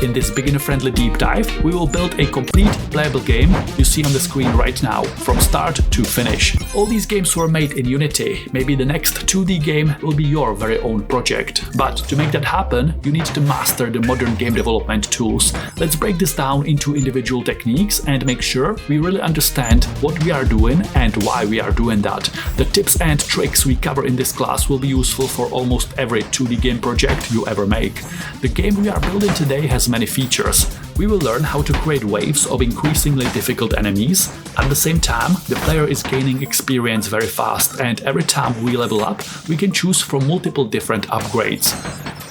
In this beginner-friendly deep dive, we will build a complete playable game you see on the screen right now, from start to finish. All these games were made in Unity. Maybe the next 2D game will be your very own project. But to make that happen, you need to master the modern game development tools. Let's break this down into individual techniques and make sure we really understand what we are doing and why we are doing that. The tips and tricks we cover in this class will be useful for almost every 2D game project you ever make. The game we are building today has many features. We will learn how to create waves of increasingly difficult enemies. At the same time, the player is gaining experience very fast, and every time we level up, we can choose from multiple different upgrades.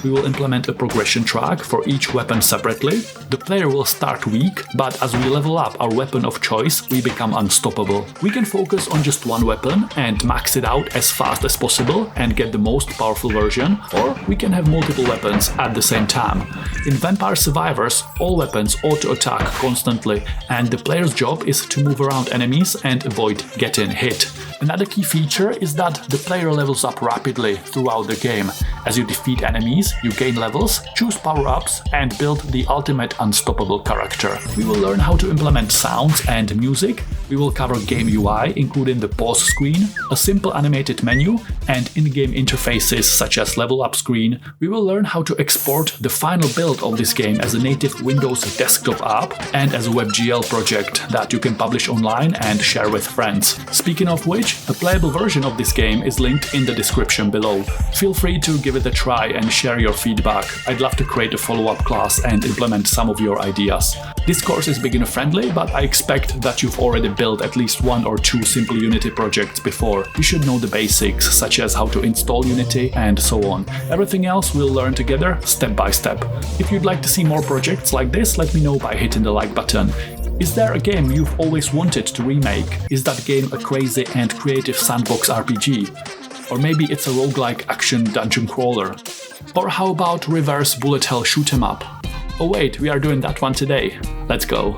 We will implement a progression track for each weapon separately. The player will start weak, but as we level up our weapon of choice, we become unstoppable. We can focus on just one weapon and max it out as fast as possible and get the most powerful version, or we can have multiple weapons at the same time. In Vampire Survivors, all weapons auto-attack constantly, and the player's job is to move around enemies and avoid getting hit. Another key feature is that the player levels up rapidly throughout the game. As you defeat enemies, you gain levels, choose power-ups, and build the ultimate unstoppable character. We will learn how to implement sounds and music. We will cover game UI, including the pause screen, a simple animated menu, and in-game interfaces such as level up screen. We will learn how to export the final build of this game as a native Windows desktop app and as a WebGL project that you can publish online and share with friends. Speaking of which, a playable version of this game is linked in the description below. Feel free to give it a try and share your feedback. I'd love to create a follow-up class and implement some of your ideas. This course is beginner friendly, but I expect that you've already built at least one or two simple Unity projects before. You should know the basics, such as how to install Unity and so on. Everything else we'll learn together, step by step. If you'd like to see more projects like this, let me know by hitting the like button. Is there a game you've always wanted to remake? Is that game a crazy and creative sandbox RPG? Or maybe it's a roguelike action dungeon crawler? Or how about reverse bullet hell shoot 'em up? Oh wait, we are doing that one today. Let's go.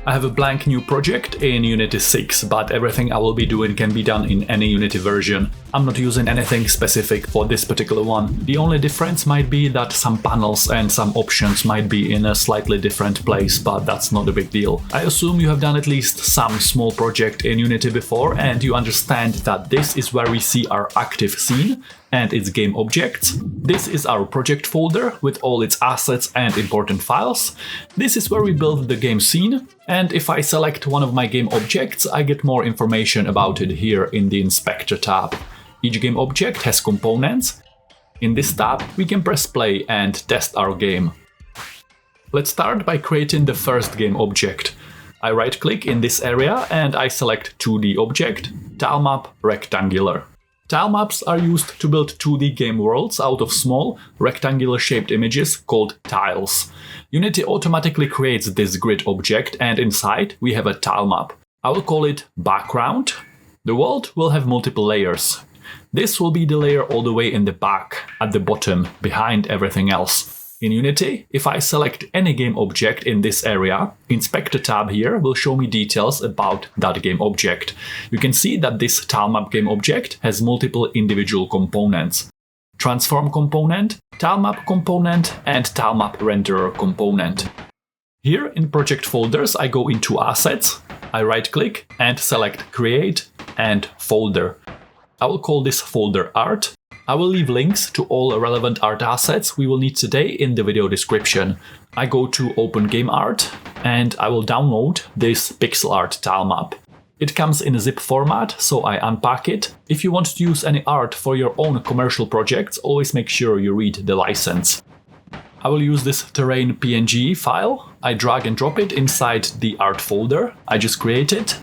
I have a blank new project in Unity 6, but everything I will be doing can be done in any Unity version. I'm not using anything specific for this particular one. The only difference might be that some panels and some options might be in a slightly different place, but that's not a big deal. I assume you have done at least some small project in Unity before, and you understand that this is where we see our active scene and its game objects. This is our project folder with all its assets and important files. This is where we build the game scene, and if I select one of my game objects, I get more information about it here in the Inspector tab. Each game object has components. In this tab, we can press play and test our game. Let's start by creating the first game object. I right-click in this area and I select 2D object, tilemap rectangular. Tilemaps are used to build 2D game worlds out of small, rectangular-shaped images called tiles. Unity automatically creates this grid object, and inside we have a tilemap. I will call it background. The world will have multiple layers. This will be the layer all the way in the back, at the bottom, behind everything else. In Unity, if I select any game object in this area, Inspector tab here will show me details about that game object. You can see that this tilemap game object has multiple individual components. Transform component, tilemap component, and tilemap renderer component. Here in project folders, I go into assets, I right-click and select create and folder. I will call this folder art. I will leave links to all relevant art assets we will need today in the video description. I go to Open Game Art and I will download this pixel art tilemap. It comes in a zip format, so I unpack it. If you want to use any art for your own commercial projects, always make sure you read the license. I will use this terrain PNG file. I drag and drop it inside the art folder I just created.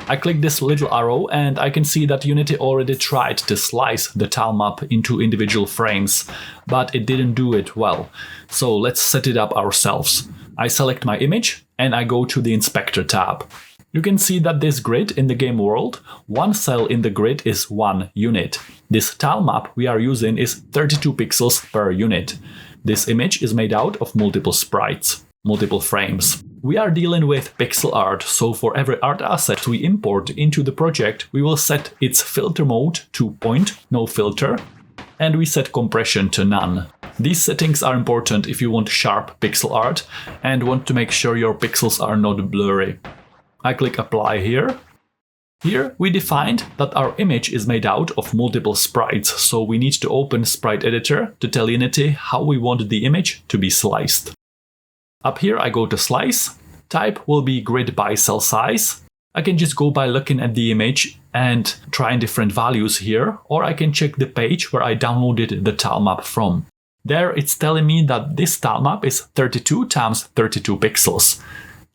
I click this little arrow and I can see that Unity already tried to slice the tilemap into individual frames, but it didn't do it well. So let's set it up ourselves. I select my image and I go to the Inspector tab. You can see that this grid in the game world, one cell in the grid is one unit. This tilemap we are using is 32 pixels per unit. This image is made out of multiple sprites, multiple frames. We are dealing with pixel art, so for every art asset we import into the project, we will set its filter mode to point, no filter, and we set compression to none. These settings are important if you want sharp pixel art and want to make sure your pixels are not blurry. I click apply here. Here we defined that our image is made out of multiple sprites, so we need to open Sprite Editor to tell Unity how we want the image to be sliced. Up here I go to Slice, type will be grid by cell size. I can just go by looking at the image and trying different values here, or I can check the page where I downloaded the tilemap from. There it's telling me that this tilemap is 32 × 32 pixels.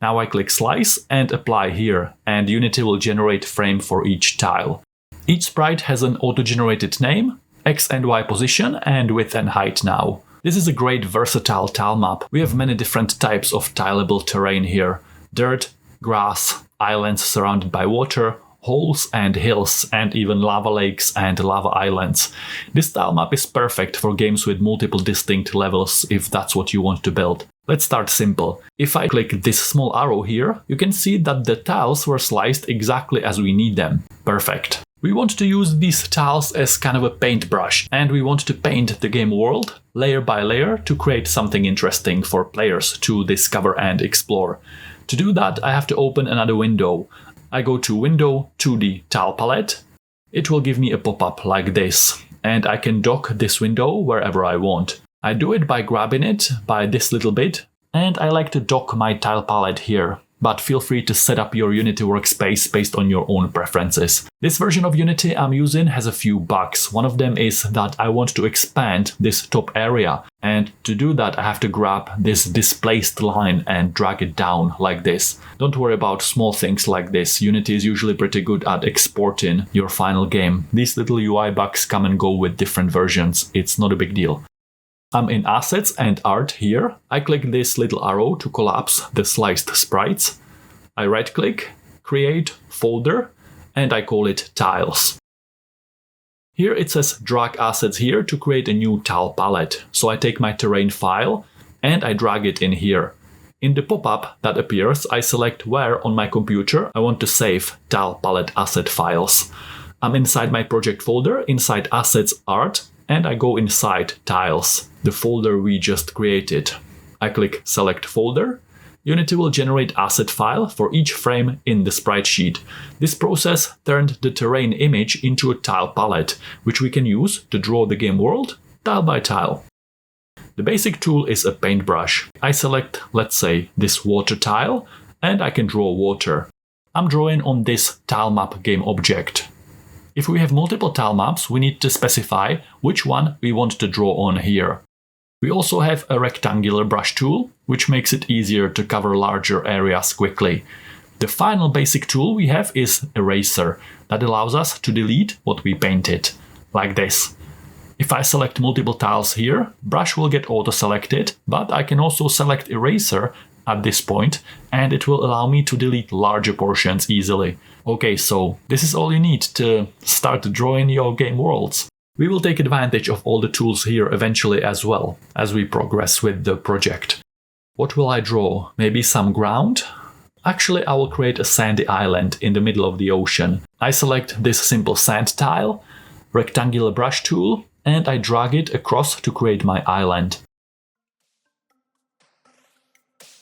Now I click Slice and apply here, and Unity will generate frame for each tile. Each sprite has an auto-generated name, X and Y position, and width and height now. This is a great versatile tilemap. We have many different types of tileable terrain here. Dirt, grass, islands surrounded by water, holes and hills, and even lava lakes and lava islands. This tilemap is perfect for games with multiple distinct levels if that's what you want to build. Let's start simple. If I click this small arrow here, you can see that the tiles were sliced exactly as we need them. Perfect. We want to use these tiles as kind of a paintbrush, and we want to paint the game world layer by layer to create something interesting for players to discover and explore. To do that, I have to open another window. I go to Window, 2D Tile Palette. It will give me a pop-up like this, and I can dock this window wherever I want. I do it by grabbing it by this little bit, and I like to dock my tile palette here, but feel free to set up your Unity workspace based on your own preferences. This version of Unity I'm using has a few bugs. One of them is that I want to expand this top area, and to do that I have to grab this displaced line and drag it down like this. Don't worry about small things like this. Unity is usually pretty good at exporting your final game. These little UI bugs come and go with different versions. It's not a big deal. I'm in Assets and Art here. I click this little arrow to collapse the sliced sprites. I right-click, Create, Folder, and I call it Tiles. Here it says Drag Assets here to create a new tile palette. So I take my terrain file and I drag it in here. In the pop-up that appears, I select where on my computer I want to save tile palette asset files. I'm inside my project folder, inside Assets, Art, and I go inside Tiles, the folder we just created. I click Select Folder. Unity will generate asset file for each frame in the sprite sheet. This process turned the terrain image into a tile palette, which we can use to draw the game world tile by tile. The basic tool is a paintbrush. I select, let's say, this water tile, and I can draw water. I'm drawing on this tilemap game object. If we have multiple tile maps, we need to specify which one we want to draw on here. We also have a rectangular brush tool, which makes it easier to cover larger areas quickly. The final basic tool we have is Eraser, that allows us to delete what we painted, like this. If I select multiple tiles here, brush will get auto-selected, but I can also select Eraser at this point, and it will allow me to delete larger portions easily. Okay, so this is all you need to start drawing your game worlds. We will take advantage of all the tools here eventually as well, as we progress with the project. What will I draw? Maybe some ground? Actually, I will create a sandy island in the middle of the ocean. I select this simple sand tile, rectangular brush tool, and I drag it across to create my island.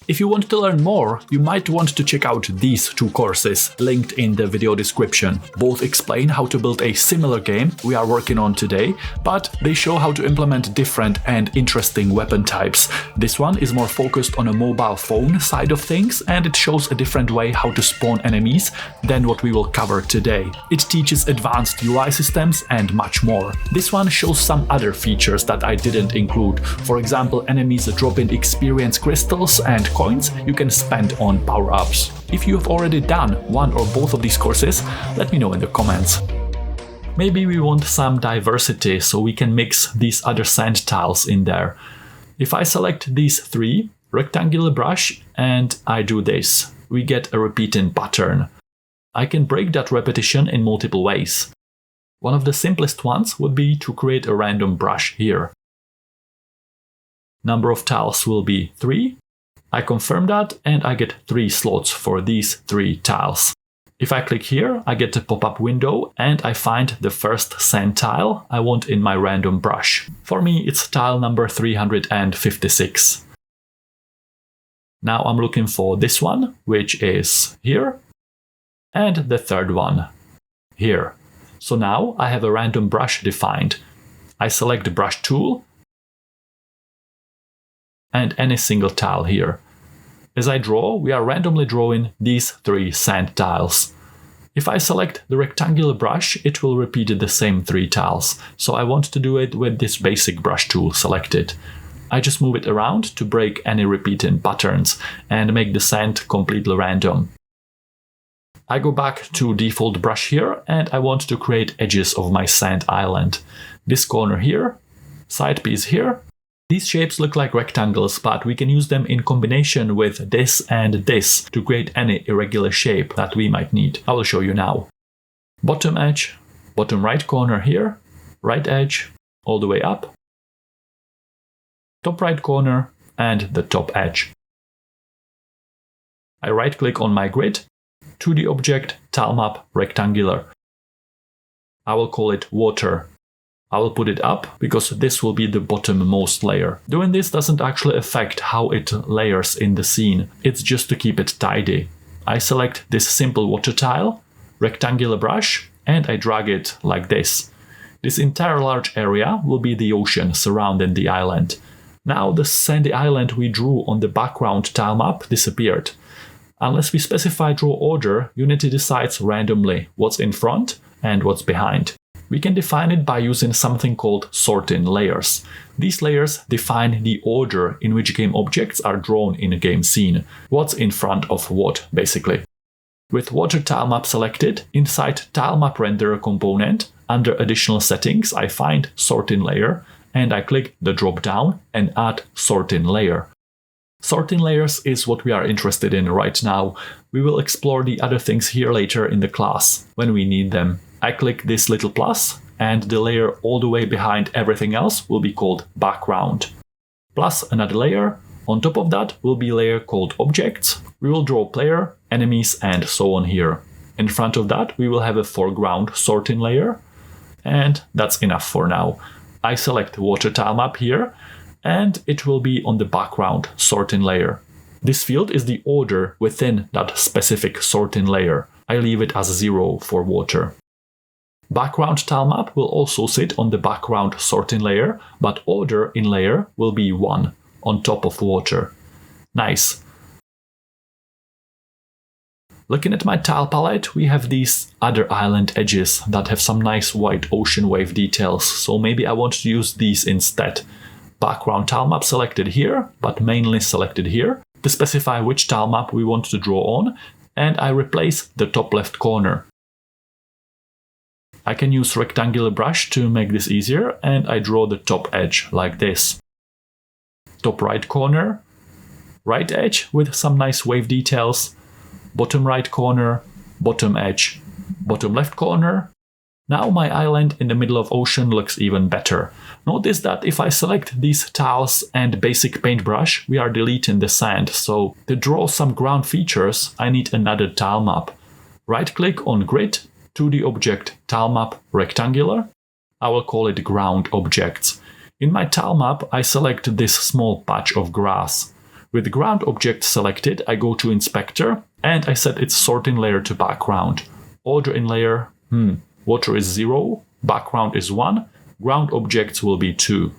If you want to learn more, you might want to check out these two courses linked in the video description. Both explain how to build a similar game we are working on today, but they show how to implement different and interesting weapon types. This one is more focused on a mobile phone side of things, and it shows a different way how to spawn enemies than what we will cover today. It teaches advanced UI systems and much more. This one shows some other features that I didn't include. For example, enemies drop in experience crystals and coins you can spend on power-ups. If you have already done one or both of these courses, let me know in the comments. Maybe we want some diversity so we can mix these other sand tiles in there. If I select these three, rectangular brush, and I do this, we get a repeating pattern. I can break that repetition in multiple ways. One of the simplest ones would be to create a random brush here. Number of tiles will be 3. I confirm that and I get 3 slots for these 3 tiles. If I click here, I get a pop-up window and I find the first sand tile I want in my random brush. For me, it's tile number 356. Now I'm looking for this one, which is here, and the third one here. So now I have a random brush defined. I select the brush tool and any single tile here. As I draw, we are randomly drawing these 3 sand tiles. If I select the rectangular brush, it will repeat the same 3 tiles. So I want to do it with this basic brush tool selected. I just move it around to break any repeating patterns and make the sand completely random. I go back to default brush here and I want to create edges of my sand island. This corner here, side piece here. These shapes look like rectangles, but we can use them in combination with this and this to create any irregular shape that we might need. I will show you now. Bottom edge, bottom right corner here, right edge, all the way up, top right corner, and the top edge. I right click on my grid, 2D object, tilemap, rectangular. I will call it water. I will put it up because this will be the bottommost layer. Doing this doesn't actually affect how it layers in the scene. It's just to keep it tidy. I select this simple water tile, rectangular brush, and I drag it like this. This entire large area will be the ocean surrounding the island. Now the sandy island we drew on the background tilemap disappeared. Unless we specify draw order, Unity decides randomly what's in front and what's behind. We can define it by using something called sorting layers. These layers define the order in which game objects are drawn in a game scene. What's in front of what, basically. With water tilemap selected, inside tilemap renderer component, under additional settings, I find sorting layer and I click the drop down and add sorting layer. Sorting layers is what we are interested in right now. We will explore the other things here later in the class when we need them. I click this little plus and the layer all the way behind everything else will be called background. Plus another layer. On top of that will be a layer called objects. We will draw player, enemies, and so on here. In front of that we will have a foreground sorting layer. And that's enough for now. I select water tilemap here and it will be on the background sorting layer. This field is the order within that specific sorting layer. I leave it as 0 for water. Background tilemap will also sit on the background sorting layer, but order in layer will be 1 on top of water. Nice. Looking at my tile palette, we have these other island edges that have some nice white ocean wave details, so maybe I want to use these instead. Background tilemap selected here, but mainly selected here, to specify which tilemap we want to draw on, and I replace the top left corner. I can use rectangular brush to make this easier, and I draw the top edge like this. Top right corner, right edge with some nice wave details, bottom right corner, bottom edge, bottom left corner. Now my island in the middle of ocean looks even better. Notice that if I select these tiles and basic paintbrush, we are deleting the sand, so to draw some ground features, I need another tilemap. Right click on grid, 2D object, tilemap, rectangular. I will call it ground objects. In my tilemap, I select this small patch of grass. With ground object selected, I go to inspector and I set its sorting layer to background. Order in layer, water is 0, background is 1, ground objects will be 2.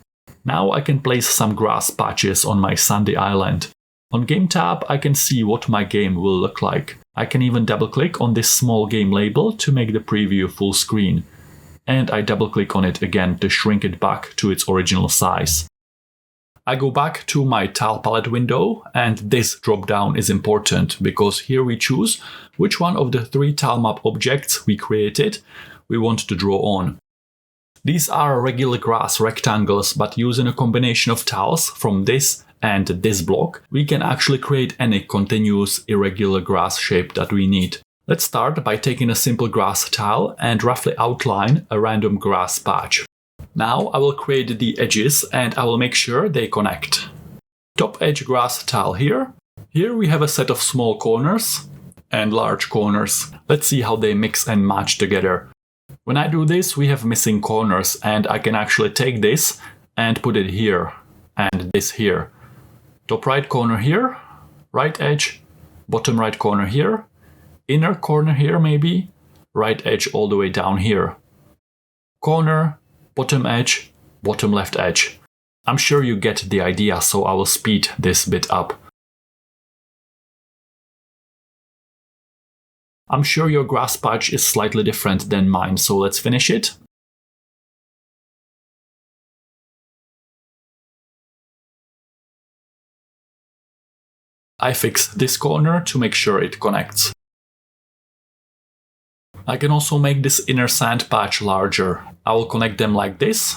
Now I can place some grass patches on my sandy island. On Game tab, I can see what my game will look like. I can even double-click on this small game label to make the preview full screen. And I double-click on it again to shrink it back to its original size. I go back to my tile palette window, and this drop-down is important because here we choose which one of the 3 tilemap objects we created we want to draw on. These are regular grass rectangles, but using a combination of tiles from this and this block, we can actually create any continuous irregular grass shape that we need. Let's start by taking a simple grass tile and roughly outline a random grass patch. Now I will create the edges and I will make sure they connect. Top edge grass tile here. Here we have a set of small corners. and large corners. Let's see how they mix and match together. When I do this, we have missing corners, and I can actually take this and put it here and this here. Top right corner here, right edge, bottom right corner here, inner corner here maybe, right edge all the way down here. Corner, bottom edge, bottom left edge. I'm sure you get the idea, so I will speed this bit up. I'm sure your grass patch is slightly different than mine, so let's finish it. I fix this corner to make sure it connects. I can also make this inner sand patch larger. I will connect them like this.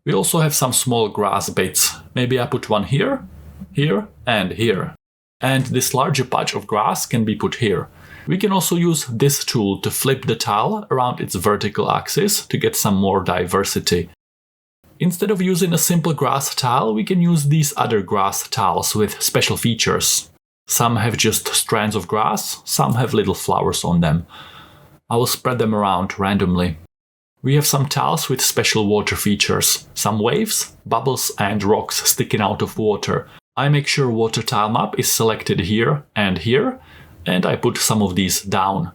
We also have some small grass bits. Maybe I put one here, here, and here. And this larger patch of grass can be put here. We can also use this tool to flip the tile around its vertical axis to get some more diversity. Instead of using a simple grass tile, we can use these other grass tiles with special features. Some have just strands of grass, some have little flowers on them. I will spread them around randomly. We have some tiles with special water features, some waves, bubbles and rocks sticking out of water. I make sure water tile map is selected here, and I put some of these down.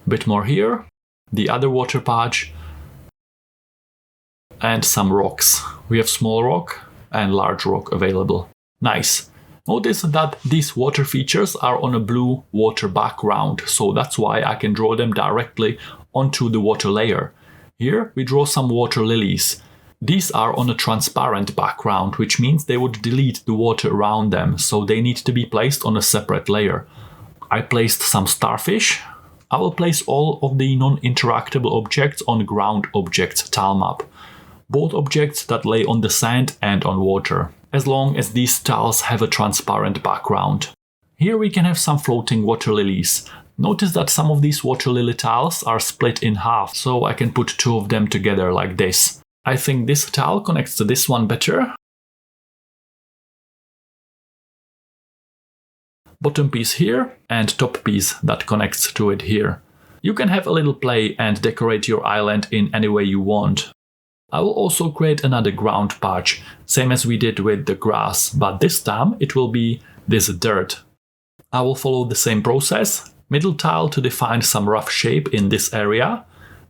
A bit more here, the other water patch, and some rocks. We have small rock and large rock available. Nice. Notice that these water features are on a blue water background, so that's why I can draw them directly onto the water layer. Here we draw some water lilies. These are on a transparent background, which means they would delete the water around them, so they need to be placed on a separate layer. I placed some starfish. I will place all of the non-interactable objects on ground objects tile map. Both objects that lay on the sand and on water, as long as these tiles have a transparent background. Here we can have some floating water lilies. Notice that some of these water lily tiles are split in half, so I can put two of them together like this. I think this tile connects to this one better. Bottom piece here and top piece that connects to it here. You can have a little play and decorate your island in any way you want. I will also create another ground patch, same as we did with the grass, but this time it will be this dirt. I will follow the same process. Middle tile to define some rough shape in this area.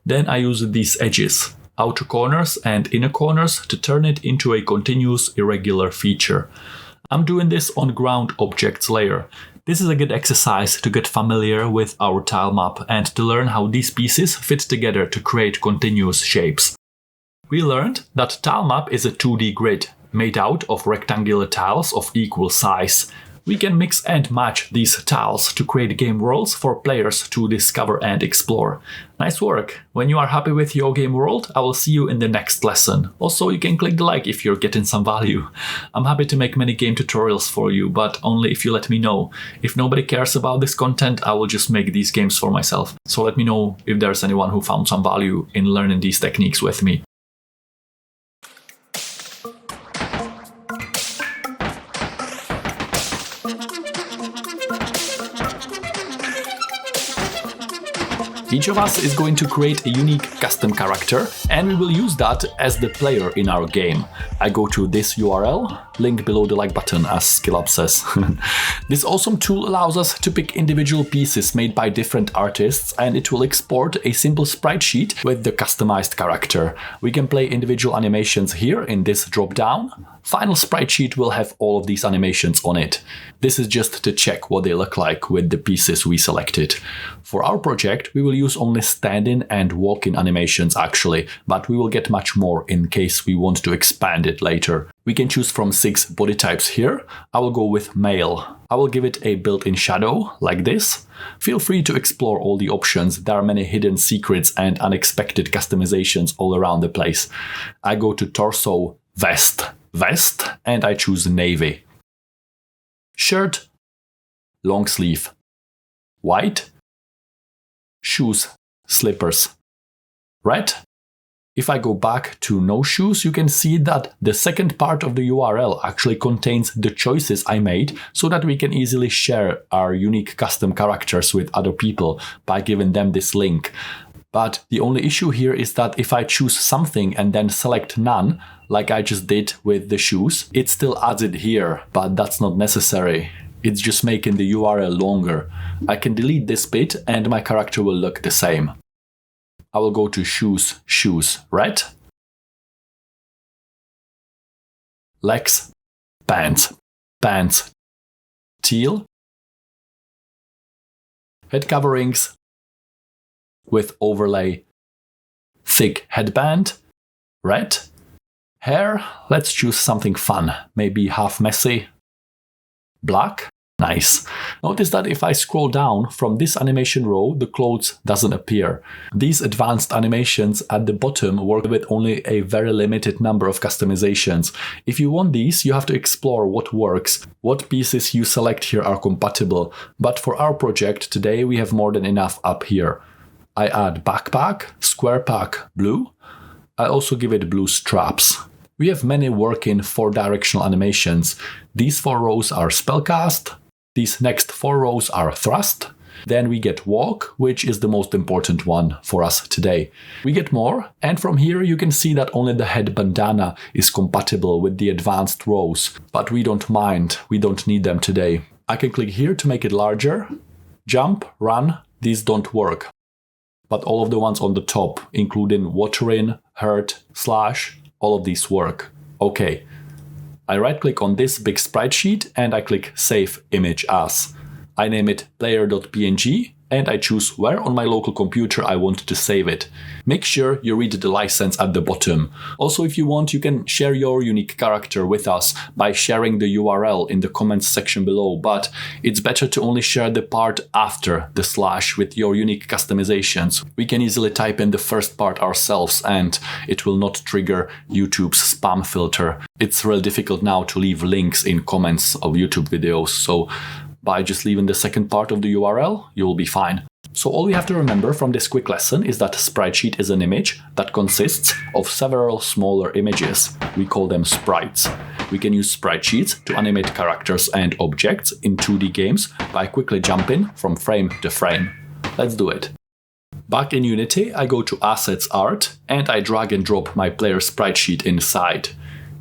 Then I use these edges, outer corners and inner corners, to turn it into a continuous irregular feature. I'm doing this on ground objects layer. This is a good exercise to get familiar with our tile map and to learn how these pieces fit together to create continuous shapes. We learned that tile map is a 2D grid made out of rectangular tiles of equal size. We can mix and match these tiles to create game worlds for players to discover and explore. Nice work! When you are happy with your game world, I will see you in the next lesson. Also, you can click the like if you're getting some value. I'm happy to make many game tutorials for you, but only if you let me know. If nobody cares about this content, I will just make these games for myself. So let me know if there's anyone who found some value in learning these techniques with me. Each of us is going to create a unique custom character, and we will use that as the player in our game. I go to this URL, link below the like button as Skillup says. This awesome tool allows us to pick individual pieces made by different artists, and it will export a simple sprite sheet with the customized character. We can play individual animations here in this drop-down. Final sprite sheet will have all of these animations on it. This is just to check what they look like with the pieces we selected. For our project, we will use only standing and walking animations actually, but we will get much more in case we want to expand it later. We can choose from 6 body types here. I will go with male. I will give it a built-in shadow, like this. Feel free to explore all the options. There are many hidden secrets and unexpected customizations all around the place. I go to torso, vest, and I choose navy. Shirt, long sleeve, white, shoes, slippers, red, If I go back to no shoes, you can see that the second part of the URL actually contains the choices I made so that we can easily share our unique custom characters with other people by giving them this link. But the only issue here is that if I choose something and then select none, like I just did with the shoes, it still adds it here, but that's not necessary. It's just making the URL longer. I can delete this bit and my character will look the same. I will go to shoes, shoes, red. Legs, pants, pants, teal. Head coverings with overlay, thick headband, red. Hair, let's choose something fun, maybe half messy. Black, nice. Notice that if I scroll down from this animation row, the clothes doesn't appear. These advanced animations at the bottom work with only a very limited number of customizations. If you want these, you have to explore what works, what pieces you select here are compatible. But for our project today, we have more than enough up here. I add backpack, square pack, blue. I also give it blue straps. We have many working 4 directional animations. These 4 rows are spellcast. These next 4 rows are thrust. Then we get walk, which is the most important one for us today. We get more, and from here you can see that only the head bandana is compatible with the advanced rows. But we don't mind, we don't need them today. I can click here to make it larger. Jump, run, these don't work. But all of the ones on the top, including watering, hurt, slash, all of these work. Okay. I right click on this big sprite sheet and I click Save Image As. I name it player.png and I choose where on my local computer I want to save it. Make sure you read the license at the bottom. Also, if you want, you can share your unique character with us by sharing the URL in the comments section below, but it's better to only share the part after the slash with your unique customizations. We can easily type in the first part ourselves and it will not trigger YouTube's spam filter. It's really difficult now to leave links in comments of YouTube videos, so by just leaving the second part of the URL, you will be fine. So all we have to remember from this quick lesson is that sprite sheet is an image that consists of several smaller images. We call them sprites. We can use sprite sheets to animate characters and objects in 2D games by quickly jumping from frame to frame. Let's do it. Back in Unity, I go to Assets Art and I drag and drop my player sprite sheet inside.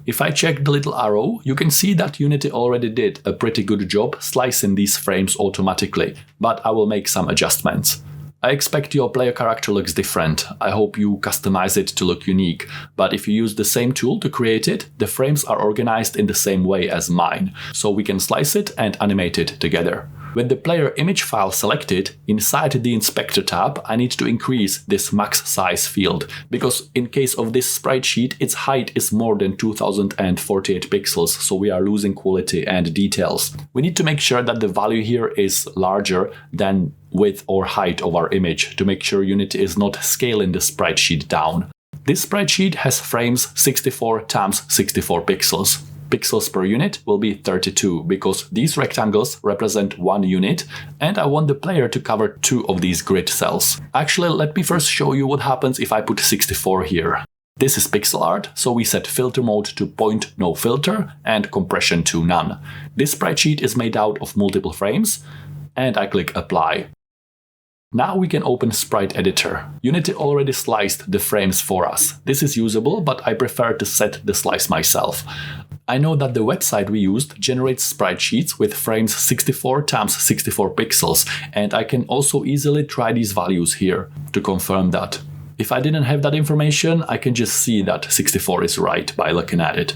If I check the little arrow, you can see that Unity already did a pretty good job slicing these frames automatically, but I will make some adjustments. I expect your player character looks different. I hope you customize it to look unique, but if you use the same tool to create it, the frames are organized in the same way as mine, so we can slice it and animate it together. With the player image file selected, inside the inspector tab, I need to increase this max size field, because in case of this sprite sheet, its height is more than 2048 pixels, so we are losing quality and details. We need to make sure that the value here is larger than width or height of our image to make sure Unity is not scaling the sprite sheet down. This sprite sheet has frames 64 times 64 pixels. Pixels per unit will be 32 because these rectangles represent 1 unit and I want the player to cover 2 of these grid cells. Actually, let me first show you what happens if I put 64 here. This is pixel art, so we set filter mode to point no filter and compression to none. This sprite sheet is made out of multiple frames and I click apply. Now we can open Sprite Editor. Unity already sliced the frames for us. This is usable, but I prefer to set the slice myself. I know that the website we used generates sprite sheets with frames 64 times 64 pixels, and I can also easily try these values here to confirm that. If I didn't have that information, I can just see that 64 is right by looking at it.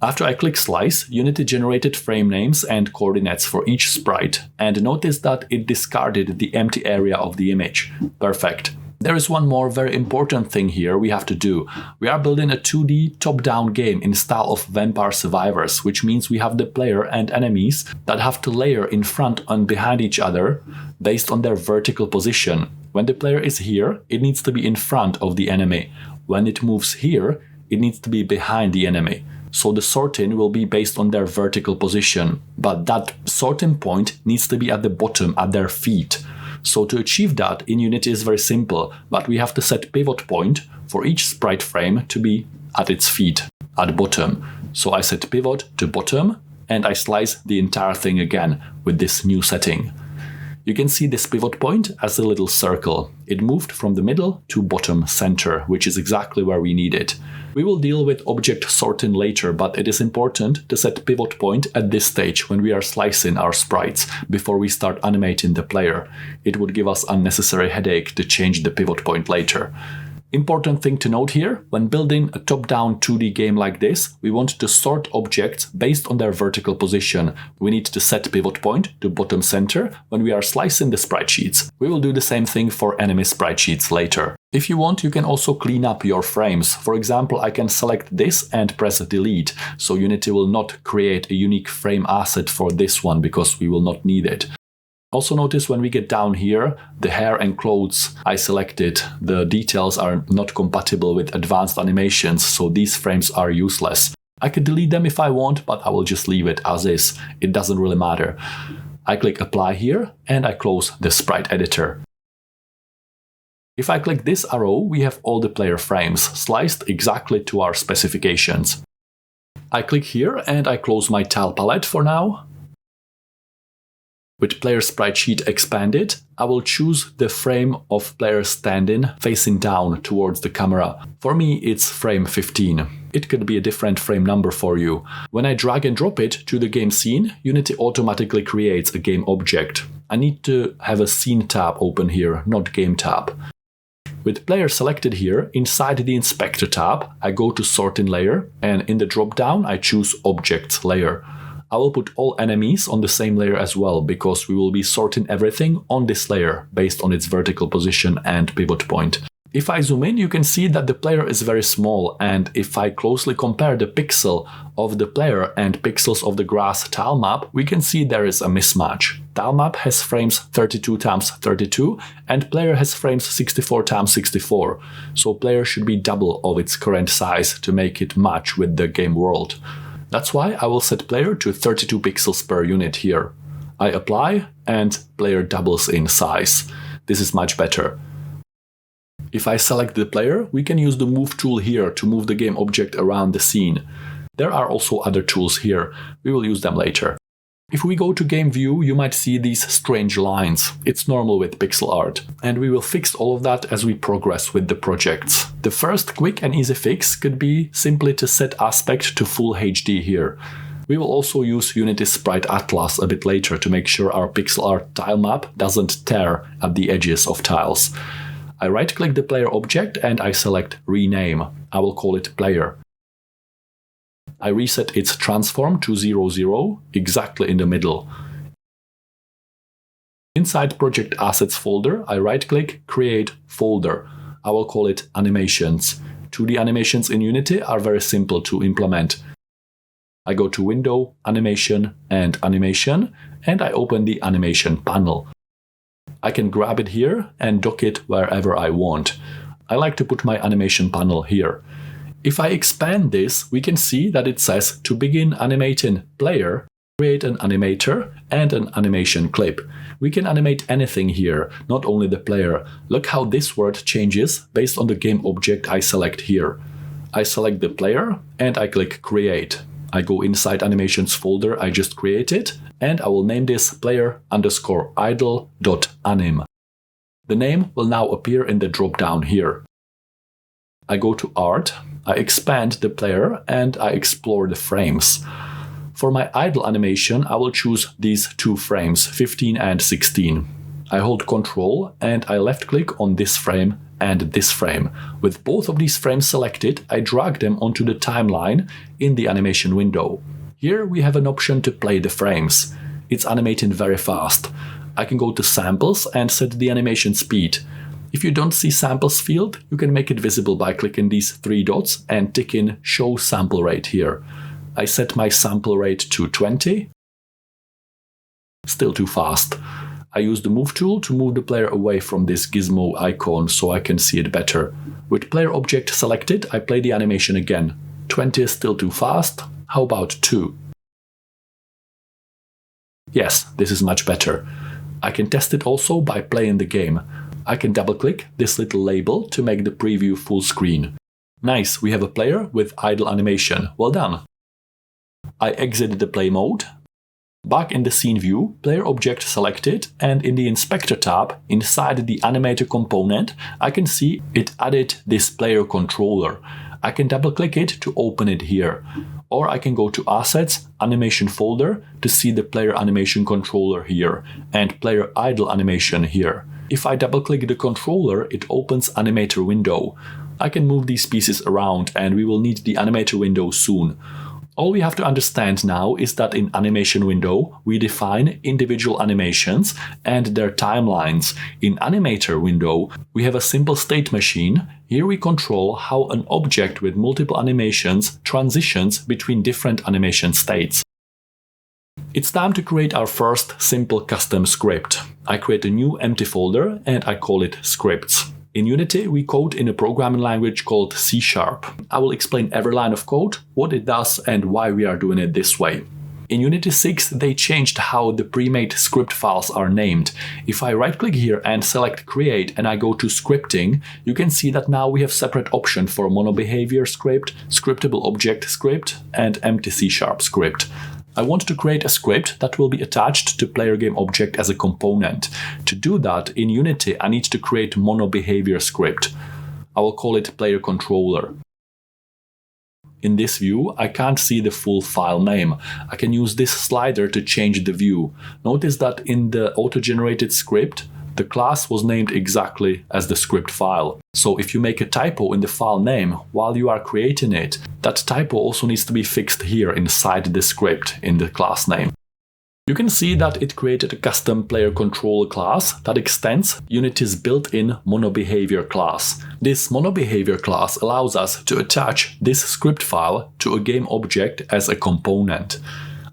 After I click Slice, Unity generated frame names and coordinates for each sprite, and notice that it discarded the empty area of the image. Perfect. There is one more very important thing here we have to do. We are building a 2D top-down game in style of Vampire Survivors, which means we have the player and enemies that have to layer in front and behind each other based on their vertical position. When the player is here, it needs to be in front of the enemy. When it moves here, it needs to be behind the enemy. So the sorting will be based on their vertical position, but that sorting point needs to be at the bottom, at their feet. So to achieve that in Unity is very simple, but we have to set pivot point for each sprite frame to be at its feet, at bottom. So I set pivot to bottom and I slice the entire thing again with this new setting. You can see this pivot point as a little circle. It moved from the middle to bottom center, which is exactly where we need it. We will deal with object sorting later, but it is important to set pivot point at this stage when we are slicing our sprites before we start animating the player. It would give us unnecessary headache to change the pivot point later. Important thing to note here, when building a top-down 2D game like this, we want to sort objects based on their vertical position. We need to set pivot point to bottom center when we are slicing the sprite sheets. We will do the same thing for enemy sprite sheets later. If you want, you can also clean up your frames. For example, I can select this and press delete, so Unity will not create a unique frame asset for this one because we will not need it. Also notice when we get down here, the hair and clothes I selected, the details are not compatible with advanced animations, so these frames are useless. I could delete them if I want, but I will just leave it as is. It doesn't really matter. I click apply here and I close the sprite editor. If I click this arrow, we have all the player frames sliced exactly to our specifications. I click here and I close my tile palette for now. With player sprite sheet expanded, I will choose the frame of player standing facing down towards the camera. For me, it's frame 15. It could be a different frame number for you. When I drag and drop it to the game scene, Unity automatically creates a game object. I need to have a scene tab open here, not game tab. With player selected here, inside the inspector tab, I go to sorting layer and in the drop-down I choose objects layer. I will put all enemies on the same layer as well, because we will be sorting everything on this layer based on its vertical position and pivot point. If I zoom in, you can see that the player is very small, and if I closely compare the pixel of the player and pixels of the grass tile map, we can see there is a mismatch. Tile map has frames 32 x 32 and player has frames 64 x 64, so player should be double of its current size to make it match with the game world. That's why I will set player to 32 pixels per unit here. I apply and player doubles in size. This is much better. If I select the player, we can use the move tool here to move the game object around the scene. There are also other tools here. We will use them later. If we go to game view, you might see these strange lines. It's normal with pixel art, and we will fix all of that as we progress with the projects. The first quick and easy fix could be simply to set aspect to full HD here. We will also use Unity Sprite Atlas a bit later to make sure our pixel art tile map doesn't tear at the edges of tiles. I right-click the player object and I select rename. I will call it player. I reset its transform to 0, 0, exactly in the middle. Inside Project Assets folder, I right-click, create folder. I will call it animations. 2D animations in Unity are very simple to implement. I go to Window, Animation, and I open the animation panel. I can grab it here and dock it wherever I want. I like to put my animation panel here. If I expand this, we can see that it says to begin animating player, create an animator and an animation clip. We can animate anything here, not only the player. Look how this word changes based on the game object I select here. I select the player and I click create. I go inside animations folder I just created and I will name this player_idle.anim. The name will now appear in the drop-down here. I go to Art, I expand the player and I explore the frames. For my idle animation, I will choose these two frames, 15 and 16. I hold Ctrl and I left-click on this frame and this frame. With both of these frames selected, I drag them onto the timeline in the animation window. Here we have an option to play the frames. It's animating very fast. I can go to Samples and set the animation speed. If you don't see Samples field, you can make it visible by clicking these three dots and ticking Show Sample Rate here. I set my sample rate to 20. Still too fast. I use the Move tool to move the player away from this gizmo icon so I can see it better. With player object selected, I play the animation again. 20 is still too fast. How about 2? Yes, this is much better. I can test it also by playing the game. I can double-click this little label to make the preview full screen. Nice, we have a player with idle animation. Well done. I exit the play mode. Back in the scene view, player object selected, and in the inspector tab, inside the animator component, I can see it added this player controller. I can double-click it to open it here. Or I can go to Assets, Animation folder to see the player animation controller here, and player idle animation here. If I double-click the controller, it opens Animator window. I can move these pieces around, and we will need the Animator window soon. All we have to understand now is that in Animation window, we define individual animations and their timelines. In Animator window, we have a simple state machine. Here we control how an object with multiple animations transitions between different animation states. It's time to create our first simple custom script. I create a new empty folder and I call it scripts. In Unity, we code in a programming language called C#. I will explain every line of code, what it does, and why we are doing it this way. In Unity 6, they changed how the pre-made script files are named. If I right-click here and select Create and I go to Scripting, you can see that now we have separate options for monobehavior script, scriptable object script, and empty C# script. I want to create a script that will be attached to player game object as a component. To do that, in Unity, I need to create monobehavior script. I will call it player controller. In this view, I can't see the full file name. I can use this slider to change the view. Notice that in the auto-generated script, the class was named exactly as the script file. So if you make a typo in the file name while you are creating it, that typo also needs to be fixed here inside the script in the class name. You can see that it created a custom player controller class that extends Unity's built-in monobehavior class. This monobehavior class allows us to attach this script file to a game object as a component.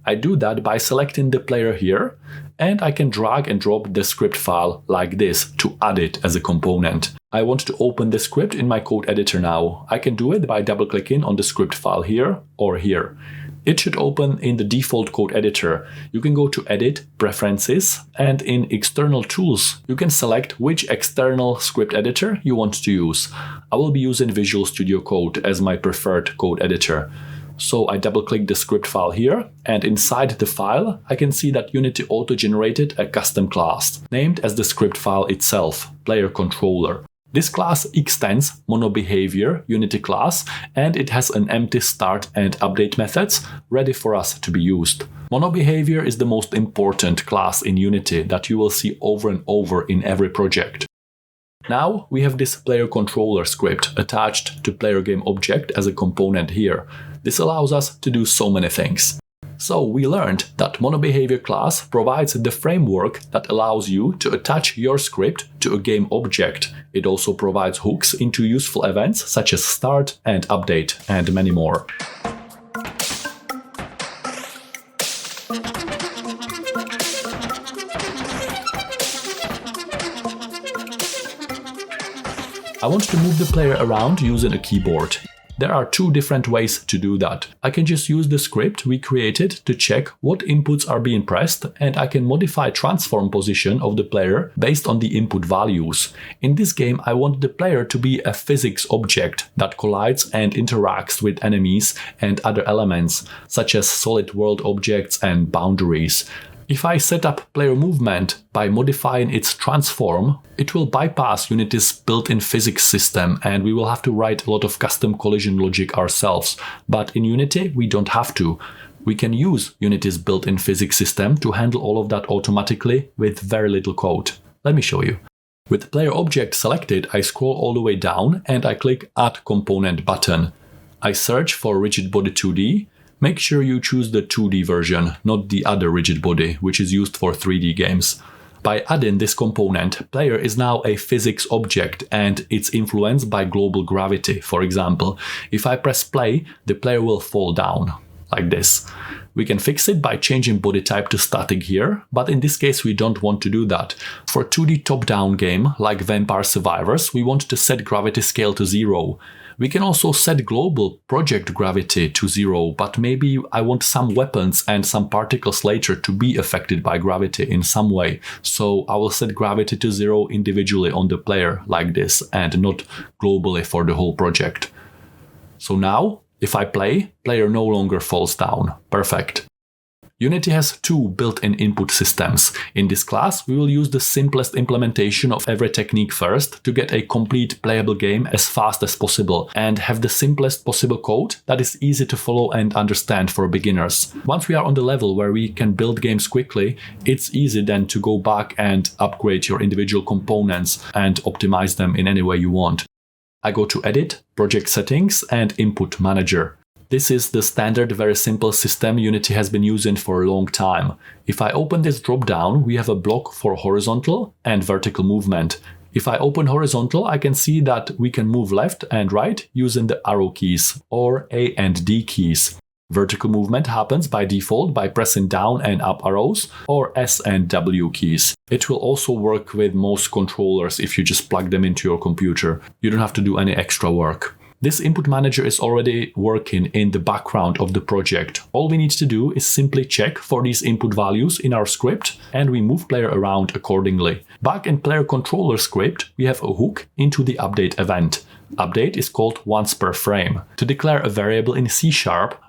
I do that by selecting the player here, and I can drag and drop the script file like this to add it as a component. I want to open the script in my code editor now. I can do it by double-clicking on the script file here or here. It should open in the default code editor. You can go to Edit, Preferences, and in External Tools, you can select which external script editor you want to use. I will be using Visual Studio Code as my preferred code editor. So I double-click the script file here, and inside the file, I can see that Unity auto-generated a custom class, named as the script file itself, player controller. This class extends monobehavior Unity class, and it has an empty start and update methods ready for us to be used. Monobehavior is the most important class in Unity that you will see over and over in every project. Now we have this player controller script attached to player game object as a component here. This allows us to do so many things. So we learned that monobehavior class provides the framework that allows you to attach your script to a game object. It also provides hooks into useful events such as start and update and many more. I want to move the player around using a keyboard. There are two different ways to do that. I can just use the script we created to check what inputs are being pressed, and I can modify transform position of the player based on the input values. In this game, I want the player to be a physics object that collides and interacts with enemies and other elements, such as solid world objects and boundaries. If I set up player movement by modifying its transform, it will bypass Unity's built-in physics system and we will have to write a lot of custom collision logic ourselves. But in Unity, we don't have to. We can use Unity's built-in physics system to handle all of that automatically with very little code. Let me show you. With player object selected, I scroll all the way down and I click Add Component button. I search for Rigid Body 2D. Make sure you choose the 2D version, not the other rigid body, which is used for 3D games. By adding this component, player is now a physics object and it's influenced by global gravity. For example, if I press play, the player will fall down, like this. We can fix it by changing body type to static here, but in this case we don't want to do that. For a 2D top-down game like Vampire Survivors, we want to set gravity scale to 0. We can also set global project gravity to 0, but maybe I want some weapons and some particles later to be affected by gravity in some way. So I will set gravity to 0 individually on the player like this and not globally for the whole project. So now, if I play, player no longer falls down. Perfect. Unity has two built-in input systems. In this class, we will use the simplest implementation of every technique first to get a complete playable game as fast as possible and have the simplest possible code that is easy to follow and understand for beginners. Once we are on the level where we can build games quickly, it's easy then to go back and upgrade your individual components and optimize them in any way you want. I go to Edit, Project Settings, and Input Manager. This is the standard, very simple system Unity has been using for a long time. If I open this drop-down, we have a block for horizontal and vertical movement. If I open horizontal, I can see that we can move left and right using the arrow keys or A and D keys. Vertical movement happens by default by pressing down and up arrows or S and W keys. It will also work with most controllers if you just plug them into your computer. You don't have to do any extra work. This input manager is already working in the background of the project. All we need to do is simply check for these input values in our script and we move player around accordingly. Back in player controller script, we have a hook into the update event. Update is called once per frame. To declare a variable in C#,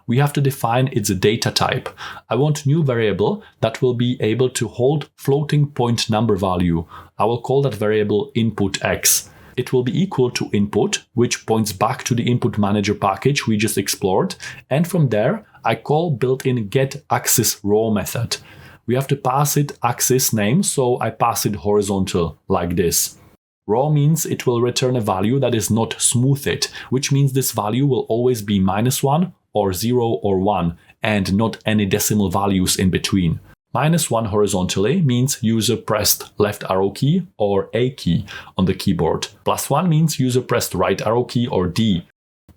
we have to define its data type. I want new variable that will be able to hold floating point number value. I will call that variable input x. It will be equal to input, which points back to the input manager package we just explored. And from there, I call built-in getAxisRaw method. We have to pass it axis name, so I pass it horizontal like this. Raw means it will return a value that is not smoothed, which means this value will always be -1 or 0 or 1 and not any decimal values in between. -1 horizontally means user pressed left arrow key or A key on the keyboard. +1 means user pressed right arrow key or D.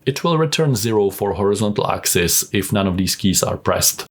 It will return 0 for horizontal axis if none of these keys are pressed.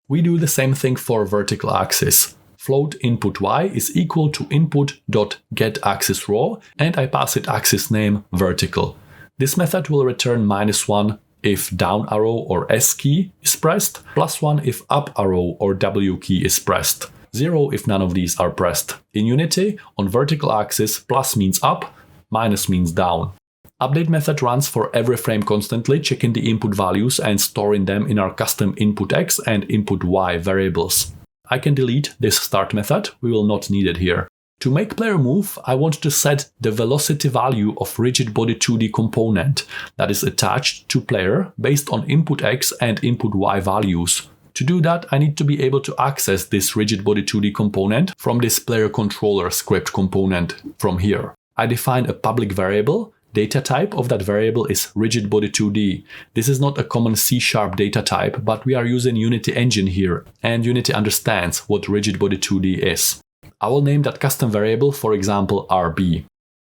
We do the same thing for vertical axis. Float input y is equal to input.getAxisRaw and I pass it axis name vertical. This method will return -1 if down arrow or S key is pressed, +1 if up arrow or W key is pressed, 0 if none of these are pressed. In Unity, on vertical axis, plus means up, minus means down. Update method runs for every frame constantly, checking the input values and storing them in our custom input x and input y variables. I can delete this start method, we will not need it here. To make player move, I want to set the velocity value of rigid body 2D component that is attached to player based on input x and input y values. To do that, I need to be able to access this rigid body 2D component from this player controller script component from here. I define a public variable. Data type of that variable is rigid body 2D. This is not a common C# data type, but we are using Unity engine here, and Unity understands what rigid body 2D is. I will name that custom variable, for example, RB.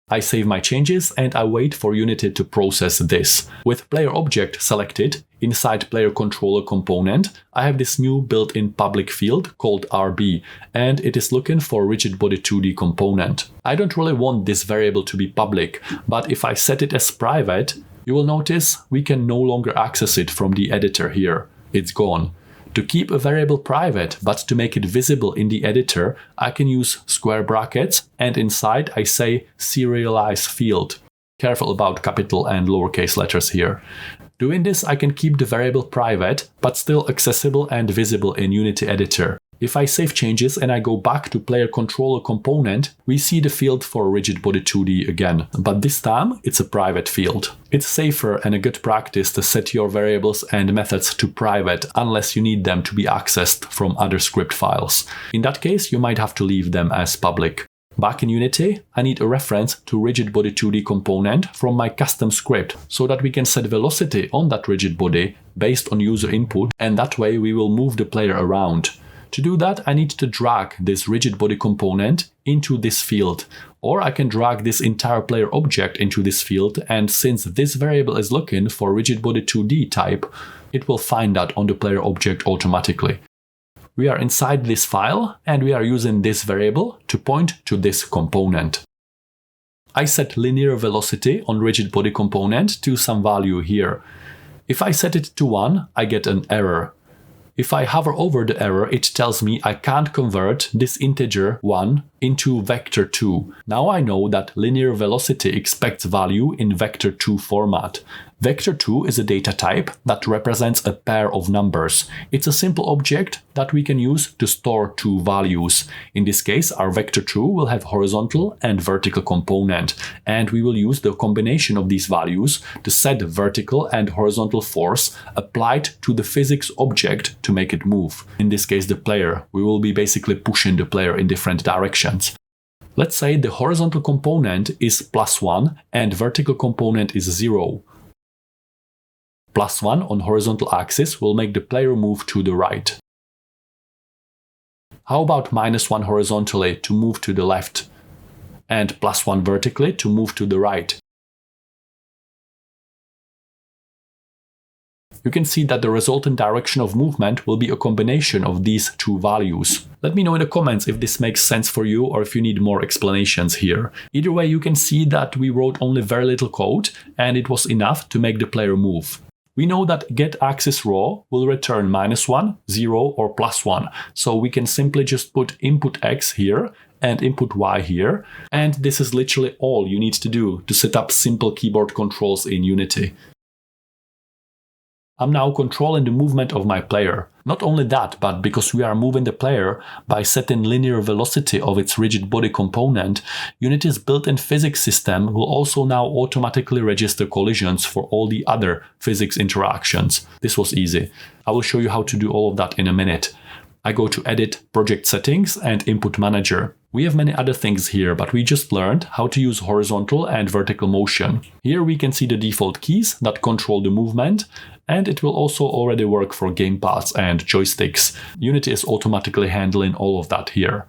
I save my changes and I wait for Unity to process this. With player object selected inside player controller component, I have this new built-in public field called RB, and it is looking for rigid body 2D component. I don't really want this variable to be public, but if I set it as private, you will notice we can no longer access it from the editor here. It's gone. To keep a variable private, but to make it visible in the editor, I can use square brackets and inside I say serialize field. Careful about capital and lowercase letters here. Doing this, I can keep the variable private, but still accessible and visible in Unity editor. If I save changes and I go back to player controller component, we see the field for rigid body 2D again, but this time it's a private field. It's safer and a good practice to set your variables and methods to private unless you need them to be accessed from other script files. In that case, you might have to leave them as public. Back in Unity, I need a reference to rigid body 2D component from my custom script so that we can set velocity on that rigid body based on user input, and that way we will move the player around. To do that, I need to drag this rigid body component into this field, or I can drag this entire player object into this field, and since this variable is looking for rigid body 2D type, it will find that on the player object automatically. We are inside this file, and we are using this variable to point to this component. I set linear velocity on rigid body component to some value here. If I set it to 1, I get an error. If I hover over the error, it tells me I can't convert this integer 1 into vector 2. Now I know that linear velocity expects value in vector 2 format. Vector 2 is a data type that represents a pair of numbers. It's a simple object that we can use to store two values. In this case, our vector 2 will have horizontal and vertical component, and we will use the combination of these values to set the vertical and horizontal force applied to the physics object to make it move. In this case, the player. We will be basically pushing the player in different directions. Let's say the horizontal component is +1 and vertical component is 0. +1 on horizontal axis will make the player move to the right. How about -1 horizontally to move to the left and +1 vertically to move to the right? You can see that the resultant direction of movement will be a combination of these two values. Let me know in the comments if this makes sense for you or if you need more explanations here. Either way, you can see that we wrote only very little code and it was enough to make the player move. We know that getAxisRaw will return -1, 0 or +1, so we can simply just put input x here and input y here, and this is literally all you need to do to set up simple keyboard controls in Unity. I'm now controlling the movement of my player. Not only that, but because we are moving the player by setting linear velocity of its rigid body component, Unity's built-in physics system will also now automatically register collisions for all the other physics interactions. This was easy. I will show you how to do all of that in a minute. I go to Edit, Project Settings and Input Manager. We have many other things here, but we just learned how to use horizontal and vertical motion. Here we can see the default keys that control the movement, and it will also already work for gamepads and joysticks. Unity is automatically handling all of that here.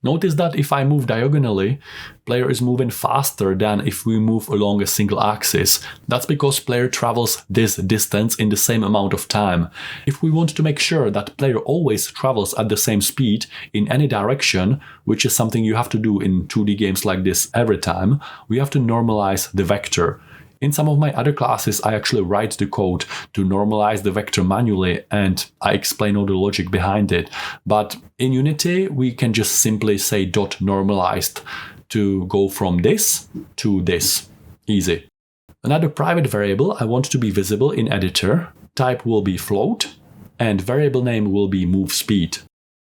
Notice that if I move diagonally, player is moving faster than if we move along a single axis. That's because player travels this distance in the same amount of time. If we want to make sure that player always travels at the same speed in any direction, which is something you have to do in 2D games like this every time, we have to normalize the vector. In some of my other classes, I actually write the code to normalize the vector manually and I explain all the logic behind it. But in Unity, we can just simply say .normalized to go from this to this. Easy. Another private variable I want to be visible in editor. Type will be float and variable name will be move speed.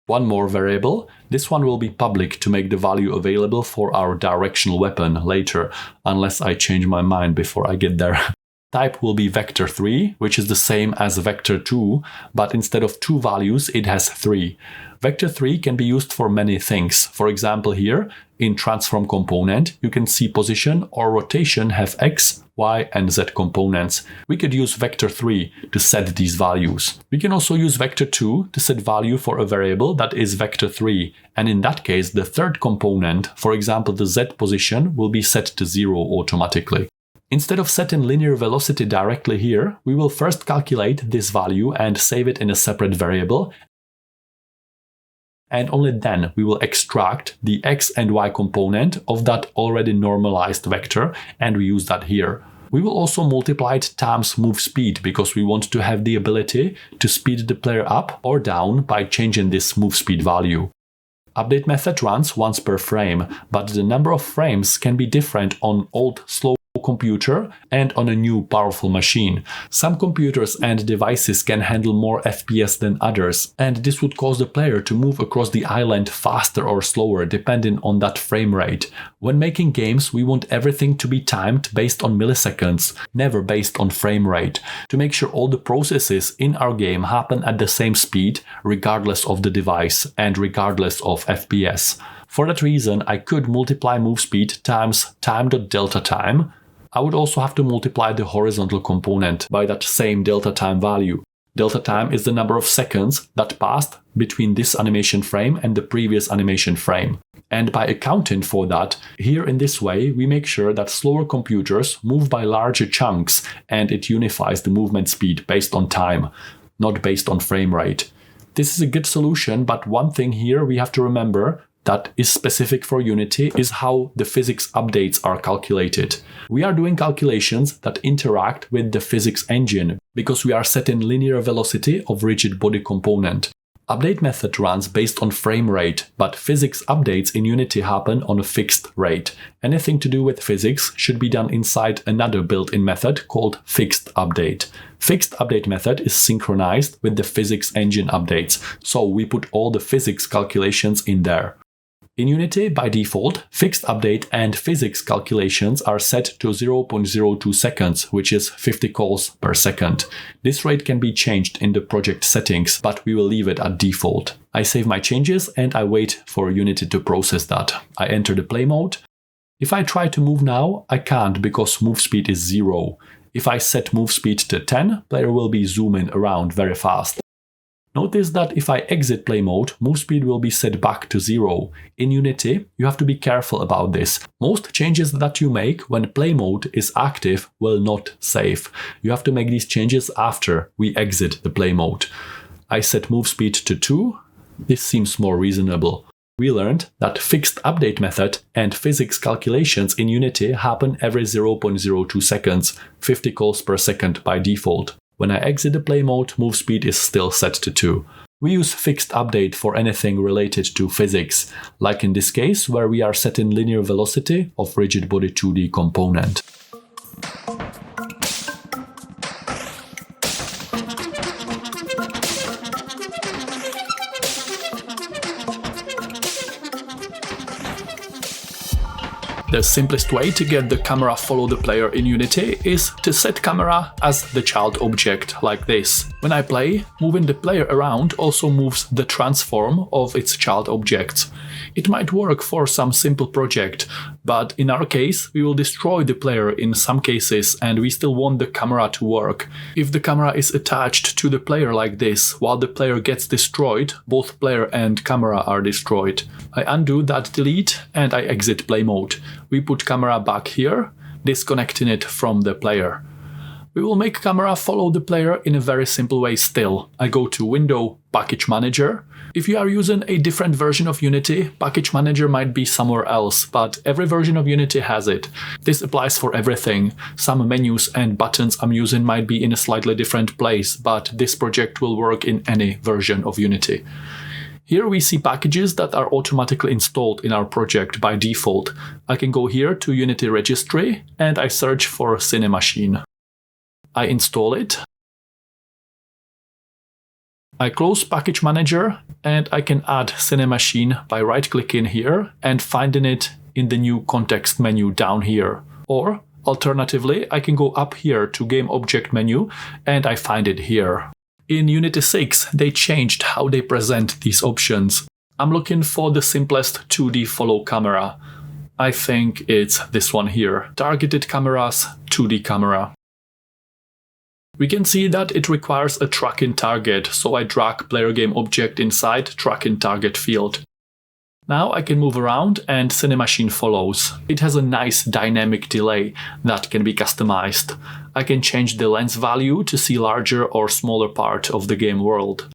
One more variable, this one will be public to make the value available for our directional weapon later, unless I change my mind before I get there. Type will be vector3, which is the same as vector2, but instead of 2 values, it has 3. Vector3 can be used for many things. For example, here in transform component, you can see position or rotation have x, y, and z components. We could use vector3 to set these values. We can also use vector2 to set value for a variable that is vector3, and in that case, the third component, for example, the z position, will be set to 0 automatically. Instead of setting linear velocity directly here, we will first calculate this value and save it in a separate variable, and only then we will extract the x and y component of that already normalized vector and we use that here. We will also multiply it times move speed because we want to have the ability to speed the player up or down by changing this move speed value. Update method runs once per frame, but the number of frames can be different on old slow computer and on a new powerful machine. Some computers and devices can handle more FPS than others, and this would cause the player to move across the island faster or slower depending on that frame rate. When making games, we want everything to be timed based on milliseconds, never based on frame rate, to make sure all the processes in our game happen at the same speed regardless of the device and regardless of FPS. For that reason, I could multiply move speed times time.delta time. I would also have to multiply the horizontal component by that same delta time value. Delta time is the number of seconds that passed between this animation frame and the previous animation frame. And by accounting for that, here in this way, we make sure that slower computers move by larger chunks and it unifies the movement speed based on time, not based on frame rate. This is a good solution, but one thing here we have to remember, that is specific for Unity is how the physics updates are calculated. We are doing calculations that interact with the physics engine because we are setting linear velocity of rigid body component. Update method runs based on frame rate, but physics updates in Unity happen on a fixed rate. Anything to do with physics should be done inside another built-in method called fixed update. Fixed update method is synchronized with the physics engine updates, so we put all the physics calculations in there. In Unity, by default, fixed update and physics calculations are set to 0.02 seconds, which is 50 calls per second. This rate can be changed in the project settings, but we will leave it at default. I save my changes and I wait for Unity to process that. I enter the play mode. If I try to move now, I can't because move speed is 0. If I set move speed to 10, player will be zooming around very fast. Notice that if I exit play mode, move speed will be set back to 0. In Unity, you have to be careful about this. Most changes that you make when play mode is active will not save. You have to make these changes after we exit the play mode. I set move speed to 2. This seems more reasonable. We learned that fixed update method and physics calculations in Unity happen every 0.02 seconds, 50 calls per second by default. When I exit the play mode, move speed is still set to 2. We use fixed update for anything related to physics, like in this case where we are setting linear velocity of rigid body 2D component. The simplest way to get the camera follow the player in Unity is to set camera as the child object, like this. When I play, moving the player around also moves the transform of its child objects. It might work for some simple project, but in our case, we will destroy the player in some cases and we still want the camera to work. If the camera is attached to the player like this, while the player gets destroyed, both player and camera are destroyed. I undo that delete and I exit play mode. We put camera back here, disconnecting it from the player. We will make camera follow the player in a very simple way still. I go to Window, Package Manager. If you are using a different version of Unity, Package Manager might be somewhere else, but every version of Unity has it. This applies for everything. Some menus and buttons I'm using might be in a slightly different place, but this project will work in any version of Unity. Here we see packages that are automatically installed in our project by default. I can go here to Unity Registry and I search for Cinemachine. I install it. I close Package Manager and I can add Cinemachine by right-clicking here and finding it in the new context menu down here. Or, alternatively, I can go up here to Game Object menu and I find it here. In Unity 6, they changed how they present these options. I'm looking for the simplest 2D follow camera. I think it's this one here, Targeted Cameras 2D Camera. We can see that it requires a tracking target, so I drag player game object inside tracking target field. Now I can move around and Cinemachine follows. It has a nice dynamic delay that can be customized. I can change the lens value to see larger or smaller part of the game world.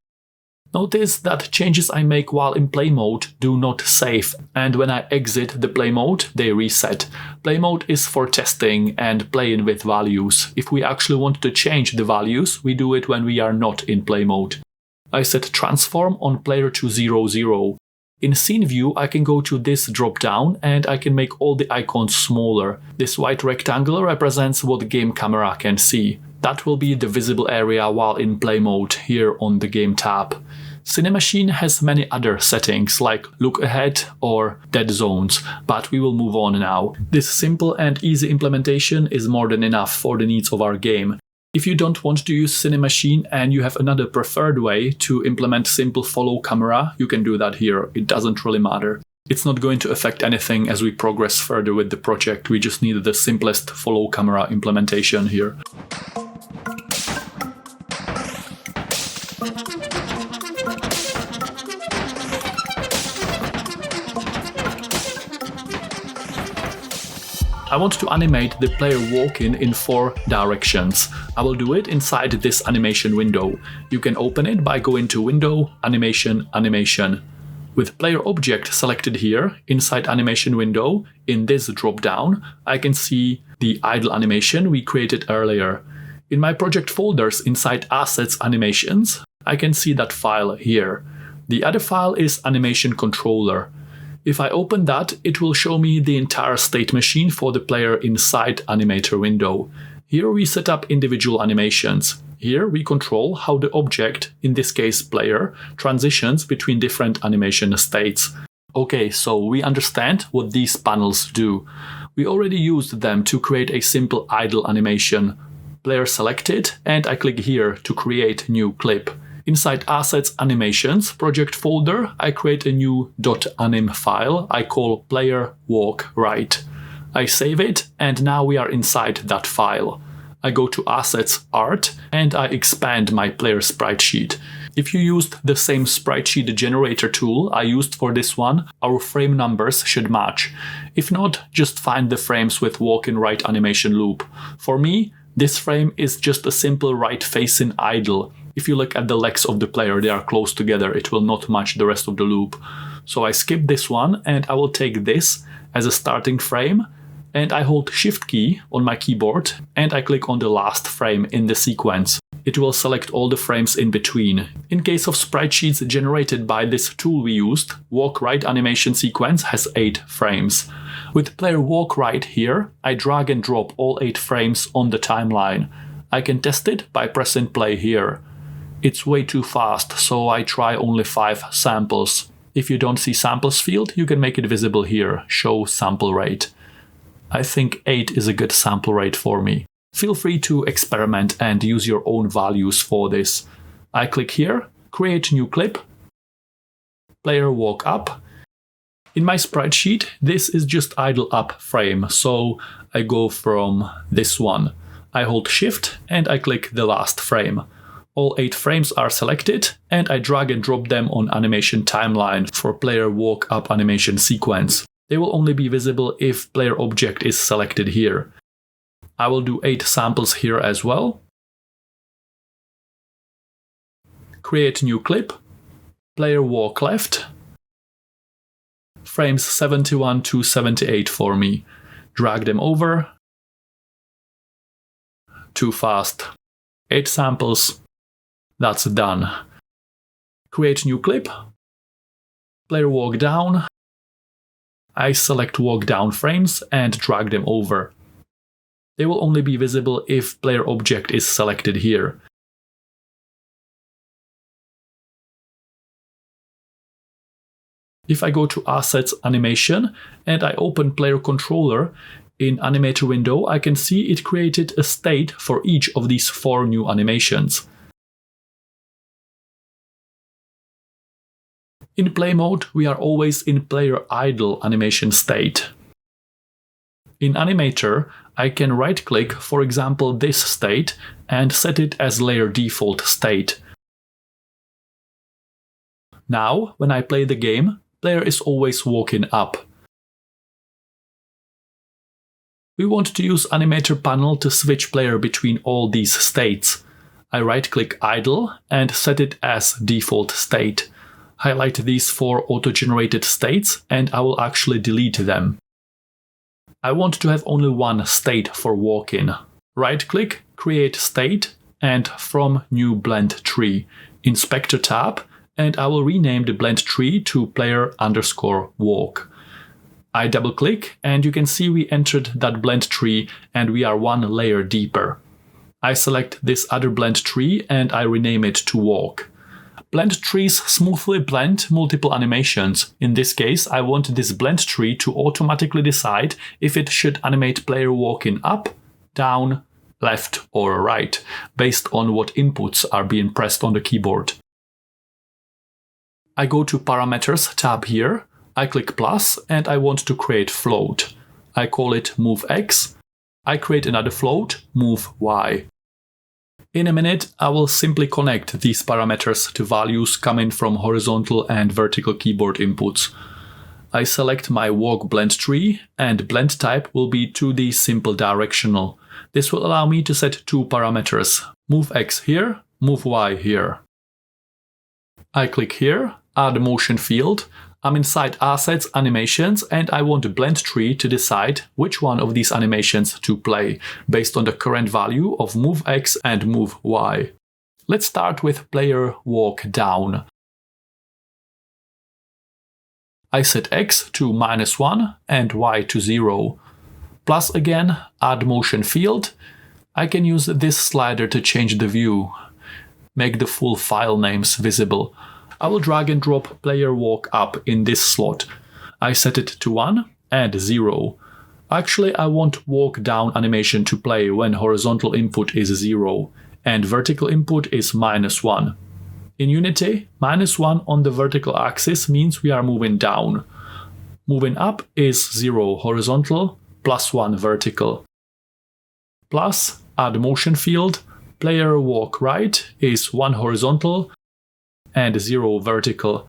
Notice that changes I make while in play mode do not save, and when I exit the play mode, they reset. Play mode is for testing and playing with values. If we actually want to change the values, we do it when we are not in play mode. I set transform on player to 0, 0. In scene view, I can go to this drop down and I can make all the icons smaller. This white rectangle represents what game camera can see. That will be the visible area while in play mode here on the game tab. Cinemachine has many other settings like look ahead or dead zones, but we will move on now. This simple and easy implementation is more than enough for the needs of our game. If you don't want to use Cinemachine and you have another preferred way to implement simple follow camera, you can do that here. It doesn't really matter. It's not going to affect anything as we progress further with the project. We just need the simplest follow camera implementation here. I want to animate the player walking in 4 directions. I will do it inside this animation window. You can open it by going to Window, Animation, Animation. With player object selected here, inside animation window, in this drop-down, I can see the idle animation we created earlier. In my project folders inside Assets Animations, I can see that file here. The other file is Animation Controller. If I open that, it will show me the entire state machine for the player inside Animator window. Here we set up individual animations. Here we control how the object, in this case player, transitions between different animation states. Okay, so we understand what these panels do. We already used them to create a simple idle animation. Player selected, and I click here to create new clip. Inside Assets Animations project folder, I create a new .anim file I call player walk right. I save it, and now we are inside that file. I go to Assets Art, and I expand my player sprite sheet. If you used the same sprite sheet generator tool I used for this one, our frame numbers should match. If not, just find the frames with walk-in right animation loop. For me, this frame is just a simple right facing idle. If you look at the legs of the player, they are close together. It will not match the rest of the loop. So I skip this one, and I will take this as a starting frame, and I hold Shift key on my keyboard, and I click on the last frame in the sequence. It will select all the frames in between. In case of sprite sheets generated by this tool we used, walk right animation sequence has 8 frames. With player walk right here, I drag and drop all 8 frames on the timeline. I can test it by pressing play here. It's way too fast, so I try only 5 samples. If you don't see samples field, you can make it visible here, show sample rate. I think 8 is a good sample rate for me. Feel free to experiment and use your own values for this. I click here, create new clip, player walk up. In my sprite sheet, this is just idle up frame, so I go from this one. I hold Shift and I click the last frame. All 8 frames are selected, and I drag and drop them on animation timeline for player walk up animation sequence. They will only be visible if player object is selected here. I will do 8 samples here as well. Create new clip, player walk left, frames 71 to 78 for me. Drag them over. Too fast. 8 samples. That's done. Create new clip, player walk down. I select walk down frames and drag them over. They will only be visible if player object is selected here. If I go to Assets Animation and I open Player Controller, in Animator window I can see it created a state for each of these 4 new animations. In play mode, we are always in player idle animation state. In Animator, I can right-click, for example, this state and set it as layer default state. Now, when I play the game, player is always walking up. We want to use Animator panel to switch player between all these states. I right-click idle and set it as default state. Highlight these 4 auto-generated states and I will actually delete them. I want to have only one state for walk-in. Right-click, create state, and from new blend tree, inspector tab, and I will rename the blend tree to player_walk. I double-click and you can see we entered that blend tree and we are 1 layer deeper. I select this other blend tree and I rename it to walk. Blend trees smoothly blend multiple animations. In this case, I want this blend tree to automatically decide if it should animate player walking up, down, left, or right, based on what inputs are being pressed on the keyboard. I go to Parameters tab here, I click plus, and I want to create float. I call it move X. I create another float, move Y. In a minute, I will simply connect these parameters to values coming from horizontal and vertical keyboard inputs. I select my walk blend tree, and blend type will be 2D simple directional. This will allow me to set 2 parameters, move X here, move Y here. I click here, Add motion field. I'm inside Assets, Animations, and I want a blend tree to decide which one of these animations to play, based on the current value of move X and move Y. Let's start with player walk down. I set X to -1 and Y to 0. Plus again, add motion field. I can use this slider to change the view, make the full file names visible. I will drag and drop player walk up in this slot. I set it to 1 and 0. Actually, I want walk down animation to play when horizontal input is 0 and vertical input is -1. In Unity, -1 on the vertical axis means we are moving down. Moving up is 0 horizontal, +1 vertical. Plus, add motion field. Player walk right is 1 horizontal and 0 vertical.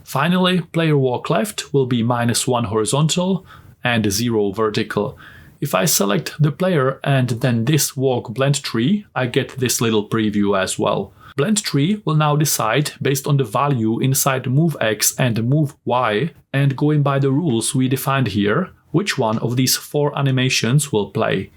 Finally, player walk left will be -1 horizontal and 0 vertical. If I select the player and then this walk blend tree, I get this little preview as well. Blend tree will now decide based on the value inside move X and move Y, and going by the rules we defined here, which one of these 4 animations will play.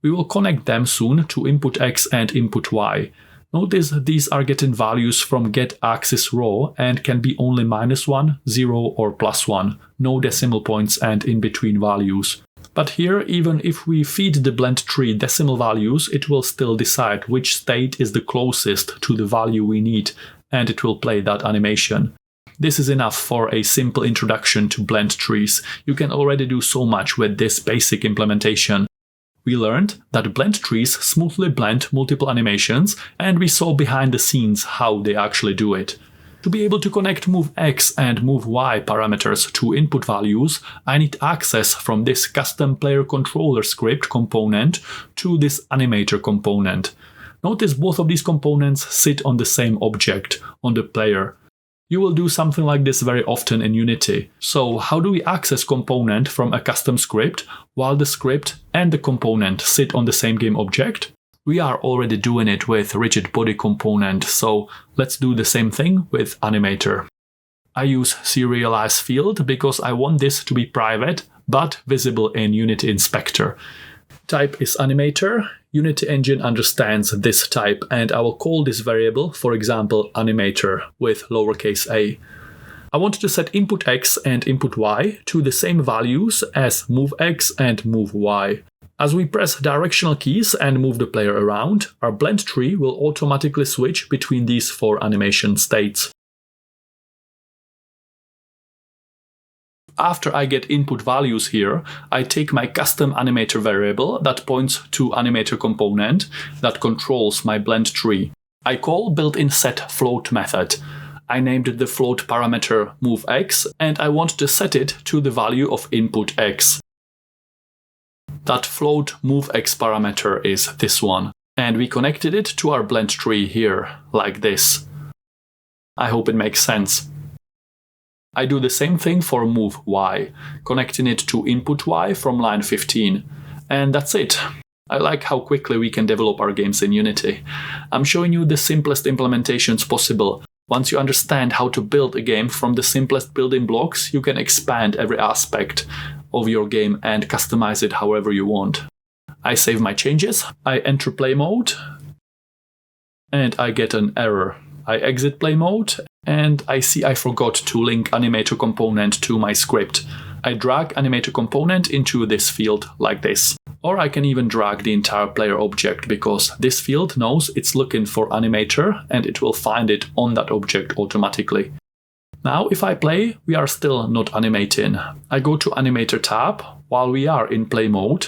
We will connect them soon to input X and input Y. Notice these are getting values from getAxisRaw and can be only -1, 0 or +1, no decimal points and in-between values. But here, even if we feed the blend tree decimal values, it will still decide which state is the closest to the value we need, and it will play that animation. This is enough for a simple introduction to blend trees. You can already do so much with this basic implementation. We learned that blend trees smoothly blend multiple animations, and we saw behind the scenes how they actually do it. To be able to connect move X and move Y parameters to input values, I need access from this custom player controller script component to this animator component. Notice both of these components sit on the same object, on the player. You will do something like this very often in Unity. So how do we access component from a custom script while the script and the component sit on the same game object? We are already doing it with rigid body component, so let's do the same thing with animator. I use serialize field because I want this to be private but visible in Unity Inspector. Type is animator. Unity Engine understands this type, and I will call this variable, for example, animator with lowercase a. I want to set input X and input Y to the same values as move X and move Y. As we press directional keys and move the player around, our blend tree will automatically switch between these 4 animation states. After I get input values here, I take my custom animator variable that points to animator component that controls my blend tree. I call built-in setFloat method. I named the float parameter moveX, and I want to set it to the value of input X. That float moveX parameter is this one, and we connected it to our blend tree here, like this. I hope it makes sense. I do the same thing for move Y, connecting it to input Y from line 15. And that's it. I like how quickly we can develop our games in Unity. I'm showing you the simplest implementations possible. Once you understand how to build a game from the simplest building blocks, you can expand every aspect of your game and customize it however you want. I save my changes, I enter play mode, and I get an error. I exit play mode, and I see I forgot to link animator component to my script. I drag animator component into this field like this. Or I can even drag the entire player object, because this field knows it's looking for animator and it will find it on that object automatically. Now if I play, we are still not animating. I go to animator tab while we are in play mode,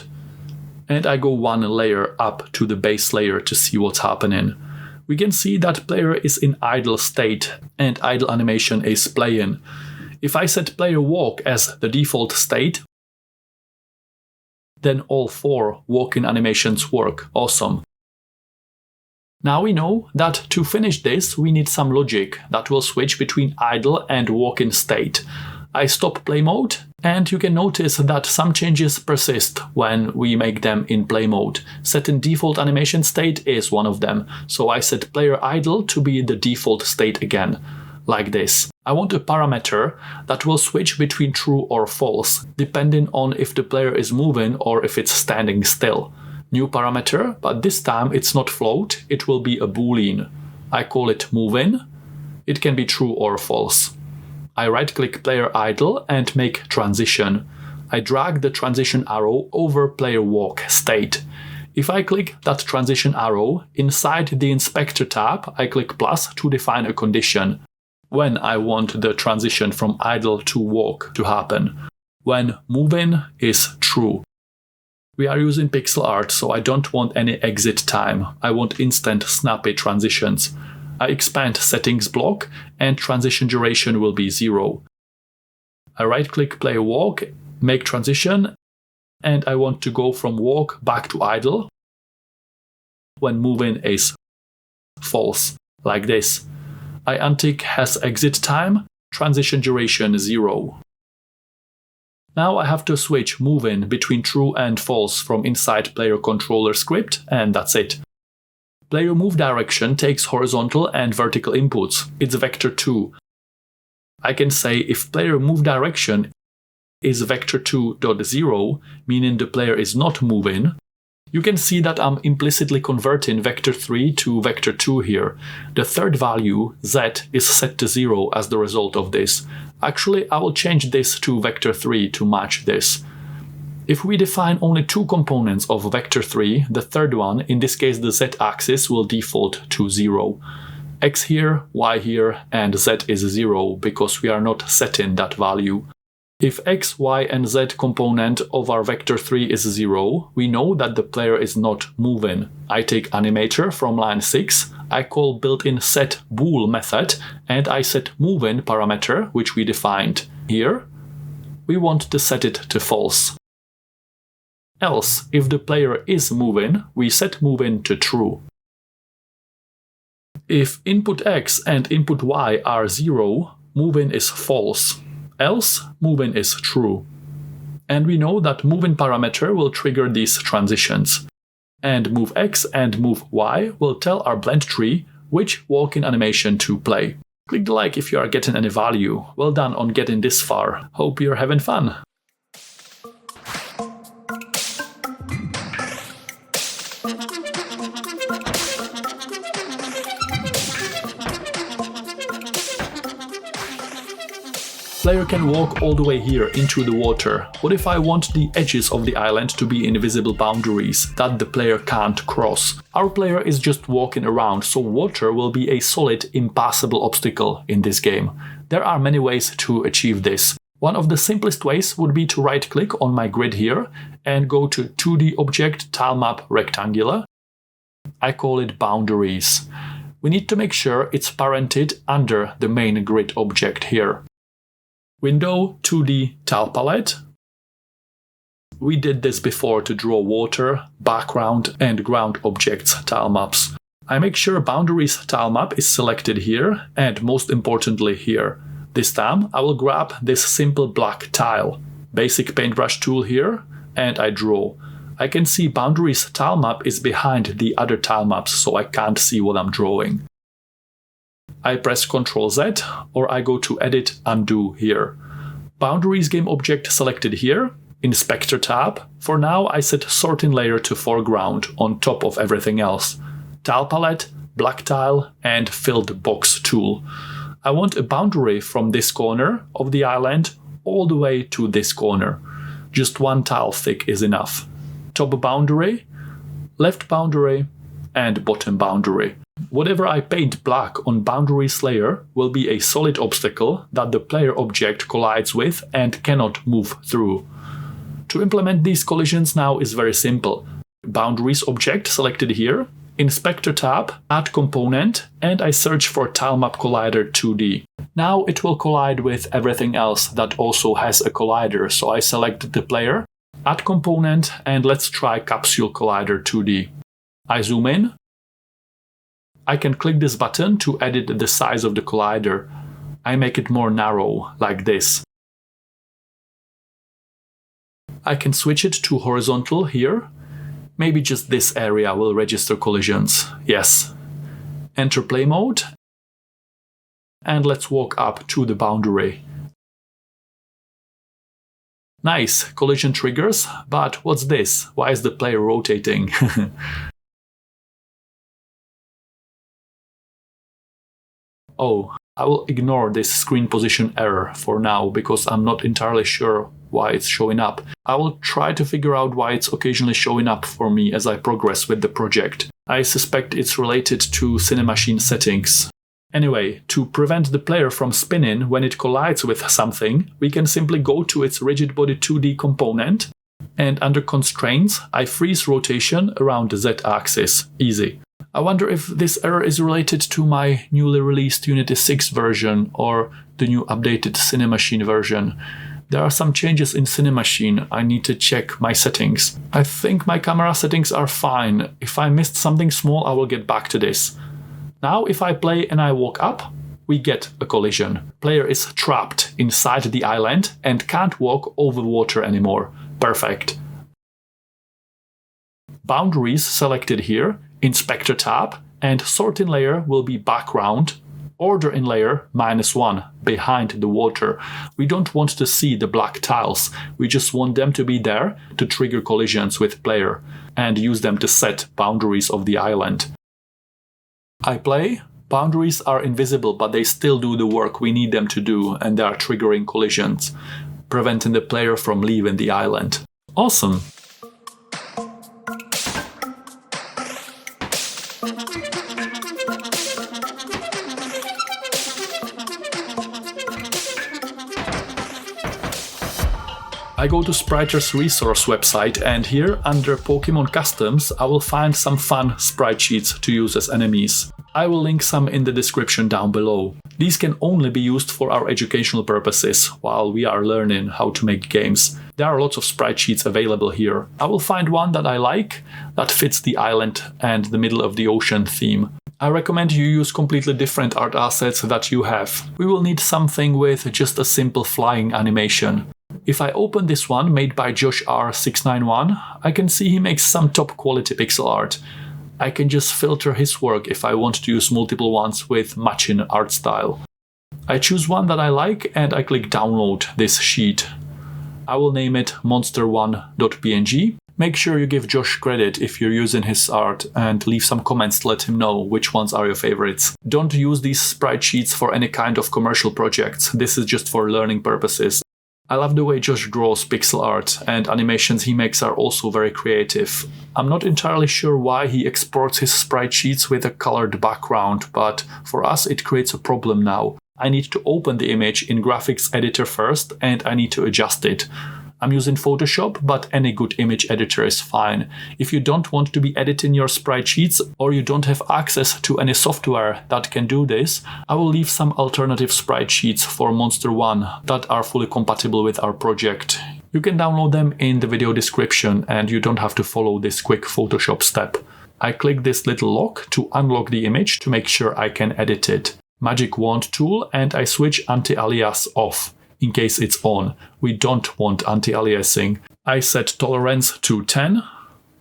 and I go 1 layer up to the base layer to see what's happening. We can see that player is in idle state and idle animation is playing. If I set player walk as the default state, then all 4 walking animations work. Awesome. Now we know that to finish this, we need some logic that will switch between idle and walking state. I stop play mode, and you can notice that some changes persist when we make them in play mode. Setting default animation state is one of them, so I set player idle to be the default state again. like this. I want a parameter that will switch between true or false, depending on if the player is moving or if it's standing still. New parameter, but this time it's not float, it will be a boolean. I call it moving. It can be true or false. I right-click player idle and make transition. I drag the transition arrow over player walk state. If I click that transition arrow, inside the inspector tab, I click plus to define a condition. When I want the transition from idle to walk to happen. When moving is true. We are using pixel art, so I don't want any exit time. I want instant snappy transitions. I expand settings block and transition duration will be 0. I right-click player walk, make transition, and I want to go from walk back to idle when moving is false, like this. I untick has exit time, transition duration 0. Now I have to switch moving between true and false from inside player controller script, and that's it. Player move direction takes horizontal and vertical inputs. It's vector 2. I can say if player move direction is vector2.0, meaning the player is not moving, you can see that I'm implicitly converting vector 3 to vector 2 here. The third value, z, is set to 0 as the result of this. Actually, I will change this to vector 3 to match this. If we define only two components of vector 3, the third one, in this case the z-axis, will default to 0. X here, Y here, and Z is 0 because we are not setting that value. If X, Y, and Z component of our vector 3 is 0, we know that the player is not moving. I take animator from line 6, I call built-in setBool method, and I set moving parameter, which we defined. Here, we want to set it to false. Else, if the player is moving, we set moving to true. If input X and input Y are 0, moving is false. Else, moving is true. And we know that moving parameter will trigger these transitions. And move X and move Y will tell our blend tree which walking animation to play. Click the like if you are getting any value. Well done on getting this far. Hope you're having fun. Player can walk all the way here into the water. What if I want the edges of the island to be invisible boundaries that the player can't cross? Our player is just walking around, so water will be a solid, impassable obstacle in this game. There are many ways to achieve this. One of the simplest ways would be to right-click on my grid here and go to 2D object tilemap rectangular. I call it boundaries. We need to make sure it's parented under the main grid object here. Window 2D tile palette. We did this before to draw water, background, and ground objects tile maps. I make sure boundaries tile map is selected here, and most importantly here. This time I will grab this simple black tile, basic paintbrush tool here, and I draw. I can see boundaries tile map is behind the other tile maps, so I can't see what I'm drawing. I press Ctrl Z, or I go to Edit, Undo here. Boundaries game object selected here, Inspector tab. For now I set sorting layer to foreground on top of everything else. Tile palette, black tile, and filled box tool. I want a boundary from this corner of the island all the way to this corner. Just one tile thick is enough. Top boundary, left boundary, and bottom boundary. Whatever I paint black on boundaries layer will be a solid obstacle that the player object collides with and cannot move through. To implement these collisions now is very simple. Boundaries object selected here, Inspector tab, Add component, and I search for tilemap collider 2D. Now it will collide with everything else that also has a collider, so I select the player, Add component, and let's try capsule collider 2D. I zoom in. I can click this button to edit the size of the collider. I make it more narrow, like this. I can switch it to horizontal here. Maybe just this area will register collisions. Yes. Enter play mode. and let's walk up to the boundary. Nice, collision triggers, but what's this? Why is the player rotating? Oh, I will ignore this screen position error for now because I'm not entirely sure why it's showing up. I will try to figure out why it's occasionally showing up for me as I progress with the project. I suspect it's related to Cinemachine settings. Anyway, to prevent the player from spinning when it collides with something, we can simply go to its rigid body 2D component, and under constraints, I freeze rotation around the Z-axis. Easy. I wonder if this error is related to my newly released Unity 6 version or the new updated Cinemachine version. There are some changes in Cinemachine. I need to check my settings. I think my camera settings are fine. If I missed something small, I will get back to this. Now, if I play and I walk up, we get a collision. Player is trapped inside the island and can't walk over water anymore. Perfect. Boundaries selected here, Inspector tab, and Sort in layer will be background, Order in layer -1, behind the water. We don't want to see the black tiles, we just want them to be there to trigger collisions with player and use them to set boundaries of the island. I play, boundaries are invisible, but they still do the work we need them to do, and they are triggering collisions, preventing the player from leaving the island. Awesome! I go to Spriter's resource website, and here under Pokemon Customs I will find some fun sprite sheets to use as enemies. I will link some in the description down below. These can only be used for our educational purposes while we are learning how to make games. There are lots of sprite sheets available here. I will find one that I like, that fits the island and the middle of the ocean theme. I recommend you use completely different art assets that you have. We will need something with just a simple flying animation. If I open this one made by Josh R691, I can see he makes some top quality pixel art. I can just filter his work if I want to use multiple ones with matching art style. I choose one that I like and I click download this sheet. I will name it monster1.png. Make sure you give Josh credit if you're using his art and leave some comments to let him know which ones are your favorites. Don't use these sprite sheets for any kind of commercial projects. This is just for learning purposes. I love the way Josh draws pixel art, and animations he makes are also very creative. I'm not entirely sure why he exports his sprite sheets with a colored background, but for us it creates a problem now. I need to open the image in graphics editor first, and I need to adjust it. I'm using Photoshop, but any good image editor is fine. If you don't want to be editing your sprite sheets, or you don't have access to any software that can do this, I will leave some alternative sprite sheets for Monster One that are fully compatible with our project. You can download them in the video description, and you don't have to follow this quick Photoshop step. I click this little lock to unlock the image to make sure I can edit it. Magic Wand tool, and I switch anti-alias off. In case it's on. We don't want anti-aliasing. I set tolerance to 10.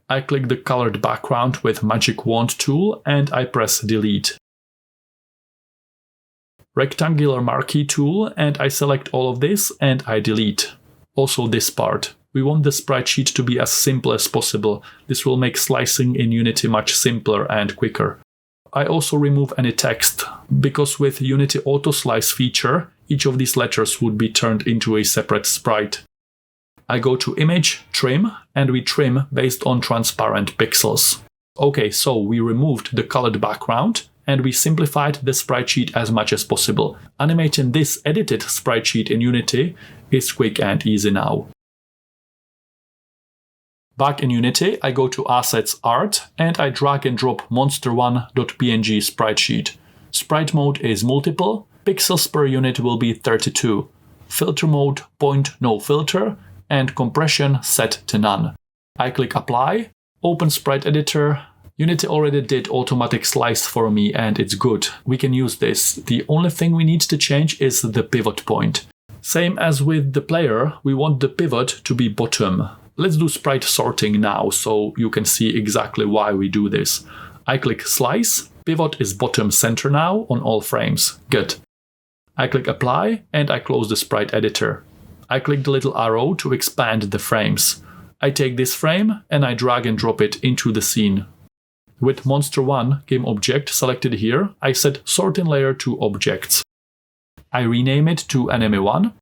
I click the colored background with Magic Wand tool and I press delete. Rectangular marquee tool, and I select all of this and I delete. Also this part. We want the sprite sheet to be as simple as possible. This will make slicing in Unity much simpler and quicker. I also remove any text, because with Unity Auto Slice feature, each of these letters would be turned into a separate sprite. I go to Image, Trim, and we trim based on transparent pixels. Okay, so we removed the colored background, and we simplified the sprite sheet as much as possible. Animating this edited sprite sheet in Unity is quick and easy now. Back in Unity, I go to Assets Art, and I drag and drop monster1.png sprite sheet. Sprite mode is multiple, pixels per unit will be 32. Filter mode, point no filter, and compression set to none. I click Apply, open Sprite Editor. Unity already did automatic slice for me and it's good. We can use this. The only thing we need to change is the pivot point. Same as with the player, we want the pivot to be bottom. Let's do sprite sorting now so you can see exactly why we do this. I click Slice, pivot is bottom center now on all frames. Good. I click Apply and I close the sprite editor. I click the little arrow to expand the frames. I take this frame and I drag and drop it into the scene. With Monster1 game object selected here, I set sort in layer to objects. I rename it to Enemy1.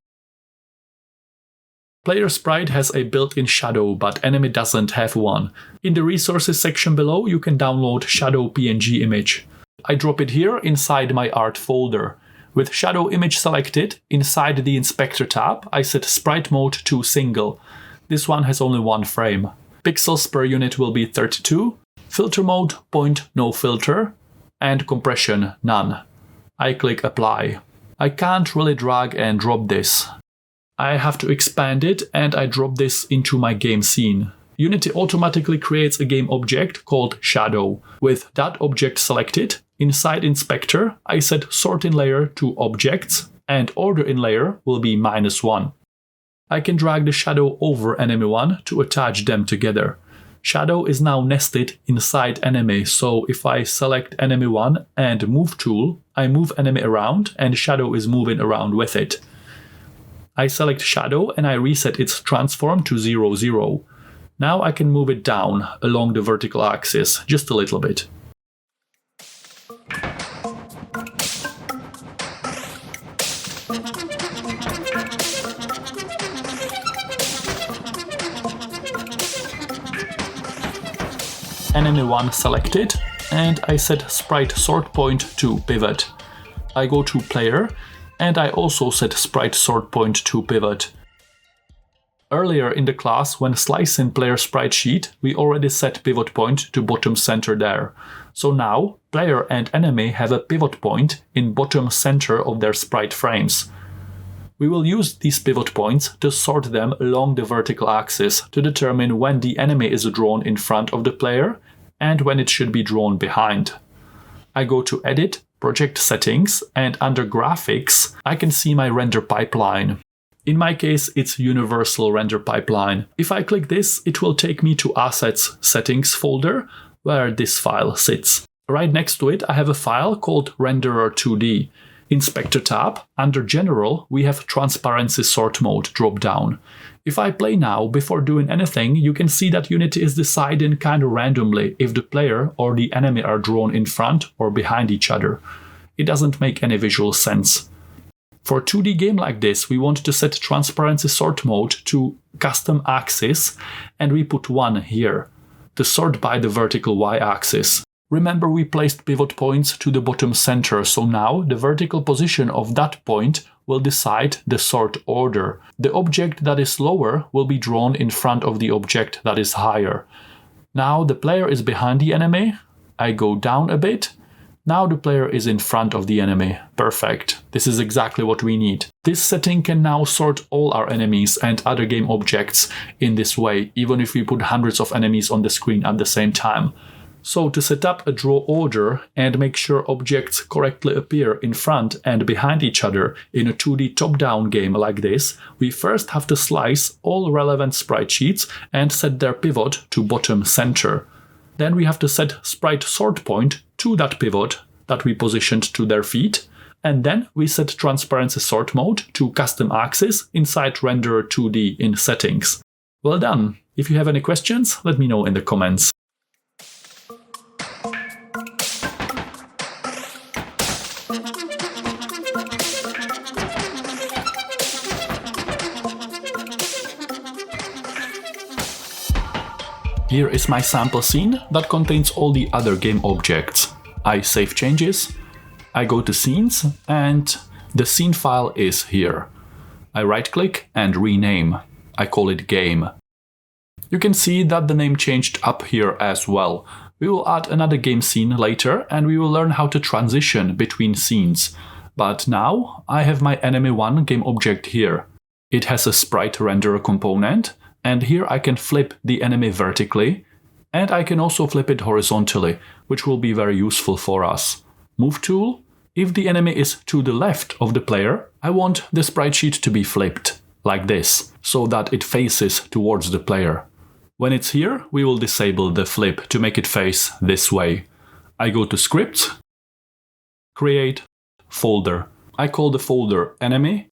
Player sprite has a built-in shadow, but enemy doesn't have one. In the resources section below, you can download shadow PNG image. I drop it here inside my art folder. With shadow image selected, inside the inspector tab, I set sprite mode to single. This one has only one frame. Pixels per unit will be 32. Filter mode, point, no filter. And compression, none. I click apply. I can't really drag and drop this. I have to expand it and I drop this into my game scene. Unity automatically creates a game object called shadow. With that object selected, inside inspector, I set sort in layer to objects and order in layer will be -1. I can drag the shadow over Enemy1 to attach them together. Shadow is now nested inside enemy, so if I select Enemy1 and move tool, I move enemy around and shadow is moving around with it. I select shadow and I reset its transform to 0, 0. Now I can move it down along the vertical axis just a little bit. Enemy1 selected and I set sprite sort point to pivot. I go to player and I also set sprite sort point to pivot. Earlier in the class, when slicing player sprite sheet, we already set pivot point to bottom center there. So now, player and enemy have a pivot point in bottom center of their sprite frames. We will use these pivot points to sort them along the vertical axis to determine when the enemy is drawn in front of the player and when it should be drawn behind. I go to Edit, Project Settings, and under Graphics, I can see my render pipeline. In my case, it's Universal Render Pipeline. If I click this, it will take me to Assets Settings folder, where this file sits. Right next to it, I have a file called Renderer2D. Inspector tab, under General, we have Transparency Sort Mode drop-down. If I play now, before doing anything, you can see that Unity is deciding kind of randomly if the player or the enemy are drawn in front or behind each other. It doesn't make any visual sense. For a 2D game like this, we want to set Transparency Sort Mode to Custom Axis, and we put 1 here, to sort by the vertical y-axis. Remember, we placed pivot points to the bottom center, so now the vertical position of that point will decide the sort order. The object that is lower will be drawn in front of the object that is higher. Now the player is behind the enemy. I go down a bit. Now the player is in front of the enemy. Perfect. This is exactly what we need. This setting can now sort all our enemies and other game objects in this way, even if we put hundreds of enemies on the screen at the same time. So to set up a draw order and make sure objects correctly appear in front and behind each other in a 2D top-down game like this, we first have to slice all relevant sprite sheets and set their pivot to bottom center. Then we have to set sprite sort point to that pivot that we positioned to their feet, and then we set transparency sort mode to custom axis inside Renderer2D in settings. Well done! If you have any questions, let me know in the comments. Here is my sample scene that contains all the other game objects. I save changes, I go to scenes, and the scene file is here. I right-click and rename. I call it game. You can see that the name changed up here as well. We will add another game scene later and we will learn how to transition between scenes. But now I have my Enemy1 game object here. It has a sprite renderer component, and here I can flip the enemy vertically, and I can also flip it horizontally, which will be very useful for us. Move tool. If the enemy is to the left of the player, I want the sprite sheet to be flipped, like this, so that it faces towards the player. When it's here, we will disable the flip to make it face this way. I go to Scripts, Create, Folder. I call the folder enemy.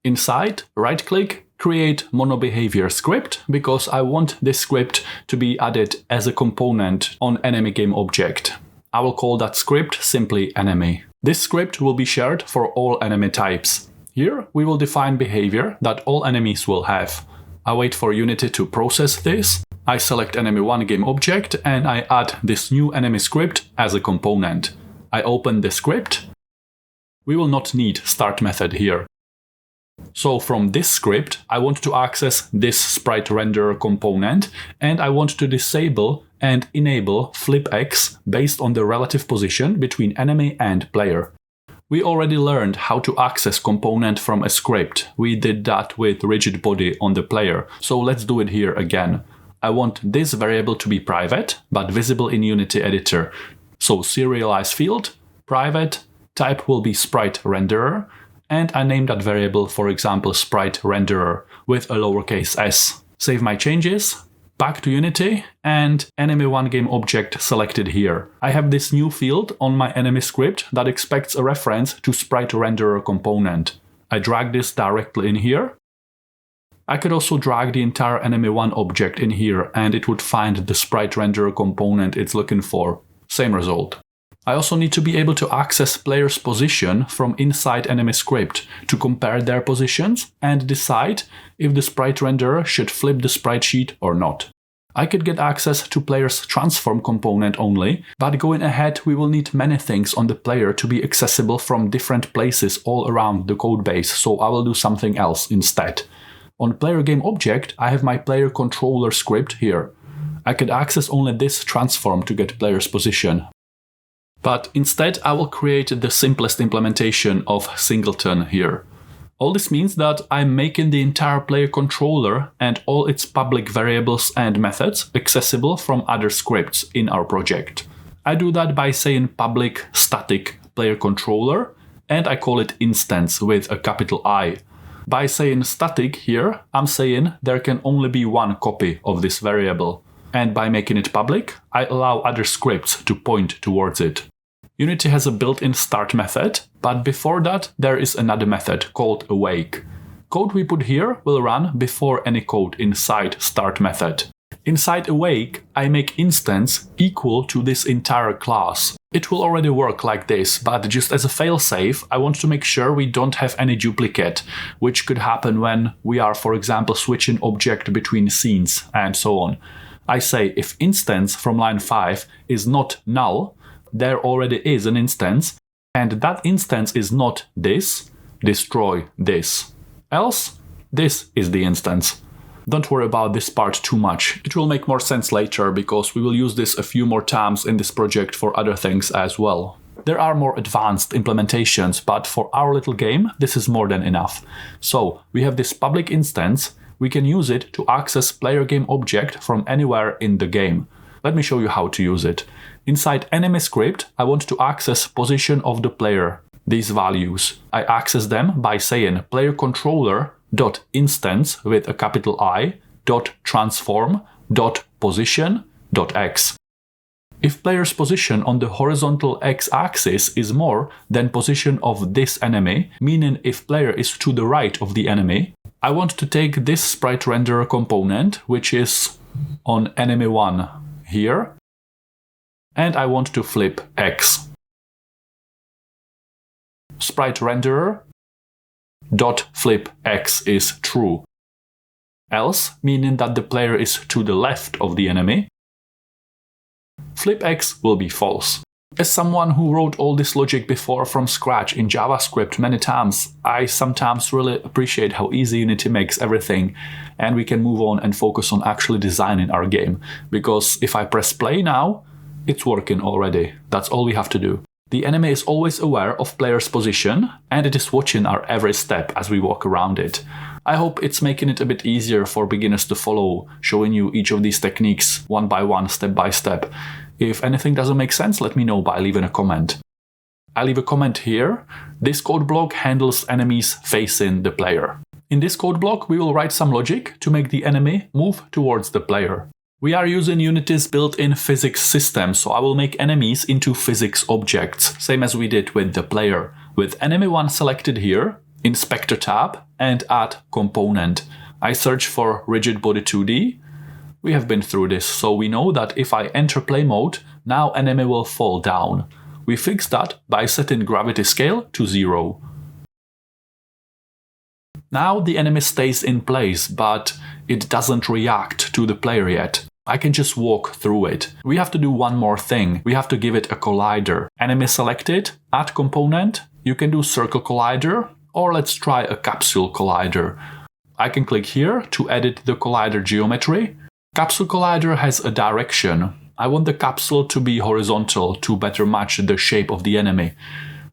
Inside, right-click, create monobehavior script, because I want this script to be added as a component on enemy game object. I will call that script simply enemy. This script will be shared for all enemy types. Here we will define behavior that all enemies will have. I wait for Unity to process this. I select enemy1 game object and I add this new enemy script as a component. I open the script. We will not need start method here. So from this script, I want to access this sprite renderer component, and I want to disable and enable flip X based on the relative position between enemy and player. We already learned how to access component from a script. We did that with rigid body on the player, so let's do it here again. I want this variable to be private, but visible in Unity editor. So serialize field, private, type will be sprite renderer, and I name that variable, for example, sprite renderer with a lowercase s. Save my changes, back to Unity, and enemy1 game object selected here. I have this new field on my enemy script that expects a reference to sprite renderer component. I drag this directly in here. I could also drag the entire enemy1 object in here and it would find the sprite renderer component it's looking for. Same result. I also need to be able to access player's position from inside enemy script to compare their positions and decide if the sprite renderer should flip the sprite sheet or not. I could get access to player's transform component only, but going ahead we will need many things on the player to be accessible from different places all around the codebase, so I will do something else instead. On player game object, I have my player controller script here. I could access only this transform to get player's position. But instead, I will create the simplest implementation of singleton here. All this means that I'm making the entire player controller and all its public variables and methods accessible from other scripts in our project. I do that by saying public static player controller, and I call it instance with a capital I. By saying static here, I'm saying there can only be one copy of this variable. And by making it public, I allow other scripts to point towards it. Unity has a built-in start method, but before that there is another method called awake. Code we put here will run before any code inside start method. Inside awake, I make instance equal to this entire class. It will already work like this, but just as a failsafe, I want to make sure we don't have any duplicate, which could happen when we are, for example, switching object between scenes and so on. I say if instance from line 5 is not null, there already is an instance, and that instance is not this, destroy this. Else, this is the instance. Don't worry about this part too much. It will make more sense later because we will use this a few more times in this project for other things as well. There are more advanced implementations, but for our little game, this is more than enough. So we have this public instance. We can use it to access player game object from anywhere in the game. Let me show you how to use it. Inside enemy script, I want to access position of the player, these values. I access them by saying player controller dot instance with a capital I dot transform dot position dot x. If player's position on the horizontal x-axis is more than position of this enemy, meaning if player is to the right of the enemy, I want to take this sprite renderer component, which is on enemy1 here, and I want to flip X. Sprite renderer dot flip X is true. Else, meaning that the player is to the left of the enemy, flip X will be false. As someone who wrote all this logic before from scratch in JavaScript many times, I sometimes really appreciate how easy Unity makes everything, and we can move on and focus on actually designing our game. Because if I press play now, it's working already. That's all we have to do. The enemy is always aware of player's position, and it is watching our every step as we walk around it. I hope it's making it a bit easier for beginners to follow, showing you each of these techniques one by one, step by step. If anything doesn't make sense, let me know by leaving a comment. I leave a comment here. This code block handles enemies facing the player. In this code block, we will write some logic to make the enemy move towards the player. We are using Unity's built-in physics system, so I will make enemies into physics objects, same as we did with the player. With enemy 1 selected here, Inspector tab and add component. I search for rigid body 2D. We have been through this, so we know that if I enter play mode, now enemy will fall down. We fix that by setting gravity scale to 0. Now the enemy stays in place, but it doesn't react to the player yet. I can just walk through it. We have to do one more thing. We have to give it a collider. Enemy selected, add component. You can do circle collider, or let's try a capsule collider. I can click here to edit the collider geometry. Capsule collider has a direction. I want the capsule to be horizontal to better match the shape of the enemy.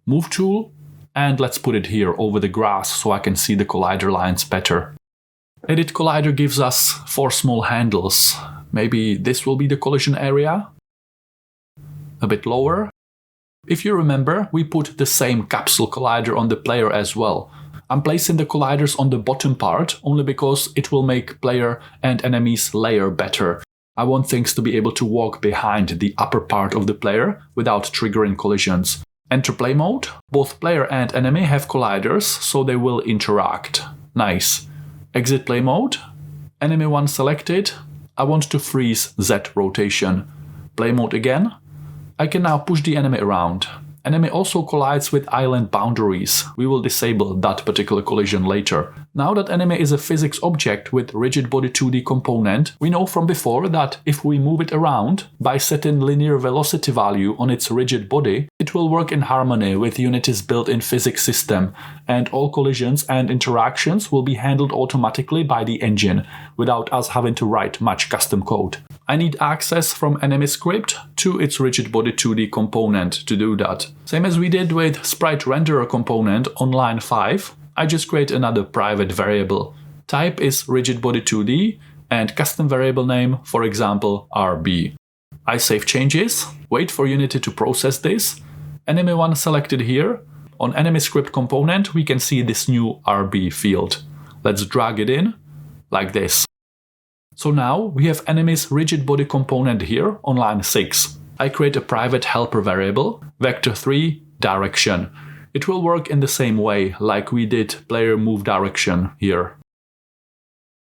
Move tool, and let's put it here over the grass so I can see the collider lines better. Edit collider gives us 4 small handles. Maybe this will be the collision area. A bit lower. If you remember, we put the same capsule collider on the player as well. I'm placing the colliders on the bottom part only because it will make player and enemies layer better. I want things to be able to walk behind the upper part of the player without triggering collisions. Enter play mode. Both player and enemy have colliders, so they will interact. Nice. Exit play mode. Enemy 1 selected. I want to freeze Z rotation. Play mode again. I can now push the enemy around. Enemy also collides with island boundaries. We will disable that particular collision later. Now that enemy is a physics object with rigid body 2D component, we know from before that if we move it around by setting linear velocity value on its rigid body, it will work in harmony with Unity's built-in physics system, and all collisions and interactions will be handled automatically by the engine, without us having to write much custom code. I need access from enemy script to its rigid body 2D component to do that. Same as we did with sprite renderer component on line 5, I just create another private variable. Type is rigid body 2D and custom variable name, for example, RB. I save changes, wait for Unity to process this. Enemy 1 selected here. On enemy script component, we can see this new RB field. Let's drag it in like this. So now we have enemy's rigid body component here on line 6. I create a private helper variable, vector3 direction. It will work in the same way like we did player move direction here.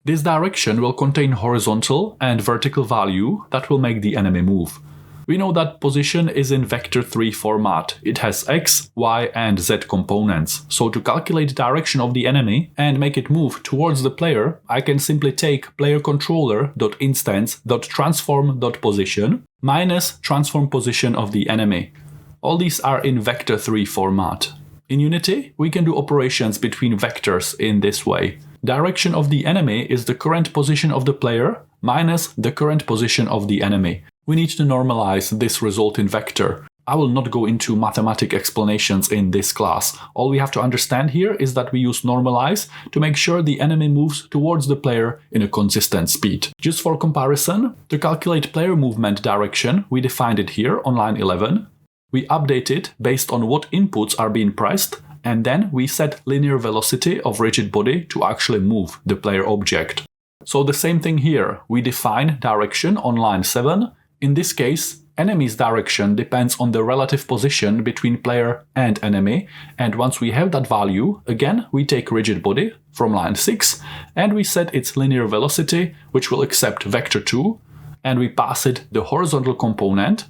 This direction will contain horizontal and vertical value that will make the enemy move. We know that position is in vector3 format. It has x, y, and z components. So to calculate direction of the enemy and make it move towards the player, I can simply take playercontroller.instance.transform.position minus transform position of the enemy. All these are in vector3 format. In Unity, we can do operations between vectors in this way. Direction of the enemy is the current position of the player minus the current position of the enemy. We need to normalize this resulting vector. I will not go into mathematic explanations in this class. All we have to understand here is that we use normalize to make sure the enemy moves towards the player in a consistent speed. Just for comparison, to calculate player movement direction, we defined it here on line 11. We update it based on what inputs are being pressed, and then we set linear velocity of rigid body to actually move the player object. So the same thing here. We define direction on line 7. In this case, enemy's direction depends on the relative position between player and enemy, and once we have that value, again we take rigid body from line 6 and we set its linear velocity, which will accept vector2, and we pass it the horizontal component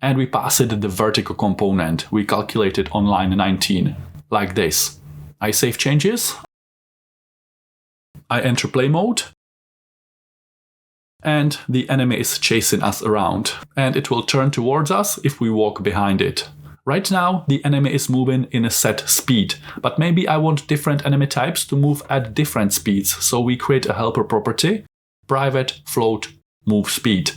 and we pass it the vertical component. We calculate it on line 19, like this. I save changes, I enter play mode, and the enemy is chasing us around, and it will turn towards us if we walk behind it. Right now, the enemy is moving in a set speed, but maybe I want different enemy types to move at different speeds, so we create a helper property, private float move speed.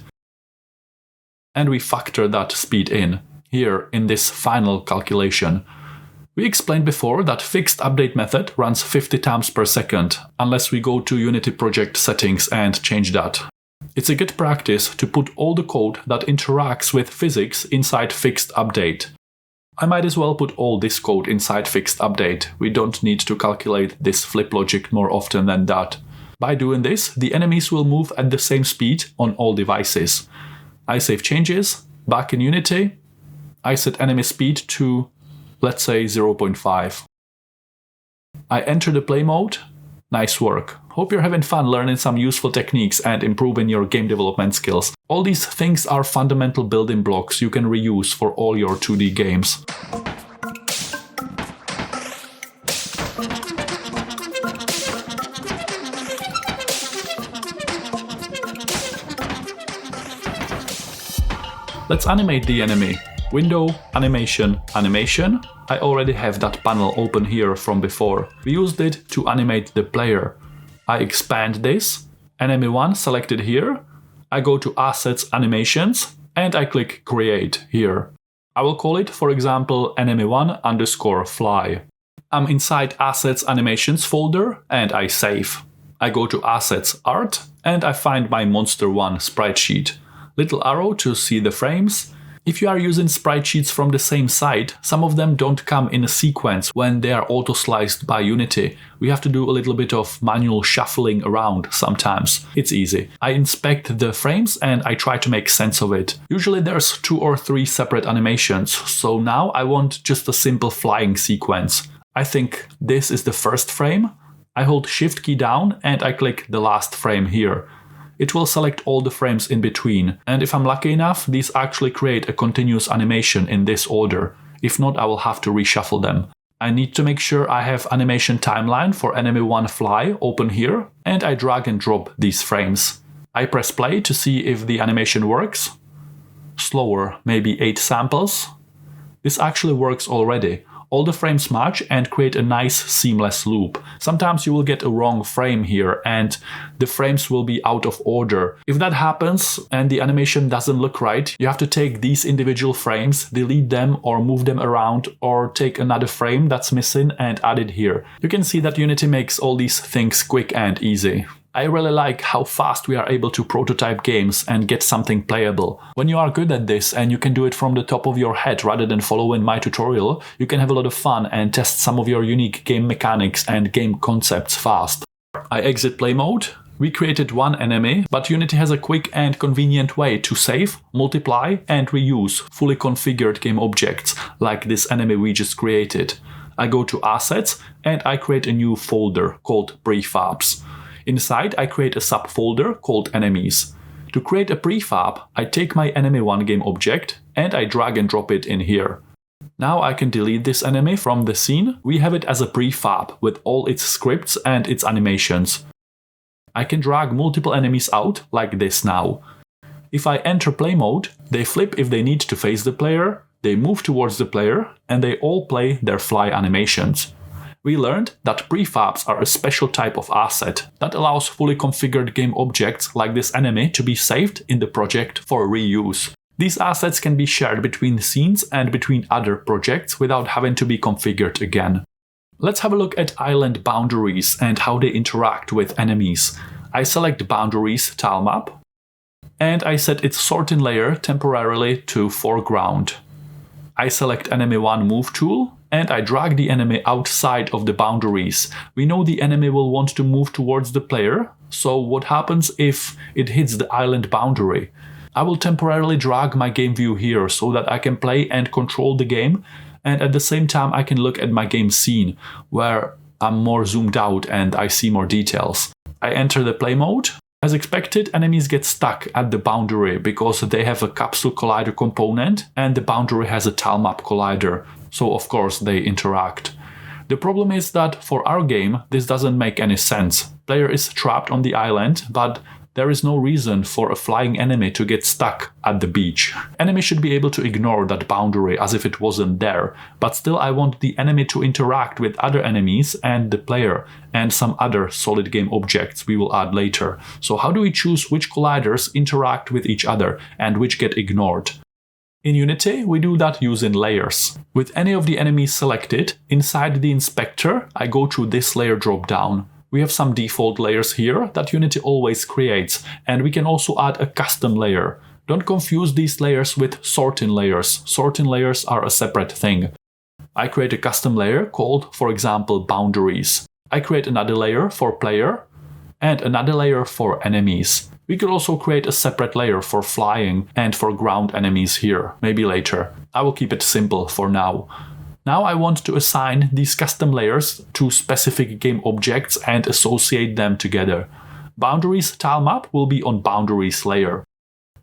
And we factor that speed in, here in this final calculation. We explained before that fixed update method runs 50 times per second, unless we go to Unity project settings and change that. It's a good practice to put all the code that interacts with physics inside fixed update. I might as well put all this code inside fixed update. We don't need to calculate this flip logic more often than that. By doing this, the enemies will move at the same speed on all devices. I save changes, back in Unity, I set enemy speed to let's say 0.5. I enter the play mode. Nice work. Hope you're having fun learning some useful techniques and improving your game development skills. All these things are fundamental building blocks you can reuse for all your 2D games. Let's animate the enemy. Window, animation, animation. I already have that panel open here from before. We used it to animate the player. I expand this. Enemy 1 selected here. I go to Assets, Animations, and I click Create here. I will call it, for example, enemy1_fly. I'm inside Assets, Animations folder, and I save. I go to Assets, Art, and I find my Monster 1 sprite sheet. Little arrow to see the frames. If you are using sprite sheets from the same site, some of them don't come in a sequence when they are auto-sliced by Unity. We have to do a little bit of manual shuffling around sometimes. It's easy. I inspect the frames and I try to make sense of it. Usually there's 2 or 3 separate animations, so now I want just a simple flying sequence. I think this is the first frame. I hold Shift key down and I click the last frame here. It will select all the frames in between, and if I'm lucky enough, these actually create a continuous animation in this order. If not, I will have to reshuffle them. I need to make sure I have animation timeline for enemy 1 fly open here, and I drag and drop these frames. I press play to see if the animation works. Slower, maybe 8 samples. This actually works already. All the frames match and create a nice seamless loop. Sometimes you will get a wrong frame here and the frames will be out of order. If that happens and the animation doesn't look right, you have to take these individual frames, delete them or move them around, or take another frame that's missing and add it here. You can see that Unity makes all these things quick and easy. I really like how fast we are able to prototype games and get something playable. When you are good at this and you can do it from the top of your head rather than following my tutorial, you can have a lot of fun and test some of your unique game mechanics and game concepts fast. I exit play mode. We created one enemy, but Unity has a quick and convenient way to save, multiply and reuse fully configured game objects like this enemy we just created. I go to Assets and I create a new folder called Prefabs. Inside, I create a subfolder called Enemies. To create a prefab, I take my enemy 1 game object and I drag and drop it in here. Now I can delete this enemy from the scene. We have it as a prefab with all its scripts and its animations. I can drag multiple enemies out like this now. If I enter play mode, they flip if they need to face the player, they move towards the player, and they all play their fly animations. We learned that prefabs are a special type of asset that allows fully configured game objects like this enemy to be saved in the project for reuse. These assets can be shared between scenes and between other projects without having to be configured again. Let's have a look at island boundaries and how they interact with enemies. I select Boundaries tilemap and I set its sorting layer temporarily to foreground. I select enemy 1 move tool and I drag the enemy outside of the boundaries. We know the enemy will want to move towards the player, so what happens if it hits the island boundary? I will temporarily drag my game view here so that I can play and control the game, and at the same time I can look at my game scene where I'm more zoomed out and I see more details. I enter the play mode. As expected, enemies get stuck at the boundary because they have a capsule collider component and the boundary has a tilemap collider, so of course they interact. The problem is that for our game, this doesn't make any sense. Player is trapped on the island, but there is no reason for a flying enemy to get stuck at the beach. Enemy should be able to ignore that boundary as if it wasn't there, but still I want the enemy to interact with other enemies and the player and some other solid game objects we will add later. So how do we choose which colliders interact with each other and which get ignored? In Unity, we do that using layers. With any of the enemies selected, inside the inspector, I go to this layer drop-down. We have some default layers here that Unity always creates, and we can also add a custom layer. Don't confuse these layers with sorting layers. Sorting layers are a separate thing. I create a custom layer called, for example, Boundaries. I create another layer for player and another layer for enemies. We could also create a separate layer for flying and for ground enemies here, maybe later. I will keep it simple for now. Now I want to assign these custom layers to specific game objects and associate them together. Boundaries tilemap will be on boundaries layer.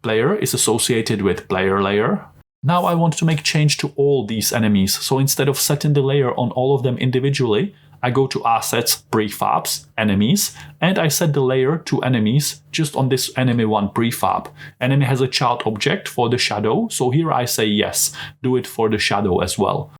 Player is associated with player layer. Now I want to make change to all these enemies, so instead of setting the layer on all of them individually, I go to Assets, Prefabs, Enemies, and I set the layer to enemies just on this enemy 1 prefab. Enemy has a child object for the shadow, so here I say yes, do it for the shadow as well.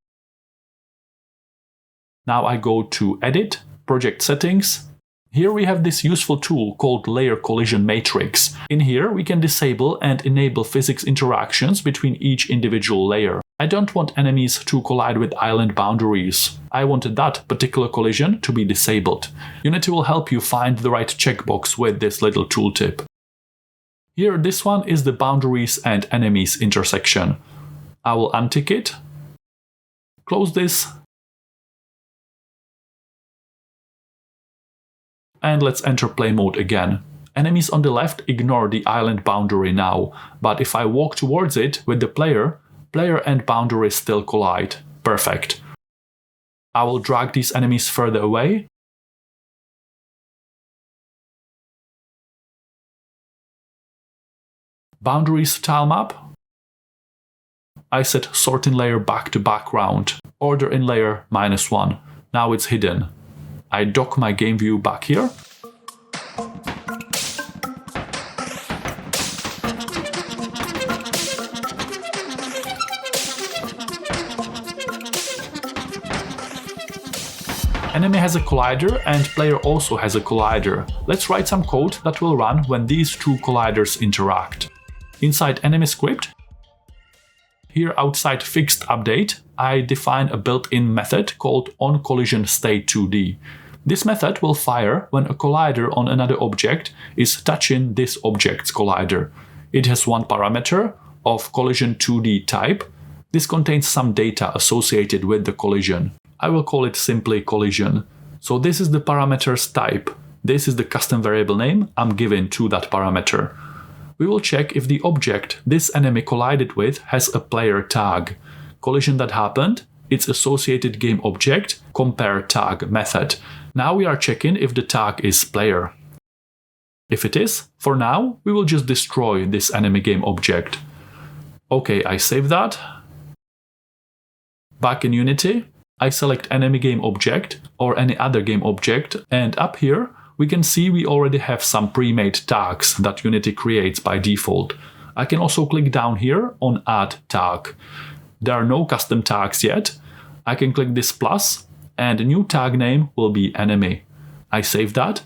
Now I go to Edit, Project Settings. Here we have this useful tool called Layer Collision Matrix. In here we can disable and enable physics interactions between each individual layer. I don't want enemies to collide with island boundaries. I want that particular collision to be disabled. Unity will help you find the right checkbox with this little tooltip. Here this one is the boundaries and enemies intersection. I will untick it, close this, and let's enter play mode again. Enemies on the left ignore the island boundary now, but if I walk towards it with the player and boundary still collide. Perfect. I will drag these enemies further away. Boundaries tilemap. I set sort in layer back to background. Order in layer -1. Now it's hidden. I dock my game view back here. Enemy has a collider and player also has a collider. Let's write some code that will run when these two colliders interact. Inside enemy script, here outside fixed update, I define a built-in method called onCollisionState2D. This method will fire when a collider on another object is touching this object's collider. It has one parameter of collision2D type. This contains some data associated with the collision. I will call it simply collision. So this is the parameter's type. This is the custom variable name I'm giving to that parameter. We will check if the object this enemy collided with has a player tag. Collision that happened, its associated game object, compare tag method. Now we are checking if the tag is player. If it is, for now, we will just destroy this enemy game object. Okay, I save that. Back in Unity, I select enemy game object or any other game object, and up here we can see we already have some pre-made tags that Unity creates by default. I can also click down here on Add Tag. There are no custom tags yet. I can click this plus and a new tag name will be enemy. I save that.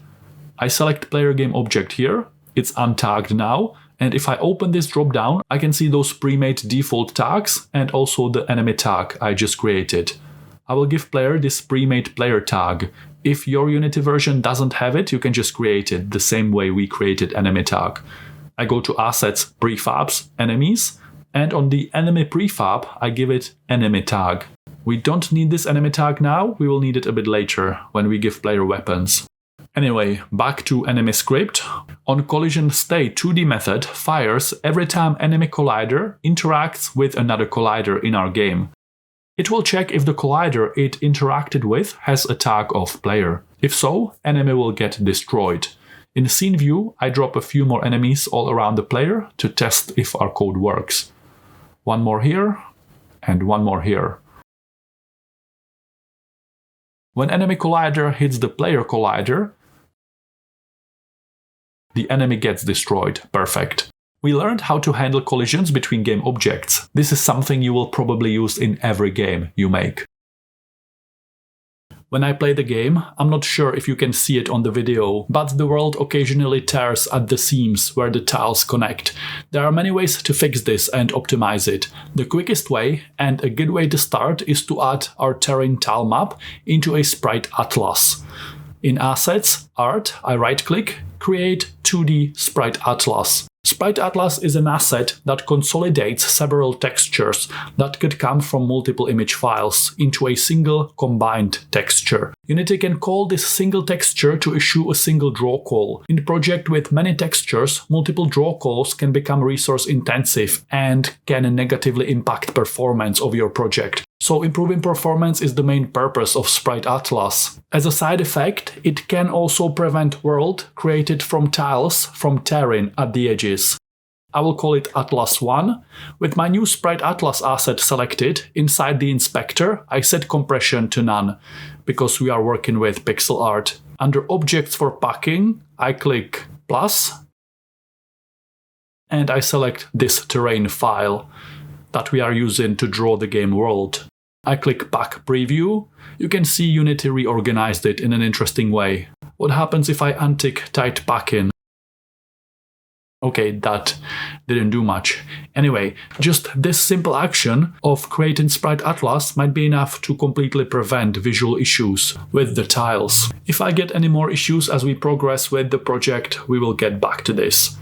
I select player game object here. It's untagged now. And if I open this drop-down, I can see those pre-made default tags and also the enemy tag I just created. I will give player this pre-made player tag. If your Unity version doesn't have it, you can just create it the same way we created enemy tag. I go to Assets, Prefabs, Enemies, and on the enemy prefab, I give it enemy tag. We don't need this enemy tag now, we will need it a bit later when we give player weapons. Anyway, back to enemy script. OnCollisionState2D method fires every time enemy collider interacts with another collider in our game. It will check if the collider it interacted with has a tag of player. If so, enemy will get destroyed. In scene view, I drop a few more enemies all around the player to test if our code works. One more here, and one more here. When enemy collider hits the player collider, the enemy gets destroyed. Perfect. We learned how to handle collisions between game objects. This is something you will probably use in every game you make. When I play the game, I'm not sure if you can see it on the video, but the world occasionally tears at the seams where the tiles connect. There are many ways to fix this and optimize it. The quickest way, and a good way to start, is to add our tearing tile map into a sprite atlas. In Assets, Art, I right-click, Create 2D Sprite Atlas. Sprite Atlas is an asset that consolidates several textures that could come from multiple image files into a single combined texture. Unity can call this single texture to issue a single draw call. In a project with many textures, multiple draw calls can become resource intensive and can negatively impact performance of your project. So improving performance is the main purpose of Sprite Atlas. As a side effect, it can also prevent world created from tiles from tearing at the edges. I will call it Atlas 1. With my new Sprite Atlas asset selected, inside the inspector, I set compression to none, because we are working with pixel art. Under Objects for Packing, I click plus, and I select this terrain file that we are using to draw the game world. I click Pack Preview. You can see Unity reorganized it in an interesting way. What happens if I untick Tight Packing? Okay, that didn't do much. Anyway, just this simple action of creating Sprite Atlas might be enough to completely prevent visual issues with the tiles. If I get any more issues as we progress with the project, we will get back to this.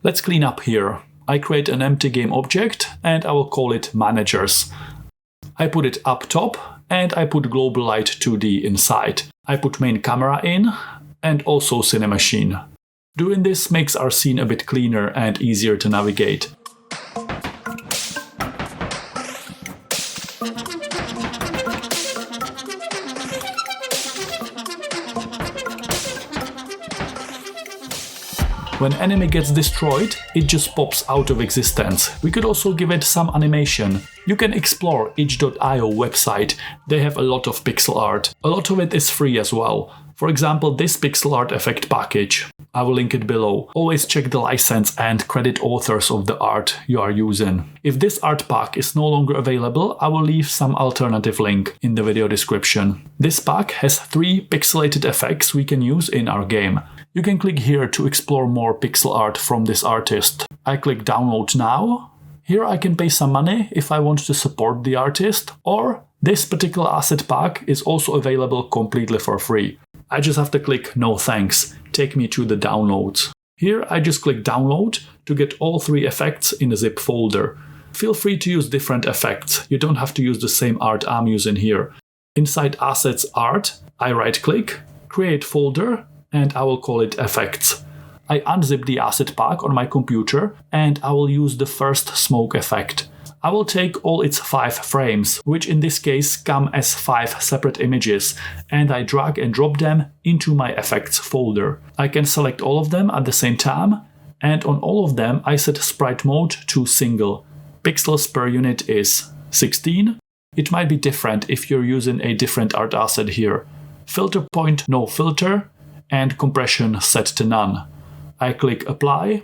Let's clean up here. I create an empty game object and I will call it Managers. I put it up top and I put Global Light 2D inside. I put main camera in and also Cinemachine. Doing this makes our scene a bit cleaner and easier to navigate. When enemy gets destroyed, it just pops out of existence. We could also give it some animation. You can explore itch.io website. They have a lot of pixel art. A lot of it is free as well. For example, this pixel art effect package. I will link it below. Always check the license and credit authors of the art you are using. If this art pack is no longer available, I will leave some alternative link in the video description. This pack has 3 pixelated effects we can use in our game. You can click here to explore more pixel art from this artist. I click Download Now. Here I can pay some money if I want to support the artist, or this particular asset pack is also available completely for free. I just have to click No Thanks, take me to the downloads. Here I just click Download to get all 3 effects in a zip folder. Feel free to use different effects, you don't have to use the same art I'm using here. Inside Assets Art, I right click, Create Folder, and I will call it Effects. I unzip the asset pack on my computer and I will use the first smoke effect. I will take all its 5 frames, which in this case come as 5 separate images, and I drag and drop them into my effects folder. I can select all of them at the same time, and on all of them I set sprite mode to single. Pixels per unit is 16. It might be different if you're using a different art asset here. Filter point no filter, and compression set to none. I click Apply.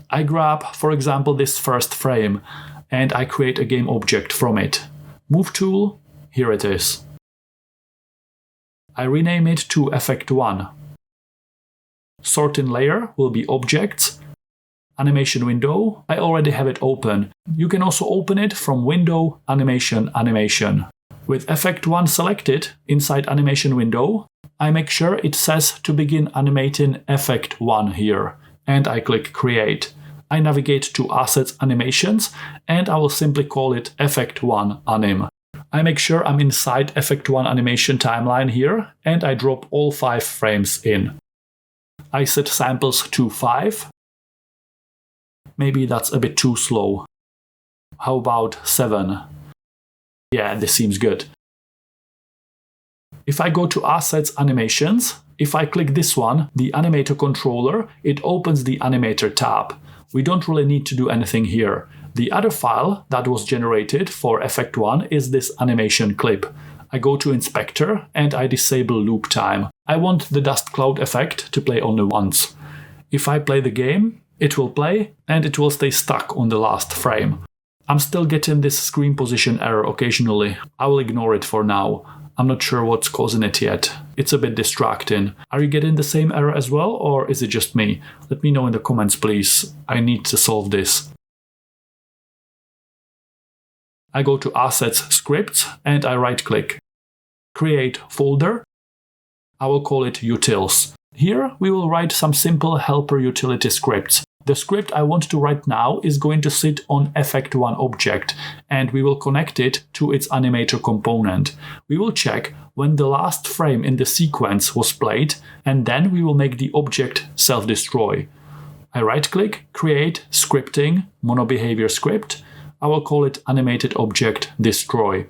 I grab, for example, this first frame, and I create a game object from it. Move tool, here it is. I rename it to Effect 1. Sorting layer will be Objects. Animation window, I already have it open. You can also open it from Window, Animation, Animation. With Effect 1 selected inside Animation window, I make sure it says to begin animating Effect 1 here, and I click Create. I navigate to Assets Animations, and I will simply call it Effect 1 Anim. I make sure I'm inside Effect 1 animation timeline here, and I drop all 5 frames in. I set samples to 5. Maybe that's a bit too slow. How about 7? Yeah, this seems good. If I go to Assets Animations, if I click this one, the Animator controller, it opens the Animator tab. We don't really need to do anything here. The other file that was generated for Effect 1 is this animation clip. I go to Inspector and I disable loop time. I want the dust cloud effect to play only once. If I play the game, it will play and it will stay stuck on the last frame. I'm still getting this screen position error occasionally. I will ignore it for now. I'm not sure what's causing it yet. It's a bit distracting. Are you getting the same error as well, or is it just me? Let me know in the comments, please. I need to solve this. I go to Assets, Scripts, and I right-click. Create folder. I will call it Utils. Here we will write some simple helper utility scripts. The script I want to write now is going to sit on Effect 1 object, and we will connect it to its animator component. We will check when the last frame in the sequence was played, and then we will make the object self-destroy. I right-click, Create Scripting, Monobehavior Script. I will call it animated object destroy.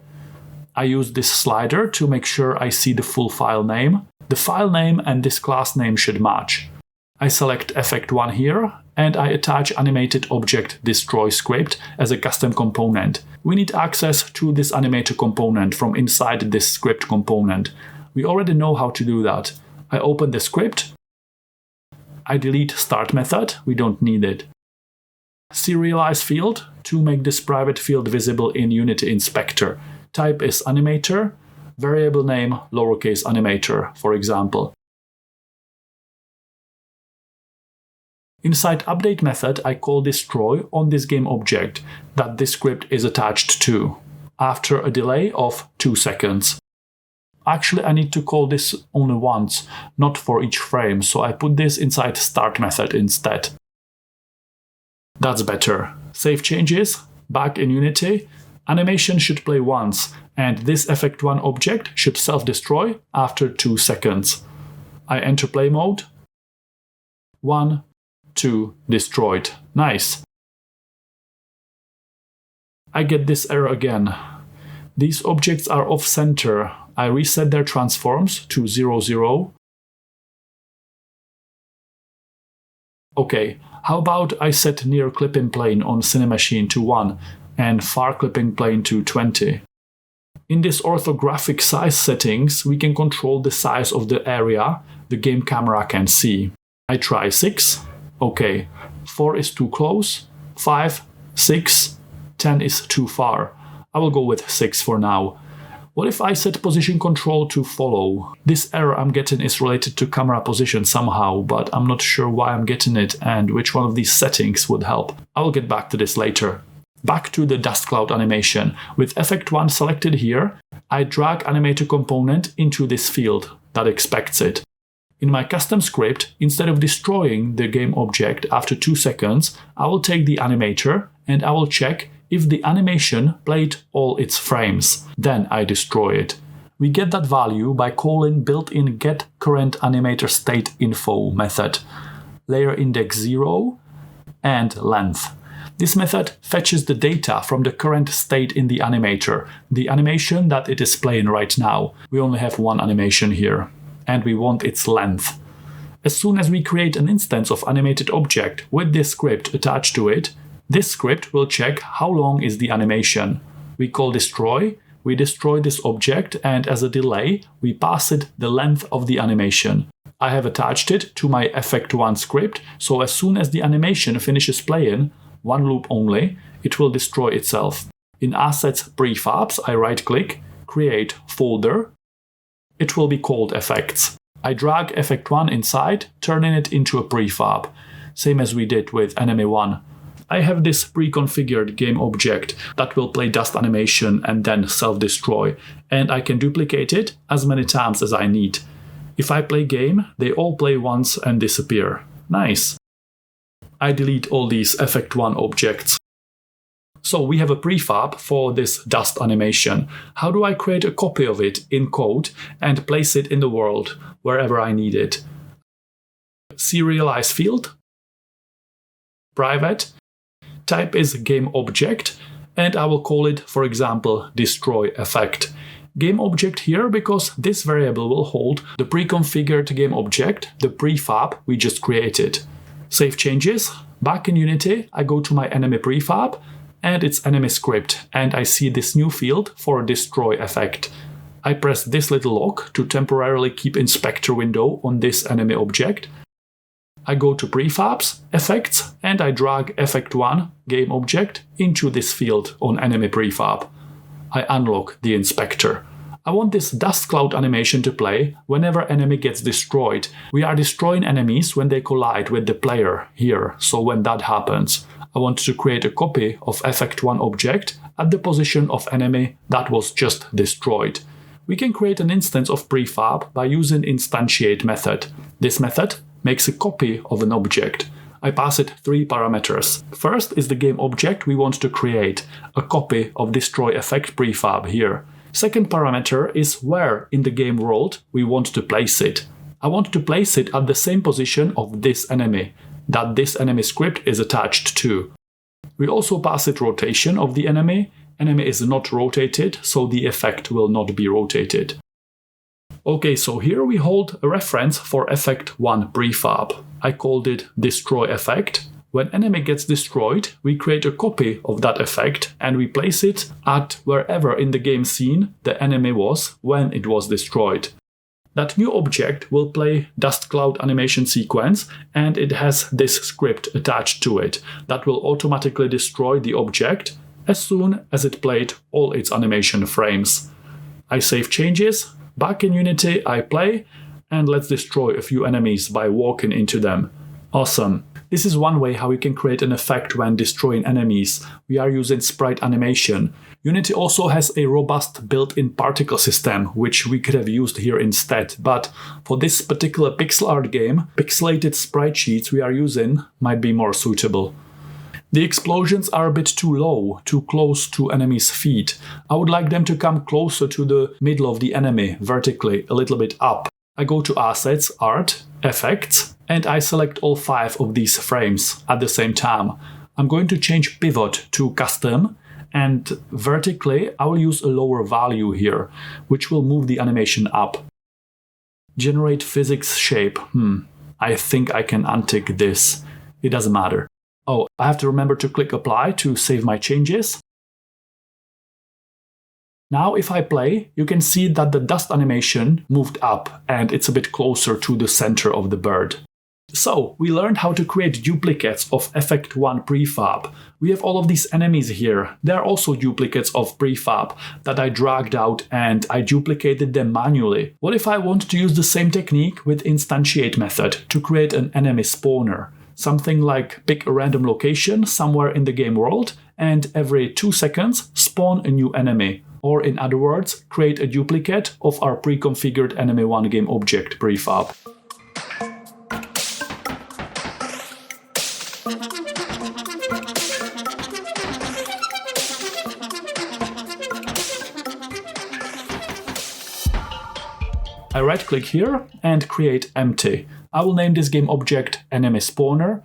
I use this slider to make sure I see the full file name. The file name and this class name should match. I select effect1 here and I attach animated object destroy script as a custom component. We need access to this animator component from inside this script component. We already know how to do that. I open the script. I delete start method, we don't need it. Serialize field to make this private field visible in Unity Inspector. Type is animator, variable name lowercase animator, for example. Inside update method, I call destroy on this game object that this script is attached to, after a delay of 2 seconds. Actually, I need to call this only once, not for each frame, so I put this inside start method instead. That's better. Save changes, back in Unity. Animation should play once, and this effect1 object should self-destroy after 2 seconds. I enter play mode. 1, 2, destroyed. Nice. I get this error again. These objects are off-center. I reset their transforms to 0, 0. Okay, how about I set near clipping plane on Cinemachine to 1 and far clipping plane to 20. In this orthographic size settings, we can control the size of the area the game camera can see. I try 6. Okay, 4 is too close, 5, 6, 10 is too far. I will go with 6 for now. What if I set position control to follow? This error I'm getting is related to camera position somehow, but I'm not sure why I'm getting it and which one of these settings would help. I will get back to this later. Back to the dust cloud animation. With effect1 selected here, I drag animator component into this field that expects it. In my custom script, instead of destroying the game object after 2 seconds, I will take the animator and I will check if the animation played all its frames. Then I destroy it. We get that value by calling built-in getCurrentAnimatorStateInfo method, layer index 0 and length. This method fetches the data from the current state in the animator, the animation that it is playing right now. We only have one animation here, and we want its length. As soon as we create an instance of animated object with this script attached to it, this script will check how long is the animation. We call destroy, we destroy this object, and as a delay, we pass it the length of the animation. I have attached it to my effect1 script, so as soon as the animation finishes playing, one loop only, it will destroy itself. In Assets Prefabs, I right-click, create folder. It will be called Effects. I drag effect1 inside, turning it into a prefab, same as we did with Enemy 1. I have this pre-configured game object that will play dust animation and then self-destroy, and I can duplicate it as many times as I need. If I play game, they all play once and disappear. Nice. I delete all these effect1 objects. So we have a prefab for this dust animation. How do I create a copy of it in code and place it in the world wherever I need it? Serialize field, private, type is game object, and I will call it, for example, destroy effect. Game object here because this variable will hold the pre-configured game object, the prefab we just created. Save changes, back in Unity, I go to my enemy prefab and its enemy script, and I see this new field for destroy effect. I press this little lock to temporarily keep inspector window on this enemy object. I go to prefabs, effects, and I drag effect1 game object into this field on enemy prefab. I unlock the inspector. I want this dust cloud animation to play whenever enemy gets destroyed. We are destroying enemies when they collide with the player here, so when that happens, I want to create a copy of effect1 object at the position of enemy that was just destroyed. We can create an instance of prefab by using instantiate method. This method makes a copy of an object. I pass it 3 parameters. First is the game object we want to create, a copy of destroy effect prefab here. Second parameter is where in the game world we want to place it. I want to place it at the same position of this enemy that this enemy script is attached to. We also pass it rotation of the enemy. Enemy is not rotated, so the effect will not be rotated. Okay, so here we hold a reference for effect 1 prefab. I called it destroy effect. When enemy gets destroyed, we create a copy of that effect and we place it at wherever in the game scene the enemy was when it was destroyed. That new object will play dust cloud animation sequence, and it has this script attached to it that will automatically destroy the object as soon as it played all its animation frames. I save changes, back in Unity I play, and let's destroy a few enemies by walking into them. Awesome. This is one way how you can create an effect when destroying enemies. We are using sprite animation. Unity also has a robust built-in particle system, which we could have used here instead, but for this particular pixel art game, pixelated sprite sheets we are using might be more suitable. The explosions are a bit too low, too close to enemies' feet. I would like them to come closer to the middle of the enemy, vertically, a little bit up. I go to Assets, Art, Effects, and I select all 5 of these frames at the same time. I'm going to change Pivot to Custom, and vertically I will use a lower value here, which will move the animation up. Generate Physics Shape. I think I can untick this. It doesn't matter. Oh, I have to remember to click Apply to save my changes. Now if I play, you can see that the dust animation moved up and it's a bit closer to the center of the bird. So, we learned how to create duplicates of Effect 1 prefab. We have all of these enemies here. They are also duplicates of prefab that I dragged out and I duplicated them manually. What if I want to use the same technique with instantiate method to create an enemy spawner? Something like pick a random location somewhere in the game world and every 2 seconds spawn a new enemy. Or in other words, create a duplicate of our pre-configured enemy 1 game object prefab. I right-click here and create empty. I will name this game object enemy spawner.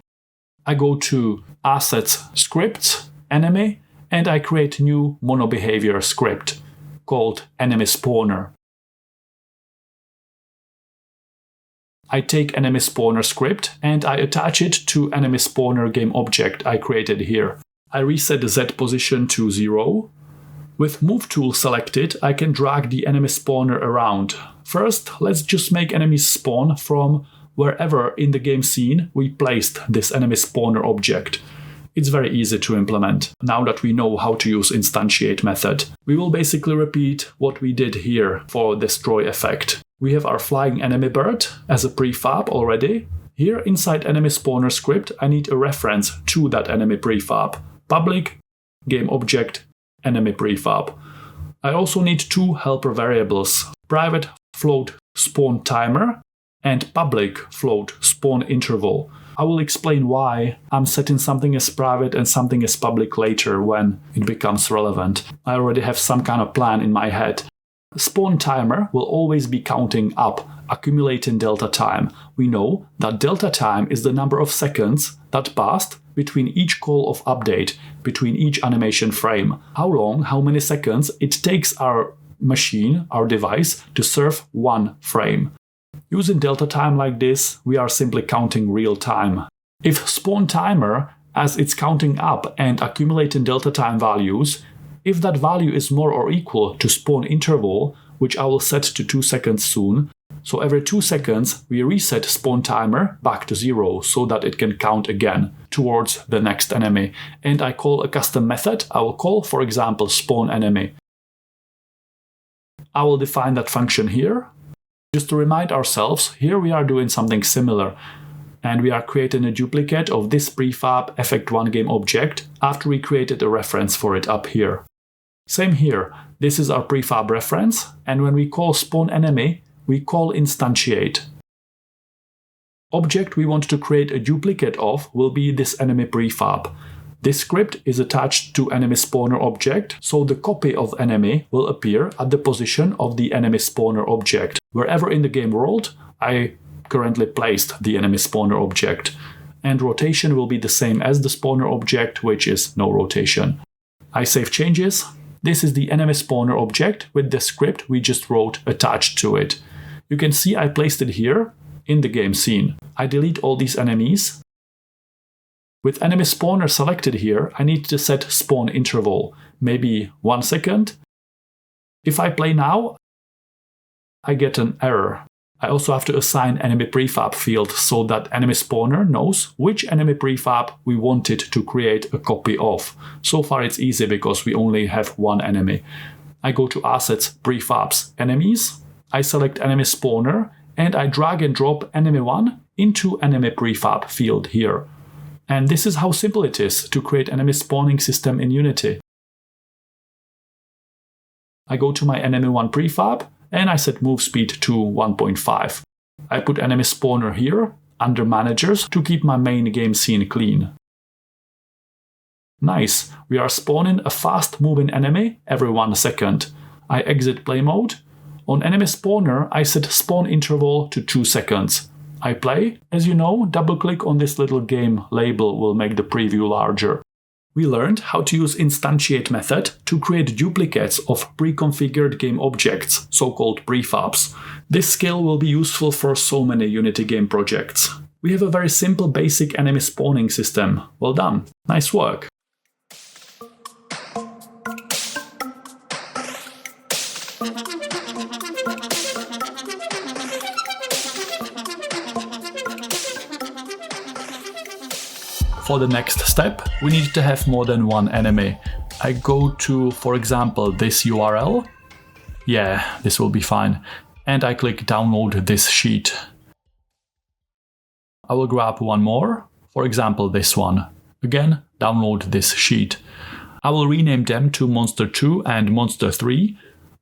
I go to Assets, Scripts, Enemy, and I create new monobehavior script called enemy spawner. I take enemy spawner script and I attach it to enemy spawner game object I created here. I reset the Z position to 0. With Move tool selected, I can drag the enemy spawner around. First, let's just make enemies spawn from wherever in the game scene we placed this enemy spawner object. It's very easy to implement, now that we know how to use instantiate method. We will basically repeat what we did here for destroy effect. We have our flying enemy bird as a prefab already. Here inside enemy spawner script, I need a reference to that enemy prefab. Public, game object, enemy prefab. I also need 2 helper variables, private float spawn timer and public float spawn interval. I will explain why I'm setting something as private and something as public later when it becomes relevant. I already have some kind of plan in my head. Spawn timer will always be counting up, accumulating delta time. We know that delta time is the number of seconds that passed between each call of update, between each animation frame. How long, how many seconds it takes our machine, our device, to serve 1 frame. Using delta time like this, we are simply counting real time. If spawn timer, as it's counting up and accumulating delta time values, if that value is more or equal to spawn interval, which I will set to 2 seconds soon, so every 2 seconds we reset spawn timer back to 0 so that it can count again towards the next enemy. And I call a custom method. I will call, for example, spawn enemy. I will define that function here. Just to remind ourselves, here we are doing something similar, and we are creating a duplicate of this prefab effect 1 game object after we created a reference for it up here. Same here, this is our prefab reference, and when we call spawn enemy, we call instantiate. Object we want to create a duplicate of will be this enemy prefab. This script is attached to enemy spawner object, so the copy of enemy will appear at the position of the enemy spawner object. Wherever in the game world I currently placed the enemy spawner object. and rotation will be the same as the spawner object, which is no rotation. I save changes. This is the enemy spawner object with the script we just wrote attached to it. You can see I placed it here in the game scene. I delete all these enemies. With enemy spawner selected here, I need to set spawn interval, maybe 1 second. If I play now, I get an error. I also have to assign enemy prefab field so that enemy spawner knows which enemy prefab we wanted to create a copy of. So far it's easy because we only have one enemy. I go to Assets, Prefabs, Enemies. I select enemy spawner and I drag and drop enemy 1 into enemy prefab field here. And this is how simple it is to create enemy spawning system in Unity. I go to my enemy 1 prefab and I set move speed to 1.5. I put enemy spawner here under managers to keep my main game scene clean. Nice, we are spawning a fast moving enemy every 1 second. I exit play mode. On enemy spawner, I set spawn interval to 2 seconds. I play. As you know, double click on this little game label will make the preview larger. We learned how to use instantiate method to create duplicates of pre-configured game objects, so-called prefabs. This skill will be useful for so many Unity game projects. We have a very simple basic enemy spawning system. Well done. Nice work. For the next step, we need to have more than one enemy. I go to, for example, this URL. Yeah, this will be fine. And I click download this sheet. I will grab one more, for example, this one. Again, download this sheet. I will rename them to Monster2 and Monster3.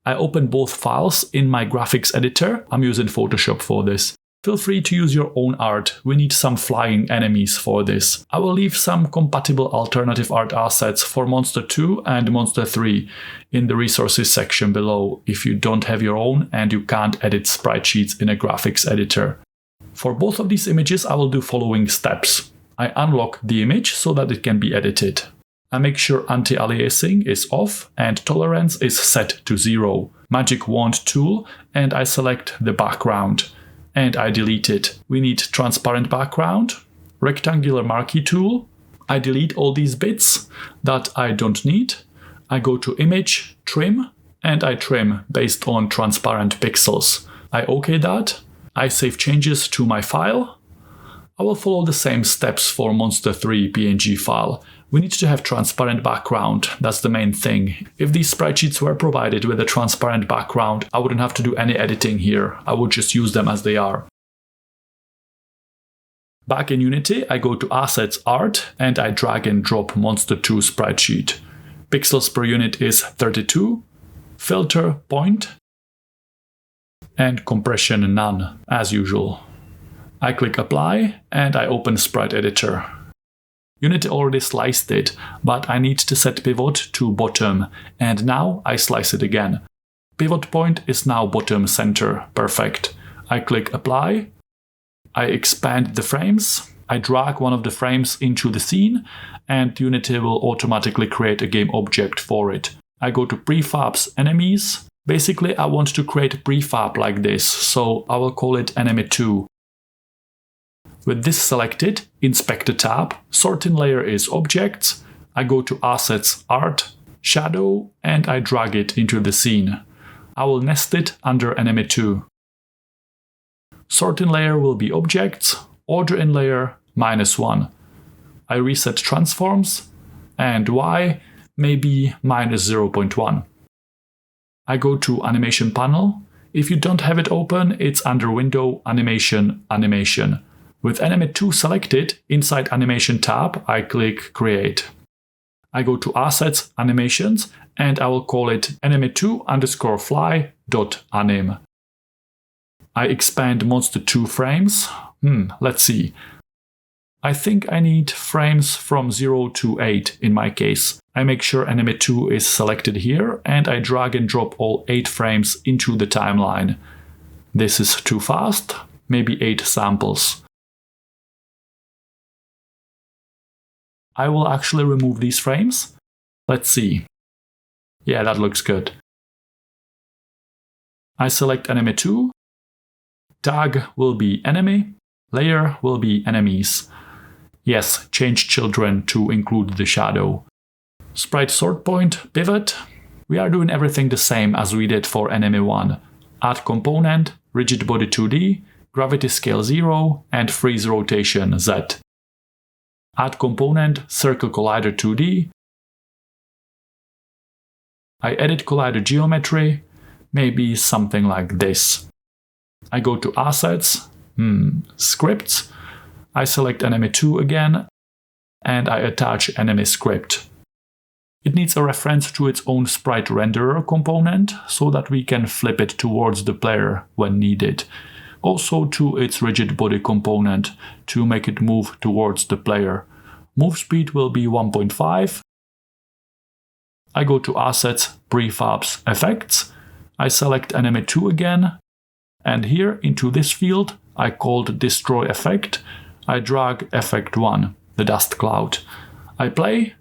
I open both files in my graphics editor. I'm using Photoshop for this. Feel free to use your own art. We need some flying enemies for this. I will leave some compatible alternative art assets for Monster 2 and Monster 3 in the resources section below if you don't have your own and you can't edit sprite sheets in a graphics editor. For both of these images, I will do following steps. I unlock the image so that it can be edited. I make sure anti-aliasing is off and tolerance is set to 0. Magic wand tool, and I select the background. And I delete it. We need transparent background, rectangular marquee tool. I delete all these bits that I don't need. I go to image, trim, and I trim based on transparent pixels. I OK that. I save changes to my file. I will follow the same steps for Monster 3 PNG file. We need to have transparent background, that's the main thing. If these sprite sheets were provided with a transparent background, I wouldn't have to do any editing here. I would just use them as they are. Back in Unity, I go to Assets, Art, and I drag and drop Monster 2 sprite sheet. Pixels per unit is 32, filter, point, and compression none, as usual. I click Apply, and I open Sprite Editor. Unity already sliced it, but I need to set pivot to bottom, and now I slice it again. Pivot point is now bottom center, perfect. I click Apply, I expand the frames, I drag one of the frames into the scene, and Unity will automatically create a game object for it. I go to Prefabs, Enemies. Basically, I want to create a prefab like this, so I will call it Enemy 2. With this selected, inspect the tab, sorting layer is Objects, I go to Assets, Art, Shadow, and I drag it into the scene. I will nest it under Enemy 2. Sorting layer will be Objects, Order in layer, -1. I reset transforms, and Y may be -0.1. I go to Animation panel. If you don't have it open, it's under Window, Animation, Animation. With Enemy 2 selected, inside Animation tab, I click Create. I go to Assets, Animations, and I will call it enemy2_fly.anim. I expand Monster 2 frames. Let's see. I think I need frames from 0 to 8 in my case. I make sure Enemy 2 is selected here, and I drag and drop all 8 frames into the timeline. This is too fast, maybe 8 samples. I will actually remove these frames. Let's see. Yeah, that looks good. I select enemy 2. Tag will be enemy. Layer will be enemies. Yes, change children to include the shadow. Sprite sort point, pivot. We are doing everything the same as we did for enemy 1. Add component, rigid body 2D, gravity scale 0, and freeze rotation Z. Add component, circle collider 2D. I edit collider geometry, maybe something like this. I go to assets, scripts. I select enemy 2 again, and I attach enemy script. It needs a reference to its own sprite renderer component so that we can flip it towards the player when needed. Also to its rigid body component to make it move towards the player. Move speed will be 1.5. I go to Assets, Prefabs, Effects. I select enemy 2 again. And here into this field, I called Destroy Effect. I drag Effect 1, the dust cloud. I play.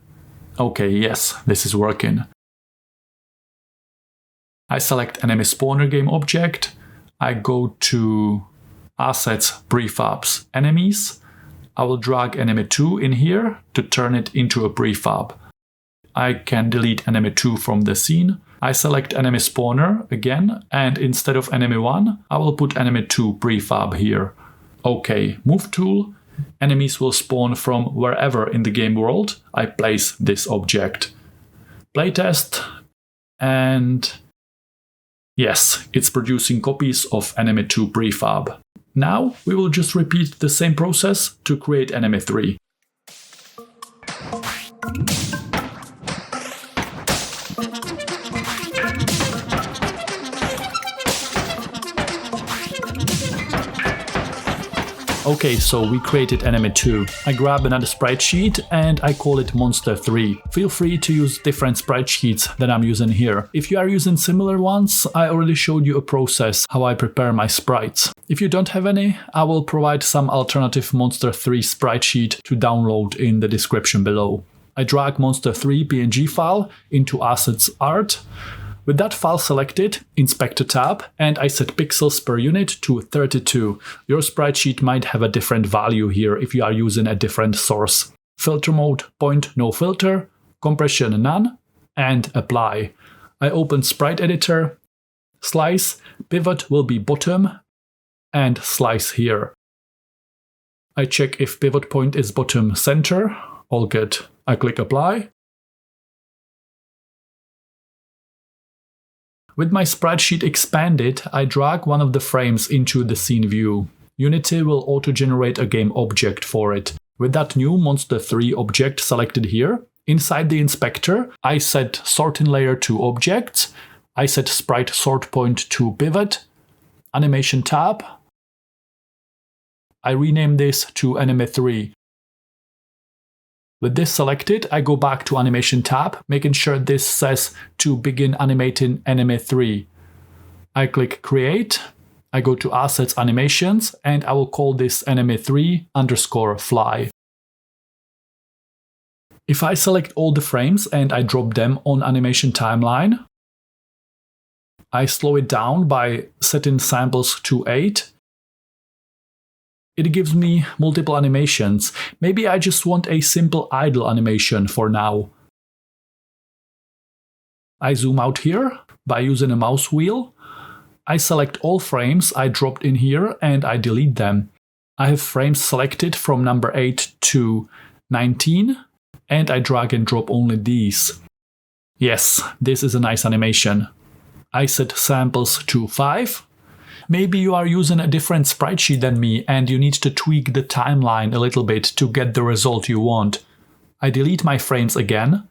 Okay, yes, this is working. I select enemy spawner game object. I go to Assets, Prefabs, Enemies. I will drag enemy 2 in here to turn it into a prefab. I can delete enemy 2 from the scene. I select enemy spawner again, and instead of enemy 1, I will put enemy 2 prefab here. Okay, move tool. Enemies will spawn from wherever in the game world I place this object. Playtest, and yes, it's producing copies of enemy 2 prefab. Now we will just repeat the same process to create enemy 3. Okay, so we created enemy 2. I grab another sprite sheet and I call it monster 3. Feel free to use different sprite sheets that I'm using here. If you are using similar ones, I already showed you a process how I prepare my sprites. If you don't have any, I will provide some alternative monster 3 sprite sheet to download in the description below. I drag monster 3 PNG file into assets art. With that file selected, inspector tab, and I set pixels per unit to 32. Your sprite sheet might have a different value here if you are using a different source. Filter mode, point no filter, compression none, and apply. I open sprite editor, slice, pivot will be bottom, and slice here. I check if pivot point is bottom center, all good. I click apply. With my sprite sheet expanded, I drag one of the frames into the scene view. Unity will auto-generate a game object for it. With that new monster 3 object selected here, inside the inspector, I set sorting layer to objects, I set sprite sort point to pivot, animation tab. I rename this to enemy 3. With this selected, I go back to animation tab, making sure this says to begin animating enemy 3. I click create, I go to assets animations, and I will call this enemy 3 _ fly. If I select all the frames and I drop them on animation timeline, I slow it down by setting samples to 8. It gives me multiple animations. Maybe I just want a simple idle animation for now. I zoom out here by using a mouse wheel. I select all frames I dropped in here and I delete them. I have frames selected from number 8 to 19 and I drag and drop only these. Yes, this is a nice animation. I set samples to 5. Maybe you are using a different sprite sheet than me and you need to tweak the timeline a little bit to get the result you want. I delete my frames again.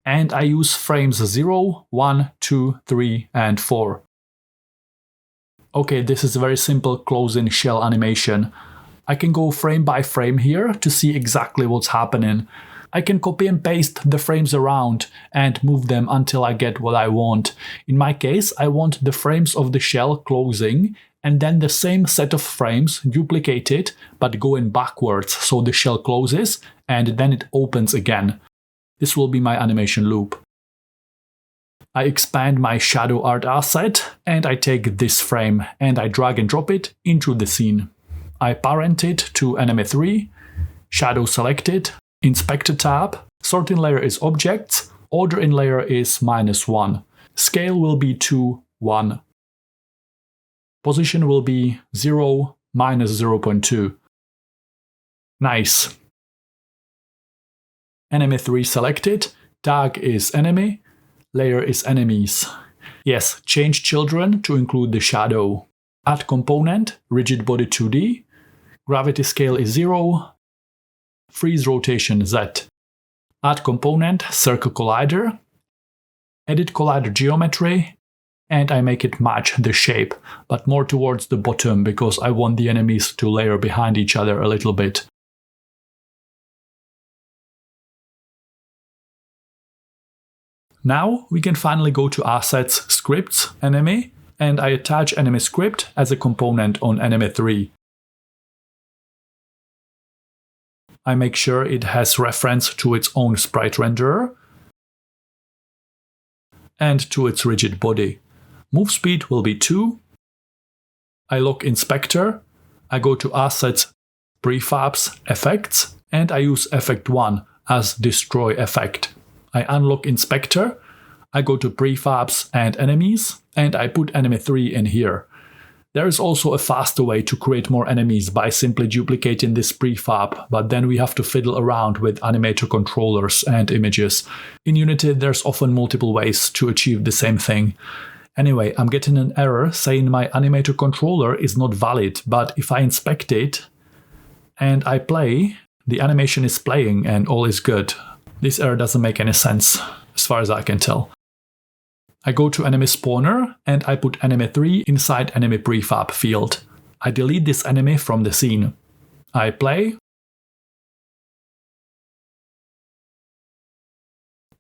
And I use frames 0, 1, 2, 3, and 4. Okay, this is a very simple closing shell animation. I can go frame by frame here to see exactly what's happening. I can copy and paste the frames around and move them until I get what I want. In my case, I want the frames of the shell closing and then the same set of frames duplicated but going backwards, so the shell closes and then it opens again. This will be my animation loop. I expand my shadow art asset and I take this frame and I drag and drop it into the scene. I parent it to Animate 3, shadow selected, Inspector tab, sorting layer is objects, order in layer is -1, scale will be 2, 1. Position will be 0, -0.2. Nice. Enemy 3 selected, tag is enemy, layer is enemies. Yes, change children to include the shadow. Add component, rigid body 2D, gravity scale is 0, freeze rotation Z. Add component, circle collider, edit collider geometry, and I make it match the shape, but more towards the bottom because I want the enemies to layer behind each other a little bit. Now we can finally go to Assets, Scripts, Enemy, and I attach Enemy Script as a component on Enemy 3. I make sure it has reference to its own sprite renderer and to its rigid body. Move speed will be 2. I lock Inspector, I go to Assets, Prefabs, Effects, and I use Effect 1 as Destroy Effect. I unlock Inspector, I go to Prefabs and Enemies, and I put Enemy 3 in here. There is also a faster way to create more enemies by simply duplicating this prefab, but then we have to fiddle around with animator controllers and images. In Unity, there's often multiple ways to achieve the same thing. Anyway, I'm getting an error saying my animator controller is not valid, but if I inspect it and I play, the animation is playing and all is good. This error doesn't make any sense, as far as I can tell. I go to Enemy Spawner and I put Enemy 3 inside Enemy Prefab field. I delete this enemy from the scene. I play.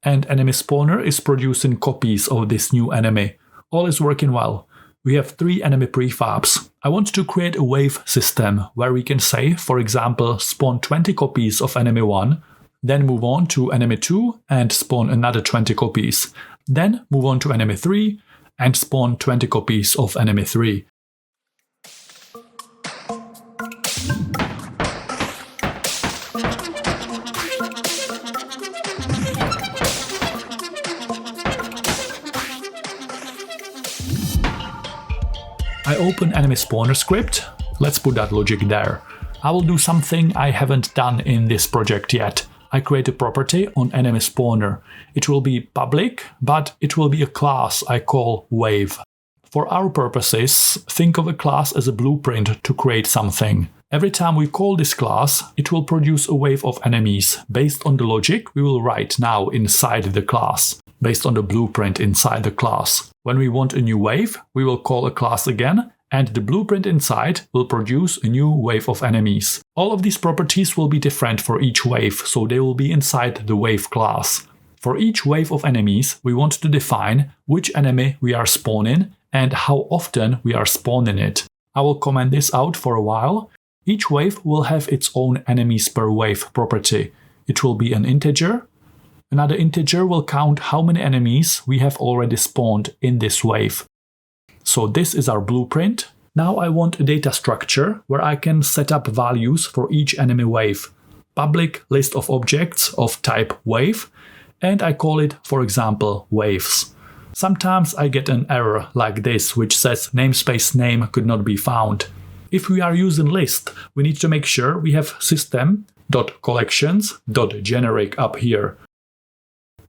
And Enemy Spawner is producing copies of this new enemy. All is working well. We have 3 enemy prefabs. I want to create a wave system where we can say, for example, spawn 20 copies of Enemy 1, then move on to Enemy 2 and spawn another 20 copies. Then move on to Enemy 3 and spawn 20 copies of Enemy 3. I open Enemy Spawner script. Let's put that logic there. I will do something I haven't done in this project yet. I create a property on Enemy Spawner. It will be public, but it will be a class I call Wave. For our purposes, think of a class as a blueprint to create something. Every time we call this class, it will produce a wave of enemies based on the logic we will write now inside the class, based on the blueprint inside the class. When we want a new wave, we will call a class again, and the blueprint inside will produce a new wave of enemies. All of these properties will be different for each wave, so they will be inside the wave class. For each wave of enemies, we want to define which enemy we are spawning and how often we are spawning it. I will comment this out for a while. Each wave will have its own enemies per wave property. It will be an integer. Another integer will count how many enemies we have already spawned in this wave. So this is our blueprint. Now I want a data structure where I can set up values for each enemy wave. Public list of objects of type wave, and I call it, for example, waves. Sometimes I get an error like this, which says namespace name could not be found. If we are using list, we need to make sure we have system.collections.generic up here.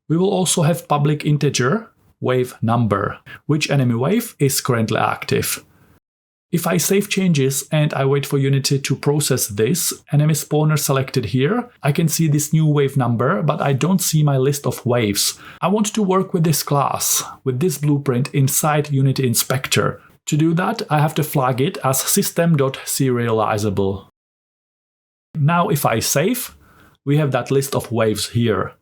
We will also have public integer wave number, which enemy wave is currently active. If I save changes and I wait for Unity to process this, enemy spawner selected here, I can see this new wave number, but I don't see my list of waves. I want to work with this class, with this blueprint inside Unity Inspector. To do that, I have to flag it as system.serializable. Now if I save, we have that list of waves here.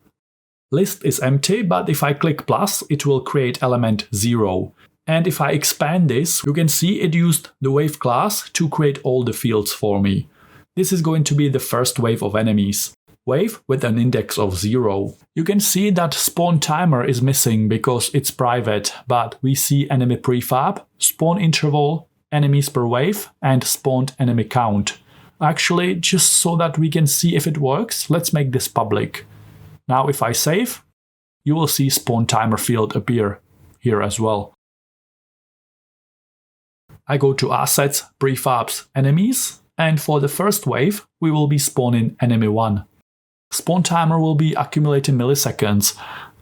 List is empty, but if I click plus, it will create element 0. And if I expand this, you can see it used the wave class to create all the fields for me. This is going to be the first wave of enemies. Wave with an index of 0. You can see that spawn timer is missing because it's private, but we see enemy prefab, spawn interval, enemies per wave, and spawned enemy count. Actually, just so that we can see if it works, let's make this public. Now if I save, you will see spawn timer field appear here as well. I go to Assets, Prefabs, Enemies, and for the first wave, we will be spawning enemy 1. Spawn timer will be accumulating milliseconds,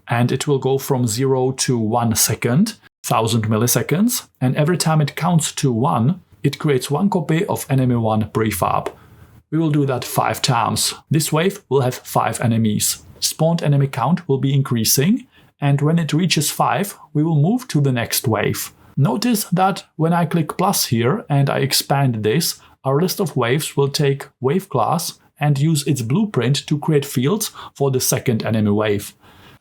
and it will go from 0 to 1 second, 1000 milliseconds, and every time it counts to 1, it creates 1 copy of enemy 1 prefab. We will do that 5 times. This wave will have 5 enemies. Spawned enemy count will be increasing, and when it reaches 5, we will move to the next wave. Notice that when I click plus here and I expand this, our list of waves will take wave class and use its blueprint to create fields for the second enemy wave.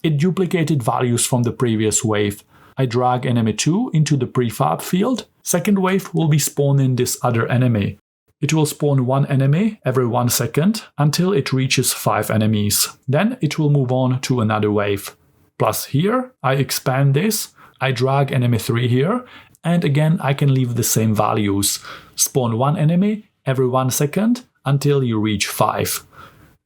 It duplicated values from the previous wave. I drag enemy 2 into the prefab field. Second wave will be spawning this other enemy. It will spawn 1 enemy every 1 second until it reaches 5 enemies. Then it will move on to another wave. Plus here, I expand this. I drag enemy 3 here, and again I can leave the same values. Spawn 1 enemy every 1 second until you reach 5.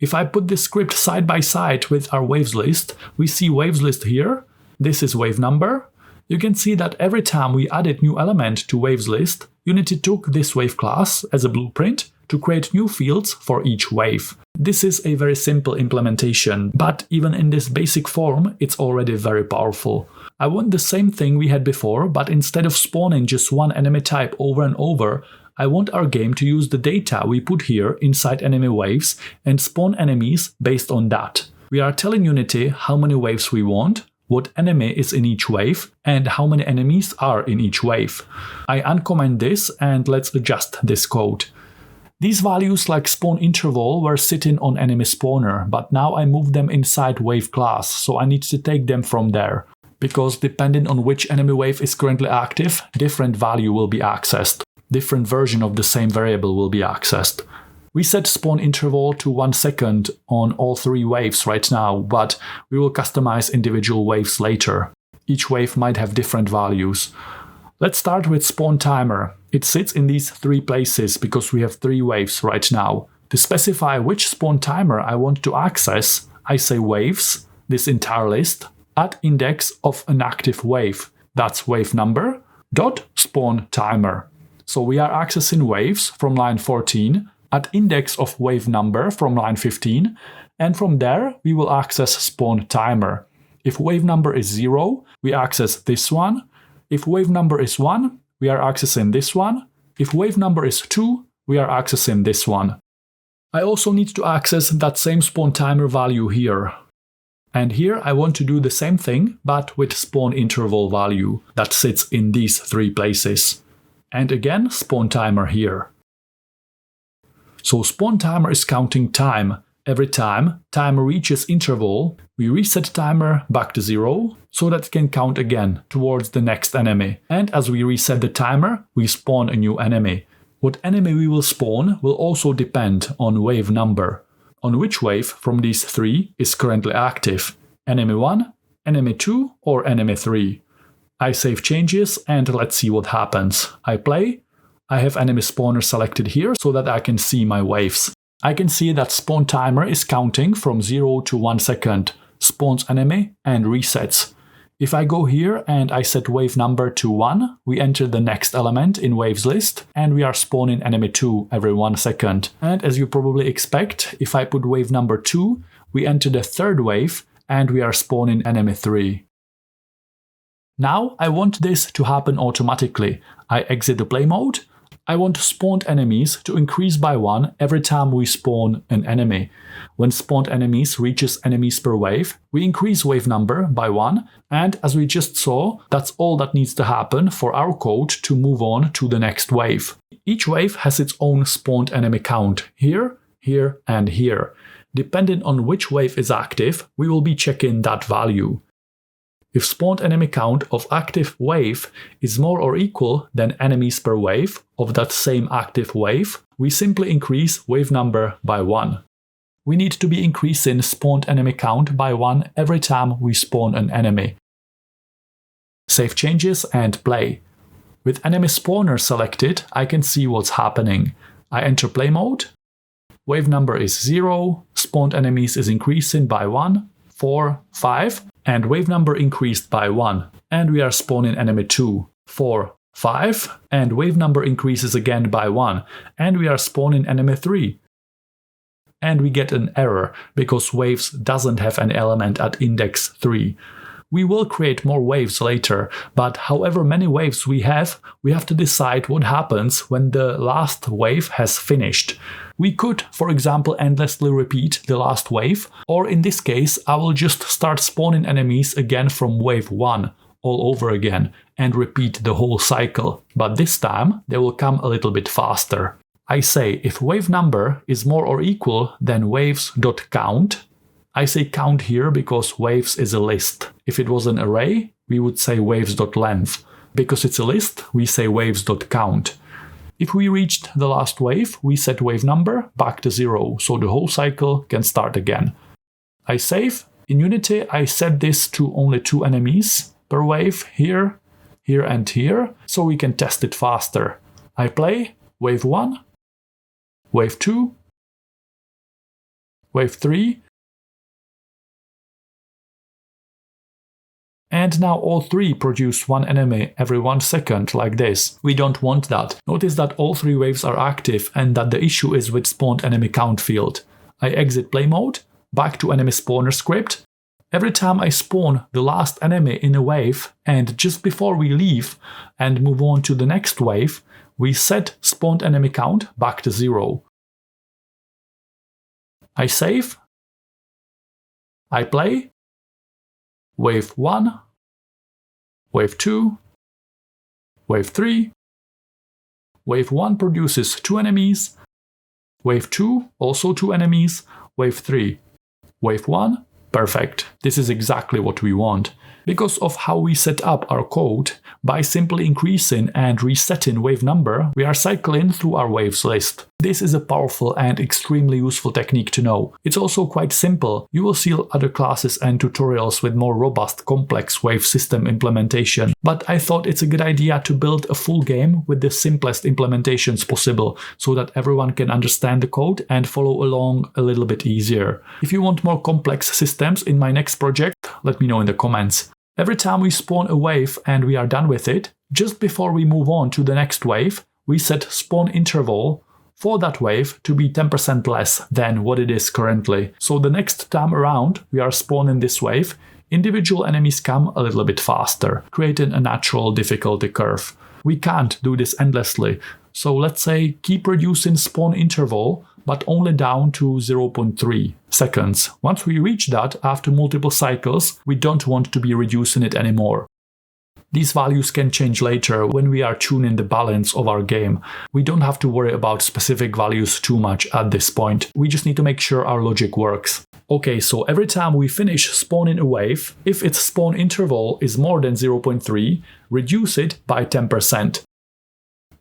If I put this script side by side with our waves list, we see waves list here. This is wave number. You can see that every time we added new element to waves list, Unity took this wave class as a blueprint to create new fields for each wave. This is a very simple implementation, but even in this basic form, it's already very powerful. I want the same thing we had before, but instead of spawning just one enemy type over and over, I want our game to use the data we put here inside enemy waves and spawn enemies based on that. We are telling Unity how many waves we want, what enemy is in each wave, and how many enemies are in each wave. I uncomment this and let's adjust this code. These values like spawn interval were sitting on enemy spawner, but now I move them inside wave class, so I need to take them from there. Because depending on which enemy wave is currently active, different value will be accessed. Different version of the same variable will be accessed. We set spawn interval to 1 second on all 3 waves right now, but we will customize individual waves later. Each wave might have different values. Let's start with spawn timer. It sits in these 3 places because we have 3 waves right now. To specify which spawn timer I want to access, I say waves, this entire list, at index of an active wave. That's wave number, dot spawn timer. So we are accessing waves from line 14 at index of wave number from line 15, and from there we will access spawn timer. If wave number is 0, we access this one. If wave number is 1, we are accessing this one. If wave number is 2, we are accessing this one. I also need to access that same spawn timer value here. And here I want to do the same thing, but with spawn interval value that sits in these 3 places. And again, spawn timer here. So spawn timer is counting time. Every time timer reaches interval, we reset timer back to 0 so that it can count again towards the next enemy. And as we reset the timer, we spawn a new enemy. What enemy we will spawn will also depend on wave number. On which wave from these 3 is currently active. Enemy 1, enemy 2 or enemy 3. I save changes and let's see what happens. I play. I have enemy spawner selected here so that I can see my waves. I can see that spawn timer is counting from 0 to 1 second, spawns enemy and resets. If I go here and I set wave number to 1, we enter the next element in waves list and we are spawning enemy 2 every 1 second. And as you probably expect, if I put wave number 2, we enter the third wave and we are spawning enemy 3. Now I want this to happen automatically. I exit the play mode. I want spawned enemies to increase by 1 every time we spawn an enemy. When spawned enemies reaches enemies per wave, we increase wave number by 1, and as we just saw, that's all that needs to happen for our code to move on to the next wave. Each wave has its own spawned enemy count, here, here, and here. Depending on which wave is active, we will be checking that value. If spawned enemy count of active wave is more or equal than enemies per wave of that same active wave, we simply increase wave number by 1. We need to be increasing spawned enemy count by 1 every time we spawn an enemy. Save changes and play. With enemy spawner selected, I can see what's happening. I enter play mode. Wave number is 0, spawned enemies is increasing by 1, 4, 5, and wave number increased by 1. And we are spawning enemy 2, 4, 5, and wave number increases again by 1. And we are spawning enemy 3. And we get an error because waves doesn't have an element at index 3. We will create more waves later, but however many waves we have to decide what happens when the last wave has finished. We could, for example, endlessly repeat the last wave, or in this case, I will just start spawning enemies again from wave 1 all over again and repeat the whole cycle, but this time they will come a little bit faster. I say if wave number is more or equal than waves.count, I say count here because waves is a list. If it was an array, we would say waves.length. Because it's a list, we say waves.count. If we reached the last wave, we set wave number back to 0, so the whole cycle can start again. I save. In Unity, I set this to only 2 enemies per wave, here, here and here, so we can test it faster. I play wave 1, wave 2, wave 3, and now all 3 produce 1 enemy every 1 second like this. We don't want that. Notice that all 3 waves are active and that the issue is with spawned enemy count field. I exit play mode, back to enemy spawner script. Every time I spawn the last enemy in a wave and just before we leave and move on to the next wave, we set spawned enemy count back to 0. I save. I play. Wave 1, wave 2, wave 3, wave 1 produces 2 enemies, wave 2 also 2 enemies, wave 3, wave 1, perfect. This is exactly what we want. Because of how we set up our code, by simply increasing and resetting wave number, we are cycling through our waves list. This is a powerful and extremely useful technique to know. It's also quite simple. You will see other classes and tutorials with more robust, complex wave system implementation. But I thought it's a good idea to build a full game with the simplest implementations possible, so that everyone can understand the code and follow along a little bit easier. If you want more complex systems in my next project, let me know in the comments. Every time we spawn a wave and we are done with it, just before we move on to the next wave, we set spawn interval for that wave to be 10% less than what it is currently. So the next time around we are spawning this wave, individual enemies come a little bit faster, creating a natural difficulty curve. We can't do this endlessly, so let's say keep reducing spawn interval, but only down to 0.3 seconds. Once we reach that after multiple cycles, we don't want to be reducing it anymore. These values can change later when we are tuning the balance of our game. We don't have to worry about specific values too much at this point. We just need to make sure our logic works. Okay, so every time we finish spawning a wave, if its spawn interval is more than 0.3, reduce it by 10%.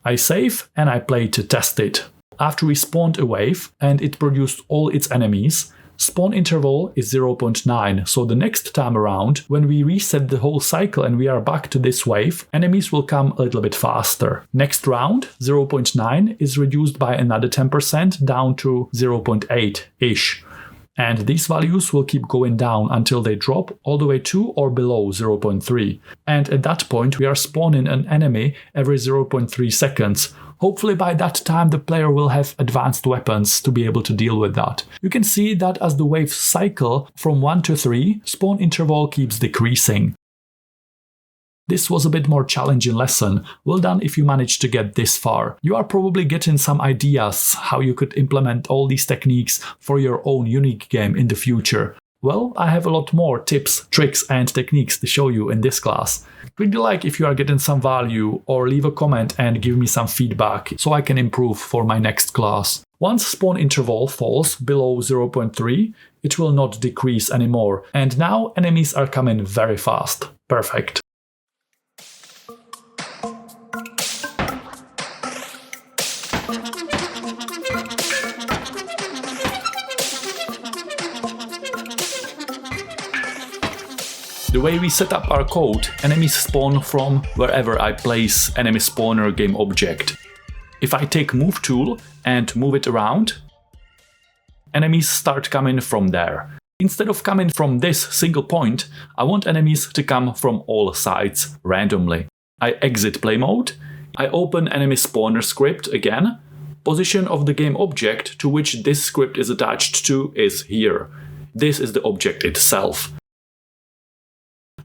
I save and I play to test it. After we spawned a wave and it produced all its enemies, spawn interval is 0.9, so the next time around, when we reset the whole cycle and we are back to this wave, enemies will come a little bit faster. Next round, 0.9 is reduced by another 10% down to 0.8-ish. And these values will keep going down until they drop all the way to or below 0.3. And at that point, we are spawning an enemy every 0.3 seconds. Hopefully by that time the player will have advanced weapons to be able to deal with that. You can see that as the waves cycle from 1 to 3, spawn interval keeps decreasing. This was a bit more challenging lesson. Well done if you managed to get this far. You are probably getting some ideas how you could implement all these techniques for your own unique game in the future. Well, I have a lot more tips, tricks and techniques to show you in this class. Click the like if you are getting some value, or leave a comment and give me some feedback so I can improve for my next class. Once spawn interval falls below 0.3, it will not decrease anymore, and now enemies are coming very fast. Perfect. The way we set up our code, enemies spawn from wherever I place enemy spawner game object. If I take move tool and move it around, enemies start coming from there. Instead of coming from this single point, I want enemies to come from all sides randomly. I exit play mode, I open enemy spawner script again. Position of the game object to which this script is attached to is here. This is the object itself.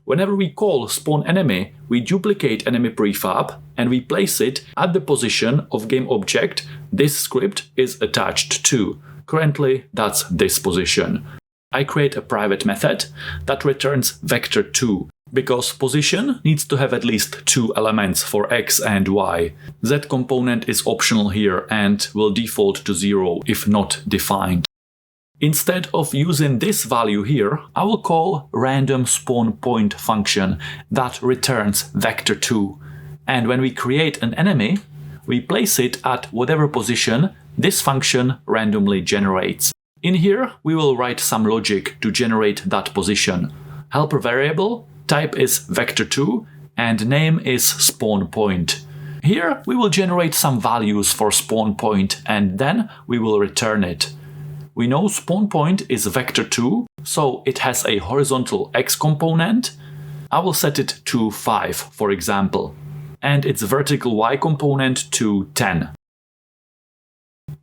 Whenever we call spawn enemy, we duplicate enemy prefab and we place it at the position of game object this script is attached to. Currently, that's this position. I create a private method that returns vector2 because position needs to have at least 2 elements for x and y. Z component is optional here and will default to 0 if not defined. Instead of using this value here, I will call random spawn point function that returns vector2. And when we create an enemy, we place it at whatever position this function randomly generates. In here, we will write some logic to generate that position. Helper variable, type is vector2, and name is spawn point. Here, we will generate some values for spawn point and then we will return it. We know spawn point is vector2, so it has a horizontal x component. I will set it to 5, for example, and its vertical y component to 10.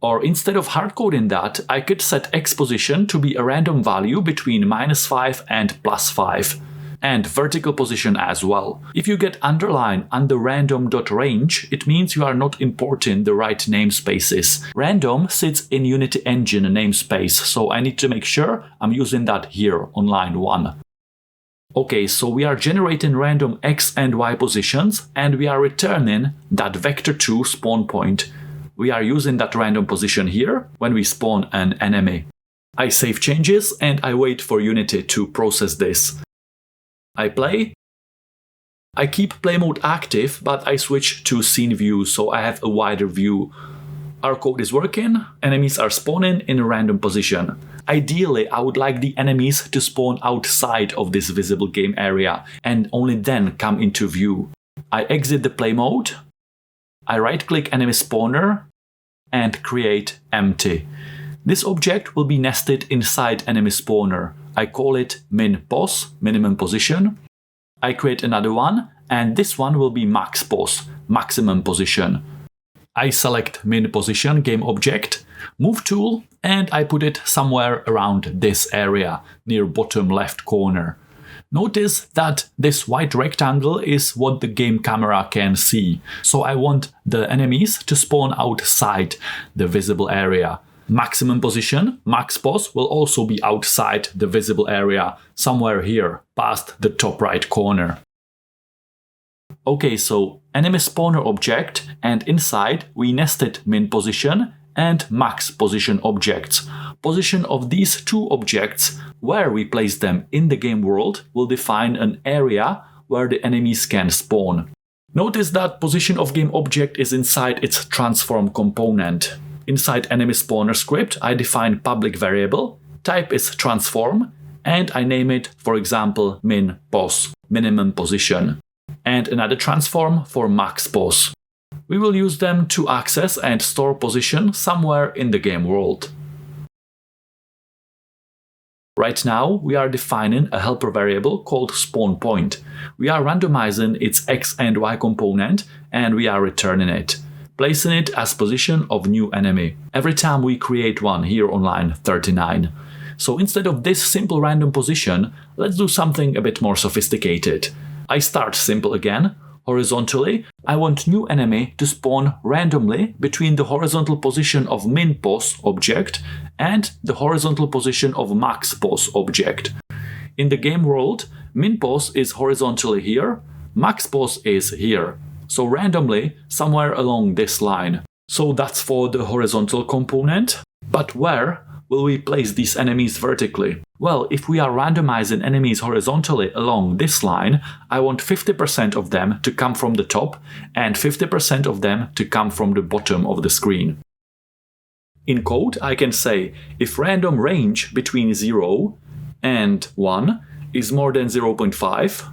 Or instead of hardcoding that, I could set x position to be a random value between -5 and +5. And vertical position as well. If you get underline under random.range, it means you are not importing the right namespaces. Random sits in Unity Engine namespace, so I need to make sure I'm using that here on line 1. Okay, so we are generating random x and y positions, and we are returning that vector2 spawn point. We are using that random position here when we spawn an enemy. I save changes and I wait for Unity to process this. I play. I keep play mode active, but I switch to scene view so I have a wider view. Our code is working, enemies are spawning in a random position. Ideally, I would like the enemies to spawn outside of this visible game area and only then come into view. I exit the play mode. I right-click enemy spawner and create empty. This object will be nested inside enemy spawner. I call it min-pos, minimum position. I create another one, and this one will be max-pos, maximum position. I select min position game object, move tool, and I put it somewhere around this area, near bottom left corner. Notice that this white rectangle is what the game camera can see, so I want the enemies to spawn outside the visible area. Maximum position, max-pos, will also be outside the visible area, somewhere here, past the top right corner. Okay, so enemy spawner object, and inside we nested min position and max position objects. Position of these two objects, where we place them in the game world, will define an area where the enemies can spawn. Notice that position of game object is inside its transform component. Inside enemy spawner script, I define public variable, type is transform, and I name it, for example, min-pos, minimum position, and another transform for max-pos. We will use them to access and store position somewhere in the game world. Right now, we are defining a helper variable called spawn point. We are randomizing its x and y component, and we are returning it, placing it as position of new enemy every time we create one here on line 39. So instead of this simple random position, let's do something a bit more sophisticated. I start simple again. Horizontally, I want new enemy to spawn randomly between the horizontal position of min-pos object and the horizontal position of max-pos object. In the game world, min-pos is horizontally here, max-pos is here. So randomly, somewhere along this line. So that's for the horizontal component. But where will we place these enemies vertically? Well, if we are randomizing enemies horizontally along this line, I want 50% of them to come from the top and 50% of them to come from the bottom of the screen. In code, I can say if random range between 0 and 1 is more than 0.5,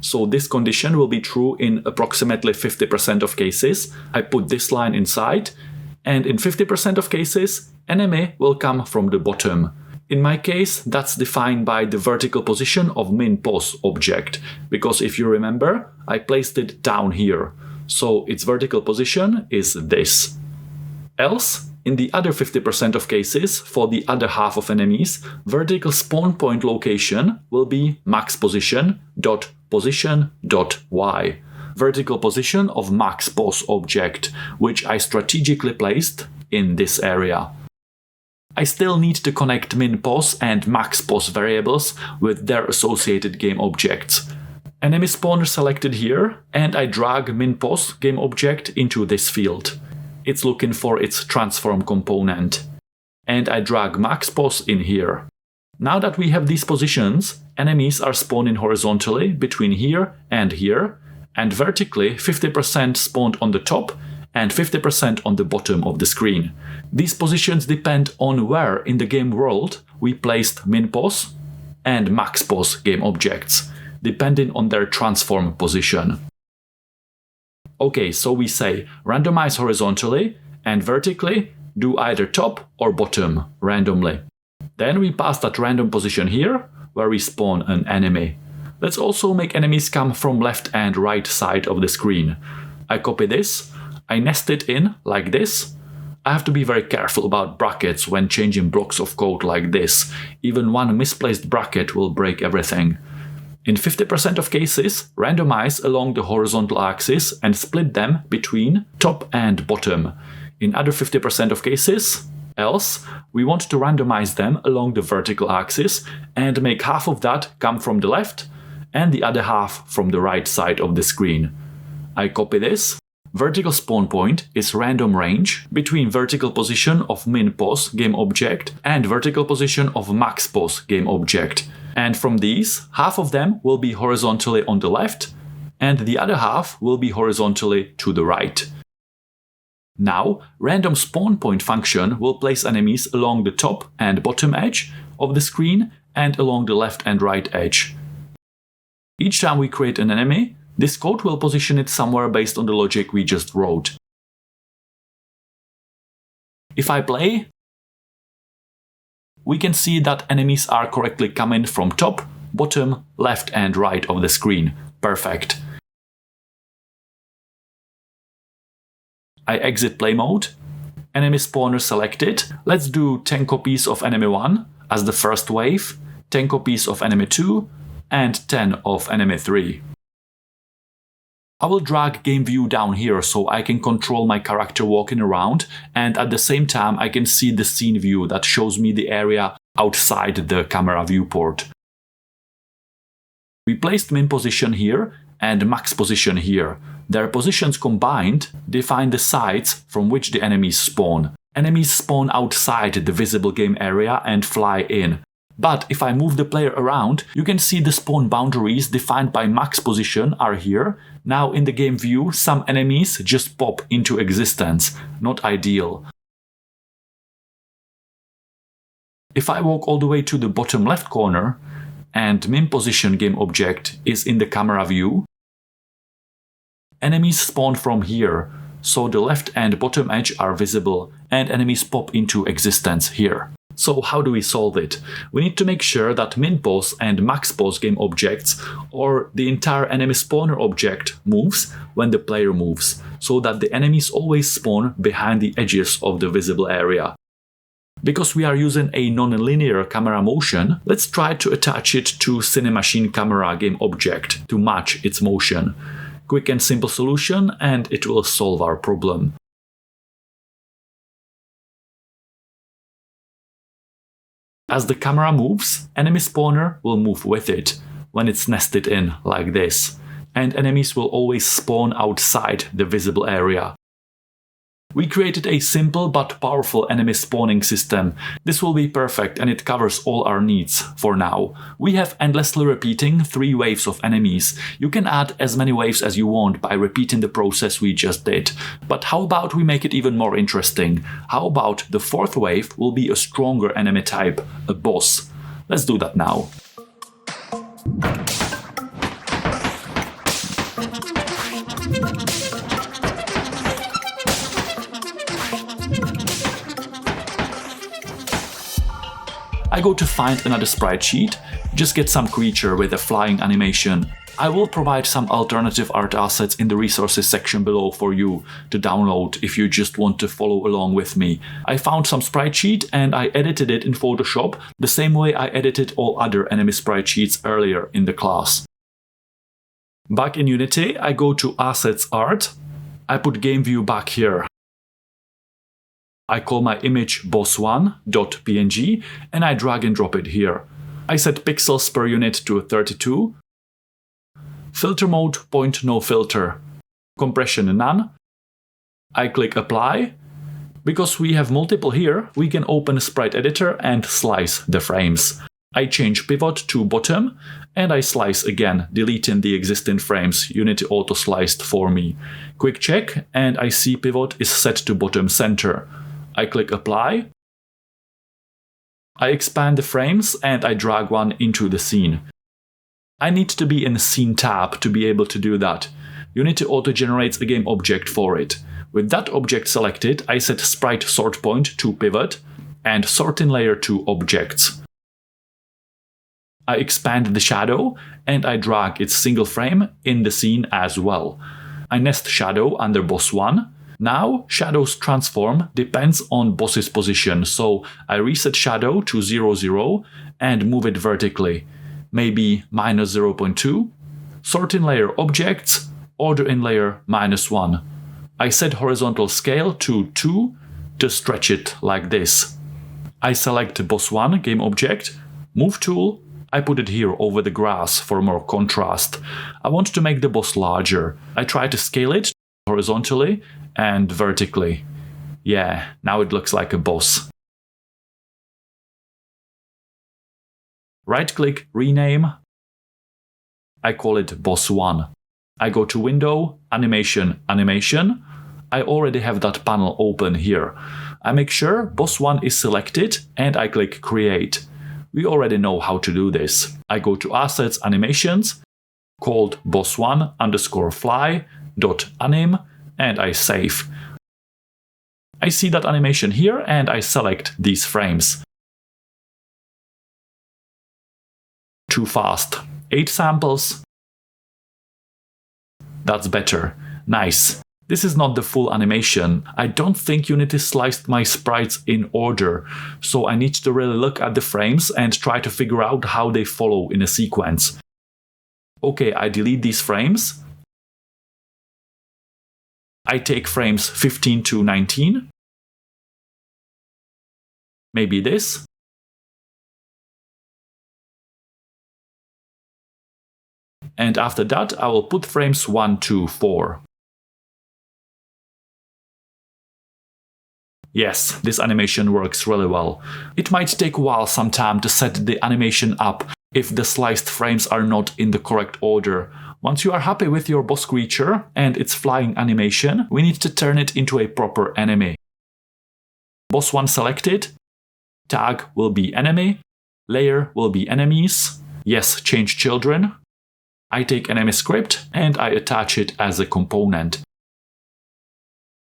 so this condition will be true in approximately 50% of cases. I put this line inside, and in 50% of cases, enemy will come from the bottom. In my case, that's defined by the vertical position of min-pos object, because if you remember, I placed it down here, so its vertical position is this. Else, in the other 50% of cases, for the other half of enemies, vertical spawn point location will be max position dot position dot y, vertical position of max pos object, which I strategically placed in this area. I still need to connect min-pos and max-pos variables with their associated game objects. Enemy spawner selected here, and I drag min-pos game object into this field. It's looking for its transform component. And I drag max-pos in here. Now that we have these positions, enemies are spawning horizontally between here, and vertically 50% spawned on the top and 50% on the bottom of the screen. These positions depend on where in the game world we placed min-pos and max-pos game objects, depending on their transform position. Okay, so we say randomize horizontally and vertically, do either top or bottom randomly. Then we pass that random position here, where we spawn an enemy. Let's also make enemies come from left and right side of the screen. I copy this, I nest it in like this. I have to be very careful about brackets when changing blocks of code like this. Even one misplaced bracket will break everything. In 50% of cases, randomize along the horizontal axis and split them between top and bottom. In other 50% of cases, else, we want to randomize them along the vertical axis and make half of that come from the left and the other half from the right side of the screen. I copy this. Vertical spawn point is random range between vertical position of min-pos game object and vertical position of max-pos game object. And from these, half of them will be horizontally on the left and the other half will be horizontally to the right. Now, random spawn point function will place enemies along the top and bottom edge of the screen and along the left and right edge. Each time we create an enemy, this code will position it somewhere based on the logic we just wrote. If I play, we can see that enemies are correctly coming from top, bottom, left and right of the screen. Perfect. I exit play mode. Enemy spawner selected. Let's do 10 copies of enemy 1 as the first wave, 10 copies of enemy 2, and 10 of enemy 3. I will drag game view down here so I can control my character walking around, and at the same time I can see the scene view that shows me the area outside the camera viewport. We placed min position here and max position here. Their positions combined define the sides from which the enemies spawn. Enemies spawn outside the visible game area and fly in. But if I move the player around, you can see the spawn boundaries defined by max position are here. Now in the game view, some enemies just pop into existence. Not ideal. If I walk all the way to the bottom left corner, and min position game object is in the camera view, enemies spawn from here, so the left and bottom edge are visible, and enemies pop into existence here. So how do we solve it? We need to make sure that min-pos and max-pos game objects or the entire enemy spawner object moves when the player moves, so that the enemies always spawn behind the edges of the visible area. Because we are using a non-linear camera motion, let's try to attach it to Cinemachine camera game object to match its motion. Quick and simple solution, and it will solve our problem. As the camera moves, enemy spawner will move with it when it's nested in like this, and enemies will always spawn outside the visible area. We created a simple but powerful enemy spawning system. This will be perfect and it covers all our needs for now. We have endlessly repeating 3 waves of enemies. You can add as many waves as you want by repeating the process we just did. But how about we make it even more interesting? How about the 4th wave will be a stronger enemy type, a boss? Let's do that now. I go to find another sprite sheet, just get some creature with a flying animation. I will provide some alternative art assets in the resources section below for you to download if you just want to follow along with me. I found some sprite sheet and I edited it in Photoshop the same way I edited all other enemy sprite sheets earlier in the class. Back in Unity, I go to Assets Art. I put game view back here. I call my image boss1.png and I drag and drop it here. I set pixels per unit to 32. Filter mode, point no filter. Compression none. I click apply. Because we have multiple here, we can open Sprite Editor and slice the frames. I change pivot to bottom and I slice again, deleting the existing frames Unity auto sliced for me. Quick check and I see pivot is set to bottom center. I click apply. I expand the frames and I drag one into the scene. I need to be in the Scene tab to be able to do that. Unity auto-generates a game object for it. With that object selected, I set sprite sort point to pivot and sorting layer to objects. I expand the shadow and I drag its single frame in the scene as well. I nest shadow under boss 1. Now, shadow's transform depends on boss's position, so I reset shadow to 0, 0 and move it vertically. Maybe minus 0.2. Sort in layer objects, order in layer -1. I set horizontal scale to 2 to stretch it like this. I select boss 1 game object, move tool, I put it here over the grass for more contrast. I want to make the boss larger. I try to scale it horizontally and vertically. Yeah, now it looks like a boss. Right-click, rename. I call it boss 1. I go to Window, Animation, Animation. I already have that panel open here. I make sure boss 1 is selected and I click Create. We already know how to do this. I go to Assets, Animations, called boss1_fly.anim, and I save. I see that animation here and I select these frames. Too fast. 8 samples. That's better. Nice. This is not the full animation. I don't think Unity sliced my sprites in order, so I need to really look at the frames and try to figure out how they follow in a sequence. Okay, I delete these frames. I take frames 15 to 19. Maybe this. And after that, I will put frames 1 to 4. Yes, this animation works really well. It might take a while sometime to set the animation up if the sliced frames are not in the correct order. Once you are happy with your boss creature and its flying animation, we need to turn it into a proper enemy. Boss 1 selected, tag will be enemy, layer will be enemies, yes, change children. I take enemy script and I attach it as a component.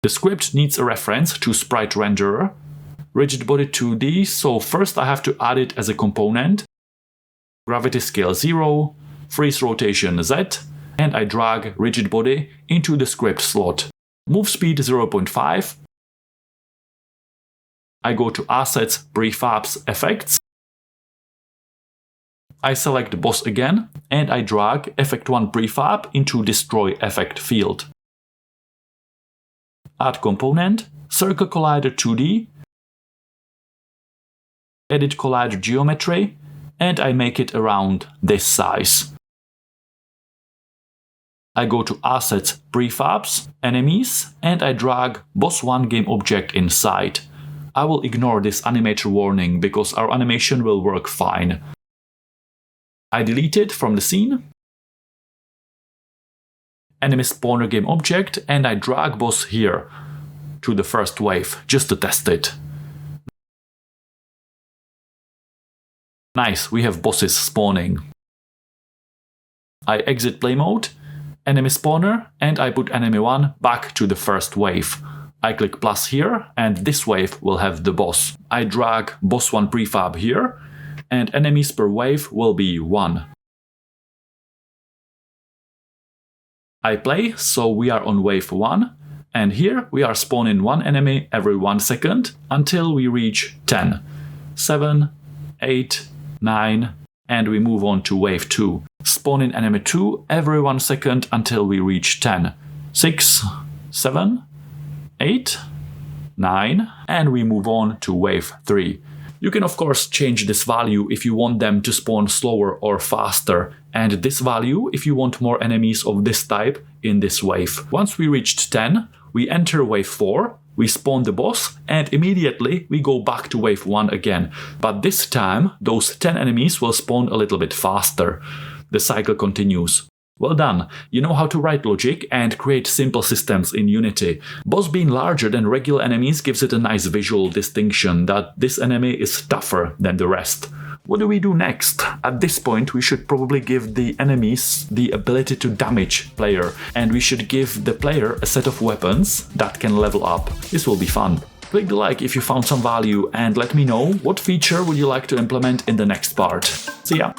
The script needs a reference to sprite renderer, rigid body 2D, so first I have to add it as a component, gravity scale 0, freeze rotation Z, and I drag rigid body into the script slot. Move speed 0.5. I go to Assets, Prefabs, Effects. I select boss again and I drag Effect 1 Prefab into Destroy Effect field. Add component, Circle Collider 2D, edit collider geometry, and I make it around this size. I go to Assets, Prefabs, Enemies, and I drag Boss 1 game object inside. I will ignore this animator warning because our animation will work fine. I delete it from the scene. Enemy spawner game object, and I drag boss here to the first wave just to test it. Nice, we have bosses spawning. I exit play mode, enemy spawner, and I put enemy 1 back to the first wave. I click plus here, and this wave will have the boss. I drag boss 1 prefab here, and enemies per wave will be 1. I play, so we are on wave 1, and here we are spawning 1 enemy every 1 second until we reach 10, 7, 8, 9, and we move on to wave 2. Spawning enemy 2 every 1 second until we reach 10, 6, 7, 8, 9, and we move on to wave 3. You can of course change this value if you want them to spawn slower or faster, and this value if you want more enemies of this type in this wave. Once we reached 10, we enter wave 4, we spawn the boss, and immediately we go back to wave 1 again. But this time, those 10 enemies will spawn a little bit faster. The cycle continues. Well done, you know how to write logic and create simple systems in Unity. Boss being larger than regular enemies gives it a nice visual distinction that this enemy is tougher than the rest. What do we do next? At this point we should probably give the enemies the ability to damage player, and we should give the player a set of weapons that can level up. This will be fun. Click the like if you found some value and let me know what feature would you like to implement in the next part. See ya!